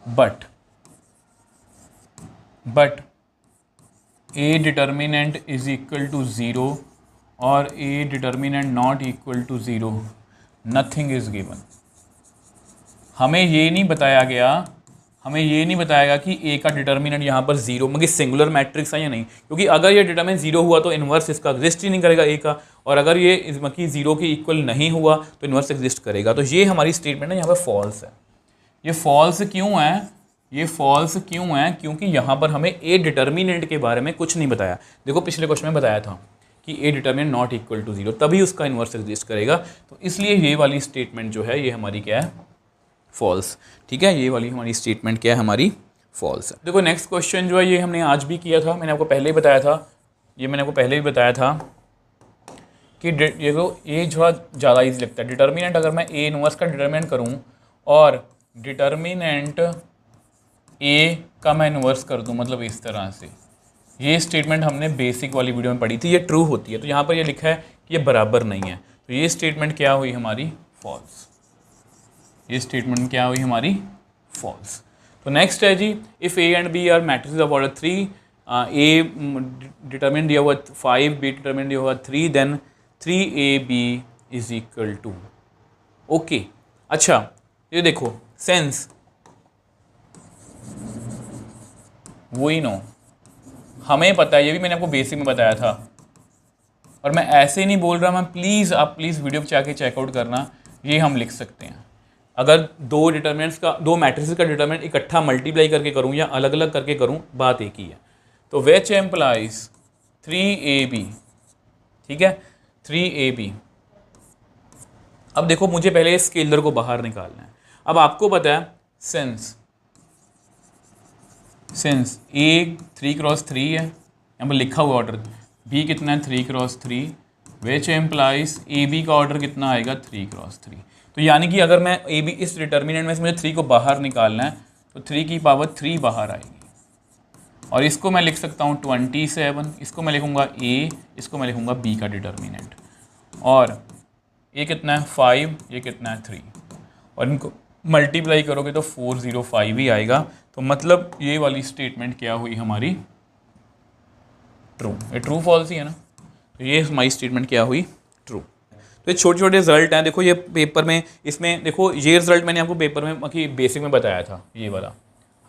but A determinant is equal to zero और A determinant not equal to zero, nothing is given. हमें ये नहीं बताया गया कि ए का डिटर्मिनेंट यहाँ पर जीरो, मगर सिंगुलर मैट्रिक्स है या नहीं, क्योंकि अगर ये डिटर्मिनेंट जीरो हुआ तो इन्वर्स इसका एग्जिस्ट ही नहीं करेगा ए का, और अगर ये मतलब जीरो के इक्वल नहीं हुआ तो इन्वर्स एग्जिस्ट करेगा। तो ये हमारी स्टेटमेंट है यहाँ पर फॉल्स है। ये फॉल्स क्यों है? क्योंकि यहाँ पर हमें ए डिटर्मिनेंट के बारे में कुछ नहीं बताया। देखो पिछले क्वेश्चन में बताया था कि a determinant not equal to zero, तभी उसका इन्वर्स एग्जिस्ट करेगा। तो इसलिए ये वाली स्टेटमेंट जो है ये हमारी क्या है? फॉल्स। ठीक है, ये वाली हमारी स्टेटमेंट क्या है? हमारी फॉल्स है। देखो नेक्स्ट क्वेश्चन जो है ये हमने आज भी किया था, मैंने आपको पहले ही बताया था, कि ये थोड़ा ज़्यादा ईजी लगता है। डिटर्मिनेंट अगर मैं ए इनवर्स का डिटर्मिनेंट करूँ और डिटर्मिनेंट ए का मैं इनवर्स कर दूँ, मतलब इस तरह से, ये स्टेटमेंट हमने बेसिक वाली वीडियो में पढ़ी थी, ये ट्रू होती है। तो यहाँ पर ये लिखा है कि ये बराबर नहीं है, तो ये स्टेटमेंट क्या हुई हमारी? फॉल्स। ये स्टेटमेंट क्या हुई हमारी? फॉल्स। तो नेक्स्ट है जी, if A and B are matrix of order 3, A determinant दिया हुआ 5, बी डिटर्मिनेंट दिया हुआ 3, then 3ab is equal to. Okay, अच्छा ये देखो सेंस, वही नो हमें पता है, ये भी मैंने आपको बेसिक में बताया था, और मैं ऐसे ही नहीं बोल रहा, मैं आप प्लीज़ वीडियो पे जाके चेकआउट करना। ये हम लिख सकते हैं, अगर दो मैट्रिक्स का डिटरमिनेंट इकट्ठा मल्टीप्लाई करके करूं या अलग अलग करके करूं, बात एक ही है। तो विच एम्प्लाइज 3ab, ठीक है, 3ab। अब देखो मुझे पहले स्केलर को बाहर निकालना है। अब आपको पता है सेंस ए 3x3 है, यहाँ पर लिखा हुआ ऑर्डर, बी कितना है? 3x3, which implies a b का ऑर्डर कितना आएगा? 3x3। तो यानी कि अगर मैं ए बी इस डिटर्मिनेंट में से मुझे 3 को बाहर निकालना है तो 3 की पावर 3 बाहर आएगी, और इसको मैं लिख सकता हूँ 27, इसको मैं लिखूँगा ए, इसको मैं लिखूँगा बी का डिटर्मिनेंट, और ये कितना है? 5, ये कितना है? 3, और इनको मल्टीप्लाई करोगे तो 405 ही आएगा। तो मतलब ये वाली स्टेटमेंट क्या हुई हमारी? ट्रू। ये ट्रू फॉल्स ही है ना, तो ये हमारी स्टेटमेंट क्या हुई? ट्रू। तो ये छोटे छोटे रिजल्ट हैं, देखो ये पेपर में, इसमें देखो ये रिजल्ट मैंने आपको पेपर में कि बेसिक में बताया था, ये वाला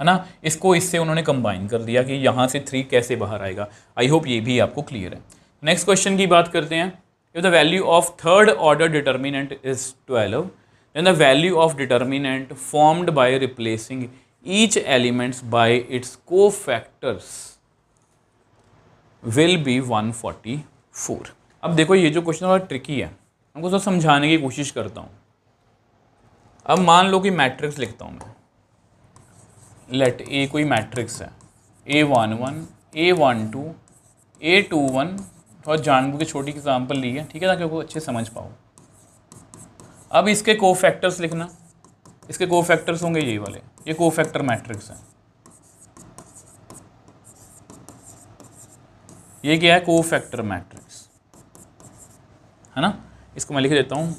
है ना, इसको इससे उन्होंने कंबाइन कर दिया कि यहाँ से 3 कैसे बाहर आएगा। आई होप ये भी आपको क्लियर है। नेक्स्ट क्वेश्चन की बात करते हैं। If the value of third order determinant is 12, then the value of determinant formed by replacing each elements by its cofactors will be 144। अब देखो ये जो क्वेश्चन थोड़ा ट्रिकी है, हमको सब समझाने की कोशिश करता हूँ। अब मान लो कि मैट्रिक्स लिखता हूँ मैं, लेट ए कोई मैट्रिक्स है, A11, A12, A21, थोड़ा जानबूझ के छोटी एग्जाम्पल ली है, ठीक है, ताकि आपको अच्छे समझ पाओ। अब इसके कोफैक्टर्स लिखना, इसके कोफैक्टर्स होंगे ये वाले, ये कोफैक्टर मैट्रिक्स है। ये क्या है? कोफैक्टर मैट्रिक्स है ना, इसको मैं लिख देता हूँ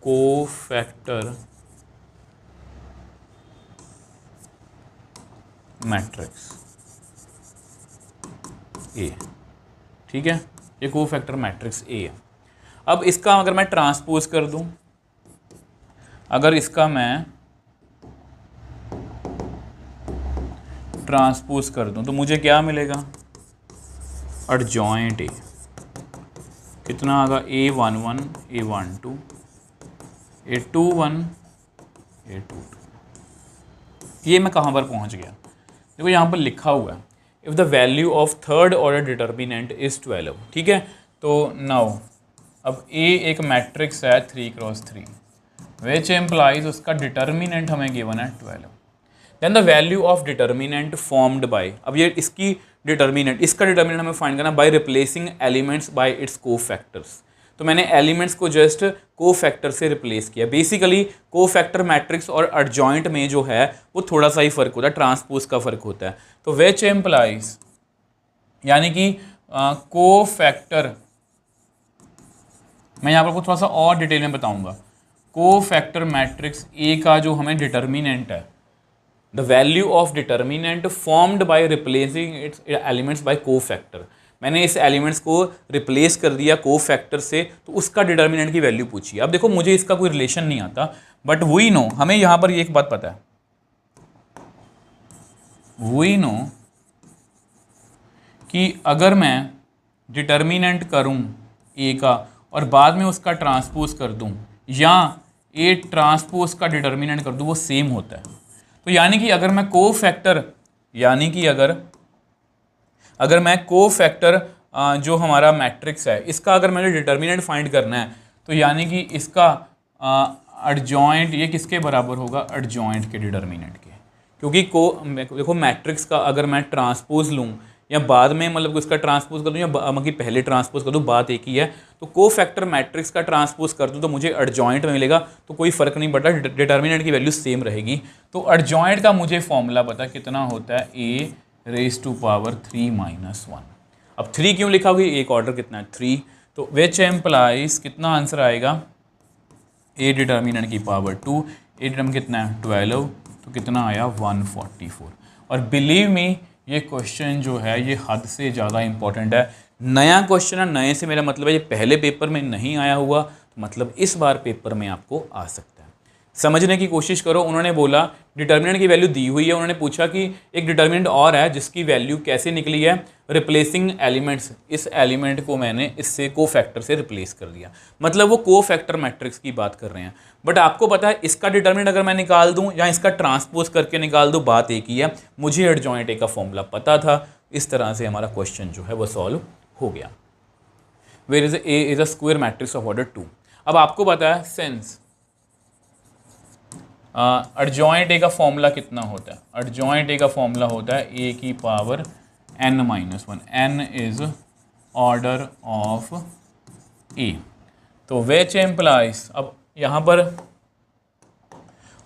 कोफैक्टर मैट्रिक्स ए, ठीक है, ये कोफैक्टर मैट्रिक्स ए है। अब इसका अगर मैं ट्रांसपोज कर दूं, अगर इसका मैं ट्रांसपोज कर दूं तो मुझे क्या मिलेगा? एडजॉइंट ए, कितना आगा? A11, A12, A21, A22। ये मैं कहाँ पर पहुँच गया? देखो यहाँ पर लिखा हुआ है if the value of third order determinant is 12, ठीक है। तो नाउ अब A एक मैट्रिक्स है 3x3, विच एम्प्लाइज उसका डिटर्मिनेंट हमें गिवन है 12। Then the value of determinant formed by, अब ये इसकी डिटर्मिनेंट, इसका डिटर्मिनेंट हमें फाइंड करना by replacing elements by its cofactors. तो मैंने एलिमेंट्स को जस्ट कोफैक्टर से रिप्लेस किया। बेसिकली कोफैक्टर मैट्रिक्स और एडजॉइंट में जो है वो थोड़ा सा ही फर्क होता है, ट्रांसपोज का फर्क होता है। तो विच एम्प्लाइज यानी कि कोफैक्टर, मैं यहाँ पर आपको थोड़ा सा और डिटेल में बताऊंगा। कोफैक्टर मैट्रिक्स ए का जो हमें डिटर्मिनेंट है, the value of determinant formed by replacing it's elements bye cofactor. मैंने इस एलिमेंट्स को रिप्लेस कर दिया कोफैक्टर से, तो उसका डिटर्मिनेंट की वैल्यू पूछी। अब देखो मुझे इसका कोई रिलेशन नहीं आता, बट वी नो, हमें यहाँ पर एक बात पता है, वी नो कि अगर मैं डिटर्मिनेंट करूँ ए का और बाद में उसका ट्रांसपोज कर दूँ, या ए ट्रांसपोज का डिटर्मिनेंट कर दूँ, वो सेम होता है। तो यानी कि अगर मैं कोफैक्टर, यानी कि अगर मैं कोफैक्टर जो हमारा मैट्रिक्स है, इसका अगर मैंने डिटर्मिनेंट फाइंड करना है, तो यानी कि इसका एडजॉइंट ये किसके बराबर होगा, एडजॉइंट के डिटर्मिनेंट के। क्योंकि देखो मैट्रिक्स का अगर मैं ट्रांसपोज लूँ या बाद में मतलब उसका ट्रांसपोज कर दूँ या मतलब पहले ट्रांसपोज कर दूँ, बात एक ही है। तो कोफैक्टर मैट्रिक्स का ट्रांसपोज कर दूँ तो मुझे एडजॉइंट में मिलेगा, तो कोई फर्क नहीं पड़ता, डिटर्मिनेंट की वैल्यू सेम रहेगी। तो एडजॉइंट का मुझे फॉर्मूला पता कितना होता है, a रेज़ टू पावर 3 - 1। अब 3 क्यों लिखा होगी, एक ऑर्डर कितना है 3। तो विच एम्प्लाइज कितना आंसर आएगा, a डिटर्मिनेंट की पावर 2, a डिटर्मिनेंट कितना है 12, तो कितना आया 144। और बिलीव मी ये क्वेश्चन जो है ये हद से ज़्यादा इंपॉर्टेंट है। नया क्वेश्चन है, नए से मेरा मतलब है ये पहले पेपर में नहीं आया हुआ, तो मतलब इस बार पेपर में आपको आ सकता है। समझने की कोशिश करो। उन्होंने बोला डिटर्मिनेंट की वैल्यू दी हुई है, उन्होंने पूछा कि एक डिटर्मिनेंट और है जिसकी वैल्यू कैसे निकली है, रिप्लेसिंग एलिमेंट्स, इस एलिमेंट को मैंने इससे कोफैक्टर से रिप्लेस कर दिया। मतलब वो कोफैक्टर मैट्रिक्स की बात कर रहे हैं। बट आपको पता है इसका डिटर्मिनेंट अगर मैं निकाल दूं या इसका ट्रांसपोज करके निकाल दूं, बात एक ही है। मुझे एडजॉइंट ए का फॉर्मूला पता था, इस तरह से हमारा क्वेश्चन जो है वो सॉल्व हो गया। Where is a is a square matrix of order 2। अब आपको पता है सेंस एडजॉइंट ए का फॉर्मूला कितना होता है, एडजॉइंट ए का फॉर्मूला होता है a की power n-1, n is order of a। तो विच एम्प्लाइज, अब यहाँ पर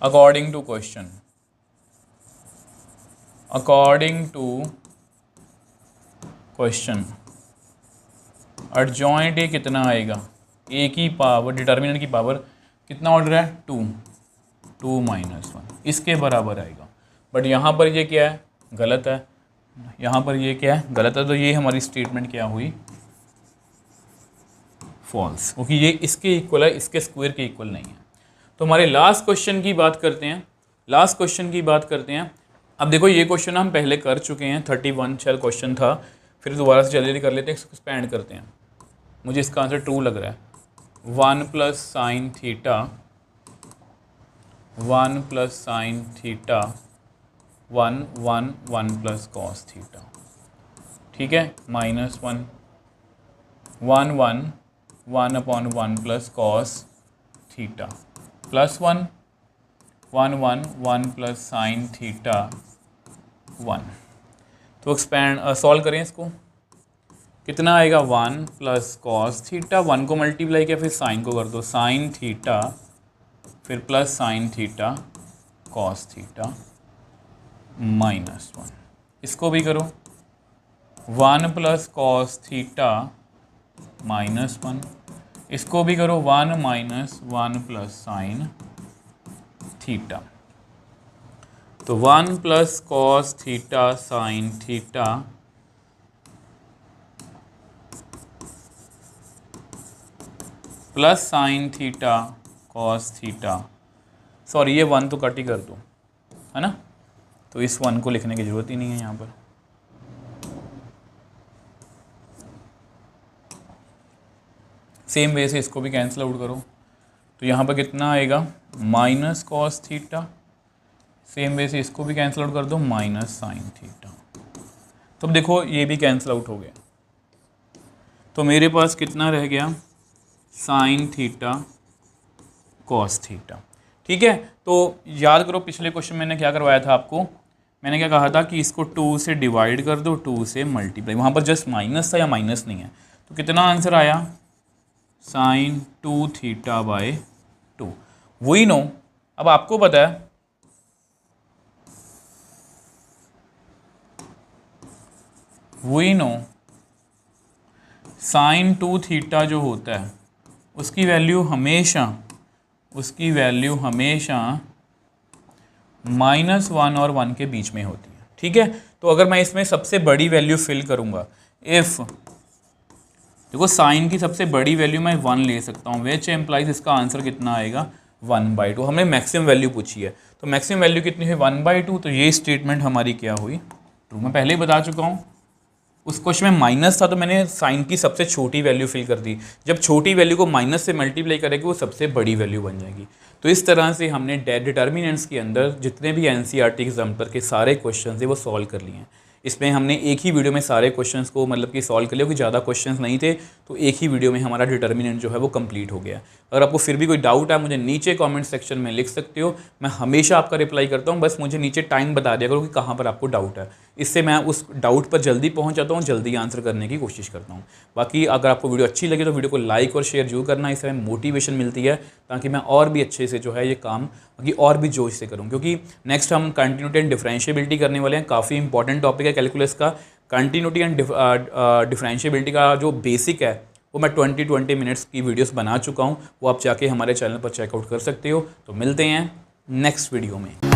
according to question, adjoint a कितना आएगा, a की पावर डिटर्मिनेंट की पावर कितना ऑर्डर है 2 -1, इसके बराबर आएगा। बट यहाँ पर ये क्या है, गलत है, यहाँ पर ये क्या है, गलत है। तो ये हमारी स्टेटमेंट क्या हुई, फॉल्स, क्योंकि ये इसके इक्वल है, इसके स्क्वायर के इक्वल नहीं है। तो हमारे लास्ट क्वेश्चन की बात करते हैं। अब देखो ये क्वेश्चन हम पहले कर चुके हैं, 31 शायद क्वेश्चन था, फिर दोबारा से जल्दी कर लेते हैं, एक्सपेंड करते हैं। मुझे इसका आंसर ट्रू लग रहा है, 1 + sin theta 1 + sin theta 1 1 1 + cos theta, ठीक है, -1 1 1 1/1 + cos थीटा +1 1 1 1 + sin थीटा 1। तो एक्सपैंड सॉल्व करें इसको, कितना आएगा 1 + cos थीटा, 1 को मल्टीप्लाई किया फिर साइन को कर दो, sin थीटा फिर plus sin theta cos theta -1। इसको भी करो, 1 + cos थीटा -1, इसको भी करो 1 - 1 + sin थीटा। तो 1 + cos theta sin theta plus sin theta cos theta, sorry ये 1 तो कट ही कर दो, है ना, तो इस 1 को लिखने की ज़रूरत ही नहीं है यहाँ पर। सेम वे से इसको भी कैंसिल आउट करो, तो यहाँ पर कितना आएगा -cos थीटा, सेम वे से इसको भी कैंसिल आउट कर दो -sin थीटा। तो अब देखो ये भी कैंसिल आउट हो गया, तो मेरे पास कितना रह गया sin थीटा cos थीटा। ठीक है, तो याद करो पिछले क्वेश्चन मैंने क्या करवाया था आपको, मैंने क्या कहा था कि इसको 2 से डिवाइड कर दो, 2 से मल्टीप्लाई, वहाँ पर जस्ट माइनस था या माइनस नहीं है, तो कितना आंसर आया sin 2 थीटा बाय 2। वही नो, अब आपको पता है वही नो sin 2 थीटा जो होता है उसकी वैल्यू हमेशा -1 और 1 के बीच में होती है। ठीक है, तो अगर मैं इसमें सबसे बड़ी वैल्यू फिल करूंगा, इफ़ देखो साइन की सबसे बड़ी वैल्यू मैं 1 ले सकता हूँ, विच एम्प्लाइज इसका आंसर कितना आएगा 1/2। हमने मैक्सिमम वैल्यू पूछी है, तो मैक्सिमम वैल्यू कितनी हुई 1/2, तो ये स्टेटमेंट हमारी क्या हुई ट्रू। मैं पहले ही बता चुका हूँ, उस क्वेश्चन में माइनस था तो मैंने साइन की सबसे छोटी वैल्यू फिल कर दी, जब छोटी वैल्यू को माइनस से मल्टीप्लाई करेगी वो सबसे बड़ी वैल्यू बन जाएगी। तो इस तरह से हमने डिटर्मिनेंट्स के अंदर जितने भी एनसीईआरटी एग्जाम्पल के सारे क्वेश्चन थे वो सॉल्व कर लिए हैं। इसमें हमने एक ही वीडियो में सारे क्वेश्चंस को मतलब कि सॉल्व कर लिया, क्योंकि ज़्यादा क्वेश्चंस नहीं थे, तो एक ही वीडियो में हमारा डिटर्मिनेंट जो है वो कंप्लीट हो गया। अगर आपको फिर भी कोई डाउट है मुझे नीचे कमेंट सेक्शन में लिख सकते हो, मैं हमेशा आपका रिप्लाई करता हूँ, बस मुझे नीचे टाइम बता दिया करो कि कहाँ पर आपको डाउट है, इससे मैं उस डाउट पर जल्दी पहुँच जाता हूँ, जल्दी आंसर करने की कोशिश करता हूँ। बाकी अगर आपको वीडियो अच्छी लगी तो वीडियो को लाइक और शेयर जरूर करना, इससे हमें मोटिवेशन मिलती है ताकि मैं और भी अच्छे से जो है ये काम कि और भी जोश से करूँ, क्योंकि नेक्स्ट हम कंटिन्यूटी एंड डिफरेंशिएबिलिटी करने वाले हैं। काफ़ी इंपॉर्टेंट टॉपिक है कैलकुलस का। कंटिन्यूटी एंड डिफरेंशिएबिलिटी का जो बेसिक है वो मैं 20 मिनट्स की वीडियोस बना चुका हूँ, वो आप जाके हमारे चैनल पर चेकआउट कर सकते हो। तो मिलते हैं नेक्स्ट वीडियो में।